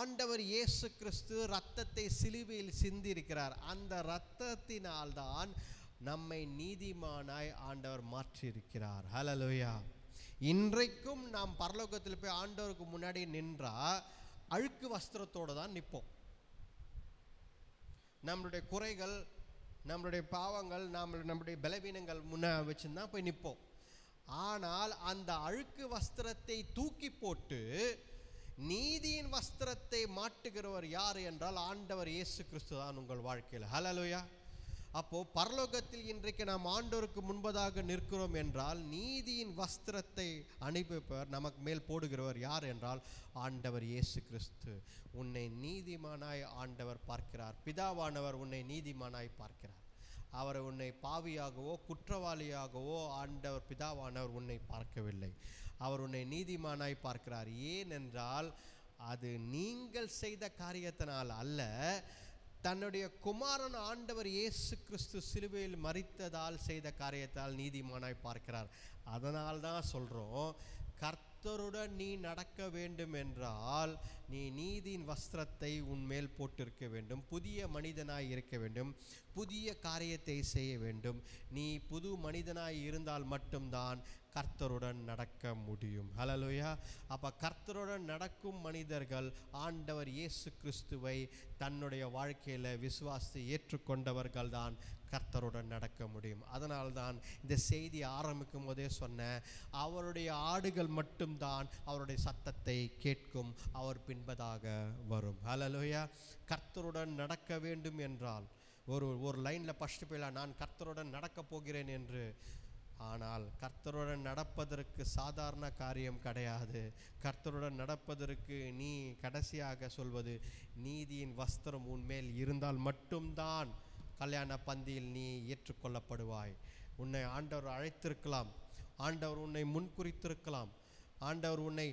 ஆண்டவர் இயேசு கிறிஸ்து இரத்தத்தை சிலுவையில் சிந்தி இருக்கிறார். அந்த இரத்தத்தினால் தான் நம்மை நீதிமானாய் ஆண்டவர் மாற்றி இருக்கிறார். ஹல்லேலூயா. இன்றைக்கும் நாம் பரலோகத்தில் போய் ஆண்டவருக்கு முன்னாடி நின்றா அழுக்கு வஸ்திரத்தோடு தான் நிற்போம். நம்மளுடைய குறைகள், நம்மளுடைய பாவங்கள், நம்மளுடைய பலவீனங்கள் முன்ன வச்சுதான் போய் நிற்போம். ஆனால் அந்த அழுக்கு வஸ்திரத்தை தூக்கி போட்டு நீதியின் வஸ்திரத்தை மாட்டுகிறவர் யார் என்றால் ஆண்டவர் இயேசு கிறிஸ்து தான் உங்கள் வாழ்க்கையில். ஹல்லேலூயா. அப்போ பரலோகத்தில் இன்றைக்கு நாம் ஆண்டவருக்கு முன்பதாக நிற்கிறோம் என்றால் நீதியின் வஸ்திரத்தை அனுப்பிப்பவர் நமக்கு மேல் போடுகிறவர் யார் என்றால் ஆண்டவர் இயேசு கிறிஸ்து. உன்னை நீதிமானாய் ஆண்டவர் பார்க்கிறார். பிதாவானவர் உன்னை நீதிமானாய் பார்க்கிறார். அவர் உன்னை பாவியாகவோ குற்றவாளியாகவோ ஆண்டவர் பிதாவானவர் உன்னை பார்க்கவில்லை. அவர் உன்னை நீதிமானாய் பார்க்கிறார். ஏனென்றால் அது நீங்கள் செய்த காரியத்தினால் அல்ல, தன்னுடைய குமாரன் ஆண்டவர் இயேசு கிறிஸ்து சிலுவையில் மரித்ததால் செய்த காரியத்தால் நீதிமானாய் பார்க்கிறார். அதனால்தான் சொல்கிறோம், கர்த்தருடன் நீ நடக்க வேண்டும் என்றால் நீ நீதியின் வஸ்திரத்தை உன்மேல் போட்டிருக்க வேண்டும், புதிய மனிதனாய் இருக்க வேண்டும், புதிய காரியத்தை செய்ய வேண்டும். நீ புது மனிதனாய் இருந்தால் மட்டும்தான் கர்த்தருடன் நடக்க முடியும். ஹல்லேலூயா. அப்போ கர்த்தருடன் நடக்கும் மனிதர்கள் ஆண்டவர் இயேசு கிறிஸ்துவை தன்னுடைய வாழ்க்கையில் விசுவாசி ஏற்றுக்கொண்டவர்கள் தான் கர்த்தருடன் நடக்க முடியும். அதனால்தான் இந்த செய்தி ஆரம்பிக்கும் போதே சொன்னேன், அவருடைய ஆடுகள் மட்டும்தான் அவருடைய சத்தத்தை கேட்கும், அவர் பின்பதாக வரும். ஹல்லேலூயா. கர்த்தருடன் நடக்க வேண்டும் என்றால் ஒரு லைனில் ஃபஸ்ட்டு போயிடலாம், நான் கர்த்தருடன் நடக்க போகிறேன் என்று. ஆனால் கர்த்தருடன் நடப்பதற்கு சாதாரண காரியம் கிடையாது. கர்த்தருடன் நடப்பதற்கு நீ கடைசியாக சொல்வது, நீதியின் வஸ்திரம் உன்மேல் இருந்தால் மட்டும்தான் கல்யாண பந்தியில் நீ ஏற்றுக்கொள்ளப்படுவாய். உன்னை ஆண்டவர் அழைத்திருக்கலாம், ஆண்டவர் உன்னை முன்குறித்திருக்கலாம், ஆண்டவர் உன்னை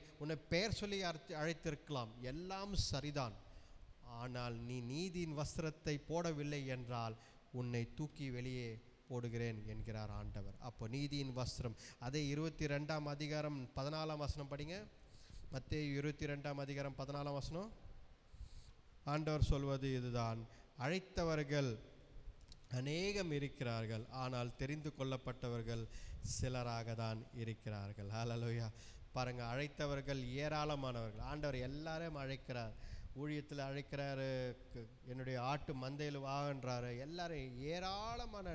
பெயர் சொல்லி அழைத்திருக்கலாம், எல்லாம் சரிதான். ஆனால் நீ நீதியின் வஸ்திரத்தை போடவில்லை என்றால் உன்னை தூக்கி வெளியே போடுகிறேன் என்கிறார் ஆண்டவர். அப்போ நீதியின் வஸ்திரம், அதே 22ஆம் அதிகாரம் 14ஆம் வசனம் படிங்க. மத்தேயு 22ஆம் அதிகாரம் 14ஆம் வசனம். ஆண்டவர் சொல்வது இதுதான், அழைத்தவர்கள் அநேகம் இருக்கிறார்கள், ஆனால் தெரிந்து கொள்ளப்பட்டவர்கள் சிலராக தான் இருக்கிறார்கள். ஹல்லேலூயா. பாருங்க, அழைத்தவர்கள் ஏராளமானவர்கள். ஆண்டவர் எல்லாரையும் அழைக்கிறார். ஊழியத்தில் அழைக்கிறாரு, என்னுடைய ஆட்டு மந்தையில் வாங்கன்றாரு, எல்லாரும் ஏராளமான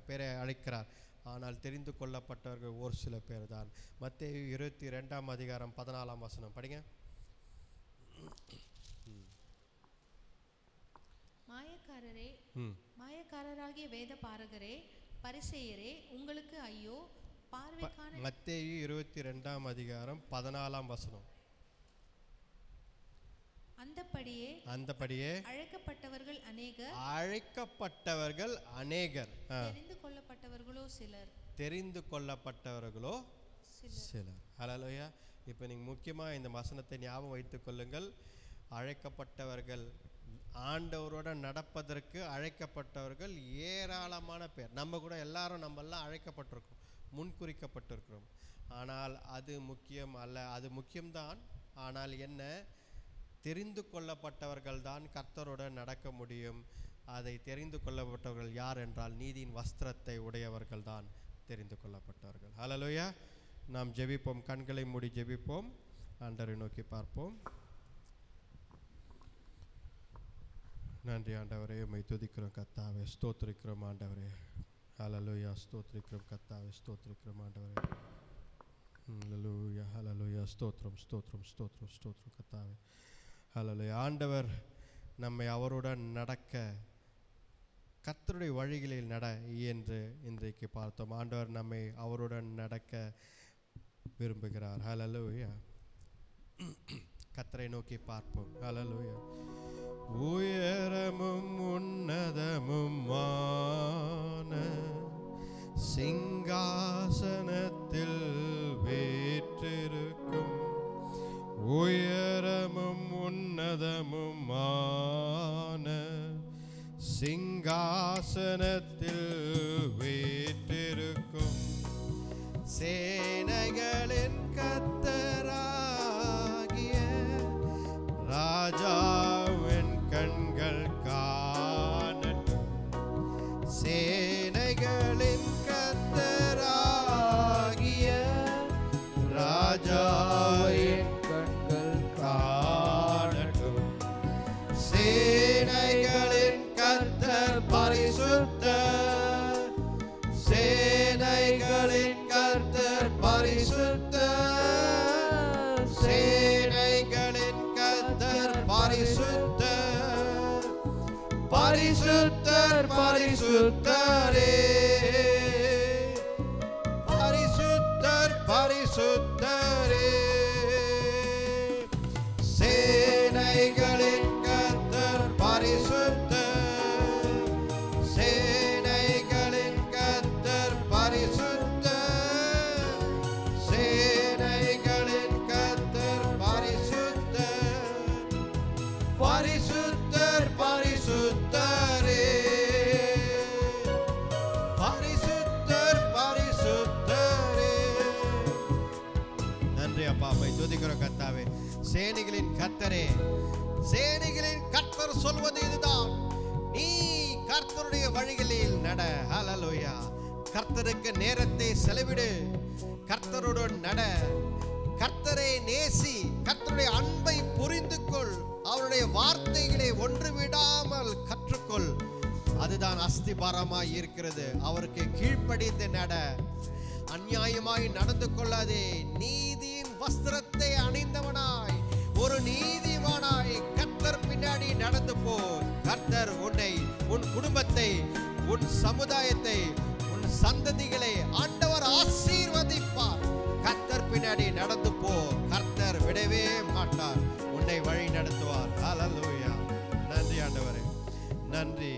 பேரை அழைக்கிறார். ஆனால் தெரிந்து கொள்ளப்பட்டவர்கள் ஒரு சில பேர் தான். மத்தேயு 22ஆம் அதிகாரம் 14ஆம் வசனம் படிங்க. மாயக்காரரே, மாயக்காரராகிய வேத பாரகரே, பரிசேயரே, உங்களுக்கு ஐயோ! பார்வைக்கான மத்தேயு 22ஆம் அதிகாரம் 14ஆம் வசனம். அந்தபடியே அழைக்கப்பட்டவர்கள் அநேகர், அழைக்கப்பட்டவர்கள் அநேகர், தெரிந்து கொள்ளப்பட்டவர்களோ சிலர், தெரிந்து கொள்ளப்பட்டவர்களோ சிலர். ஹல்லேலூயா. இப்போ நீங்கள் முக்கியமாக இந்த வசனத்தை ஞாபகம் வைத்துக் கொள்ளுங்கள். அழைக்கப்பட்டவர்கள், ஆண்டவரோட நடப்பதற்கு அழைக்கப்பட்டவர்கள் ஏராளமான பேர். நம்ம கூட எல்லாரும் நம்மெல்லாம் அழைக்கப்பட்டிருக்கோம், முன்குறிக்கப்பட்டிருக்கிறோம். ஆனால் அது முக்கியம் அல்ல. அது முக்கியம்தான். ஆனால் என்ன, தெரிந்து கொள்ளப்பட்டவர்கள் தான் கர்த்தருடன் நடக்க முடியும். அதை தெரிந்து கொள்ளப்பட்டவர்கள் யார் என்றால் நீதியின் வஸ்திரத்தை உடையவர்கள் தான் தெரிந்து கொள்ளப்பட்டவர்கள். ஹல்லேலூயா. நாம் ஜெபிப்போம், கண்களை மூடி ஜெபிப்போம், ஆண்டவரை நோக்கி பார்ப்போம். நன்றி ஆண்டவரே, உம்மை துதிக்கிறோம் கர்த்தாவே, ஸ்தோத்திரிக்கிறோம் ஆண்டவரே. ஹல்லேலூயா. ஸ்தோத்திரிக்கிறோம் கர்த்தாவே, ஸ்தோத்திரிக்கிறோம் ஆண்டவரே. ஹல்லேலூயா, ஹல்லேலூயா. ஸ்தோத்திரம், ஸ்தோத்திரம், ஸ்தோத்திரம், ஸ்தோத்திரம் கர்த்தாவே. ஹல்லேலூயா. ஆண்டவர் நம்மை அவருடன் நடக்க, கர்த்தருடைய வழிகளில் நட என்று இன்றைக்கு பார்த்தோம். ஆண்டவர் நம்மை அவருடன் நடக்க விரும்புகிறார். ஹல்லேலூயா. கர்த்தரை நோக்கி பார்ப்போம். ஹல்லேலூயா. உயரமும் உன்னதமுமான சிங்காசனத்தில் வீற்றிருக்கும், உயரமும் உன்னதமுமான சிங்காசனத்தில் வீற்றிருக்கும் சேனைகளின் கர்த்தராகிய ராஜாவின் கண்கள் காணட்டும். சேனைகளின் கர்த்தராகிய ராஜாவின் கண்கள் காணட்டும். சேனைகளின் கர்த்தர் பரிசுத்தர், சேனைகளின் கர்த்தர் பரிசுத்தர், சேனைகளின் கர்த்தர் பரிசுத்தர், பரிசுத்தர் பரிசுத்தரே, பரிசுத்தர் பரிசுத்தரே. சேனைகளின் கர்த்தர் பரிசுத்தர், சேனைகளின் கர்த்தர் பரிசுத்தர், சேனைகளின் கர்த்தருடைய வழிகளில் நட. ஹல்லேலூயா. கர்த்தருக்கு நேரத்தை செலவிடு, கர்த்தருடன் நட, கர்த்தரை நேசி, கர்த்தருடைய அன்பை புரிந்து கொள், அவருடைய வார்த்தைகளை ஒன்று விடாமல் கற்றுக்கொள். அதுதான் அஸ்திபாரமாய் இருக்கிறது. அவருக்கு கீழ்ப்படிந்து நட. அநியாயமாய் நடந்து கொள்ளாதே. நீதியின் வஸ்திரத்தை அணிந்தவனாய், ஒரு நீதிமானாய் கர்த்தர் பின்னாடி நடந்து போ. கர்த்தர் உன்னை, உன் குடும்பத்தை, உன் சமுதாயத்தை, உன் சந்ததிகளை ஆண்டவர் ஆசீர்வதிப்பார். கர்த்தர் பின்னாடி நடந்து போ. கர்த்தர் விடவே மாட்டார், உன்னை வழி நடத்துவார். ஹல்லேலூயா. நன்றி ஆண்டவரே, நன்றி.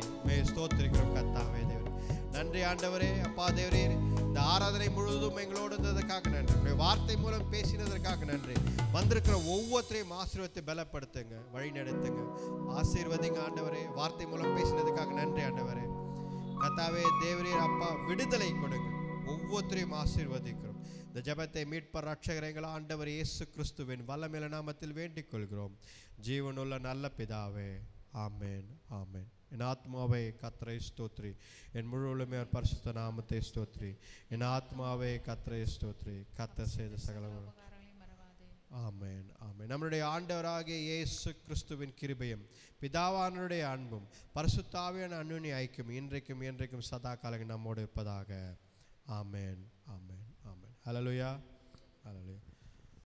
ஸ்தோத்திரிக்கிறோம் கர்த்தாவே தேவரே. நன்றி ஆண்டவரே. அப்பா தேவரே, இந்த ஆராதனை முழுவதும் எங்களோடு இருந்ததற்காக நன்றி. உங்களுடைய வார்த்தை மூலம் பேசினதற்காக நன்றி. வந்திருக்கிற ஒவ்வொருத்தரையும் ஆசீர்வத்தை பலப்படுத்துங்க, வழி நடத்துங்க, ஆசீர்வதிங்க ஆண்டவரே. வார்த்தை மூலம் பேசினதுக்காக நன்றி ஆண்டவரே. கர்த்தாவே தேவரே அப்பா, விடுதலை கொடுங்க, ஒவ்வொருத்தரையும் ஆசீர்வதிக்கிறோம். இந்த ஜெபத்தை மீட்பர் ரட்சகர் எங்கள் ஆண்டவர் இயேசு கிறிஸ்துவின் வல்லமையுள்ள நாமத்தில் வேண்டிக் கொள்கிறோம், ஜீவனுள்ள நல்ல பிதாவே. ஆமென், ஆமென். என் ஆத்மாவே கர்த்தரை ஸ்தோத்ரி, என் முழு உள்ளமே பரிசுத்த நாமத்தை ஸ்தோத்ரி. என் ஆத்மாவே கர்த்தரை ஸ்தோத்ரி, கர்த்தர் செய்த சகல. ஆமென், ஆமென். நம்முடைய ஆண்டவராகிய இயேசு கிறிஸ்துவின் கிருபையும் பிதாவானுடைய அன்பும் பரிசுத்த ஆவியான அன்யோன்ய ஐக்கியம் இன்றைக்கும் என்றைக்கும் சதா காலம் நம்மோடு இருப்பதாக. ஆமென், ஆமென், ஆமென். ஹல்லேலூயா, ஹல்லேலூயா.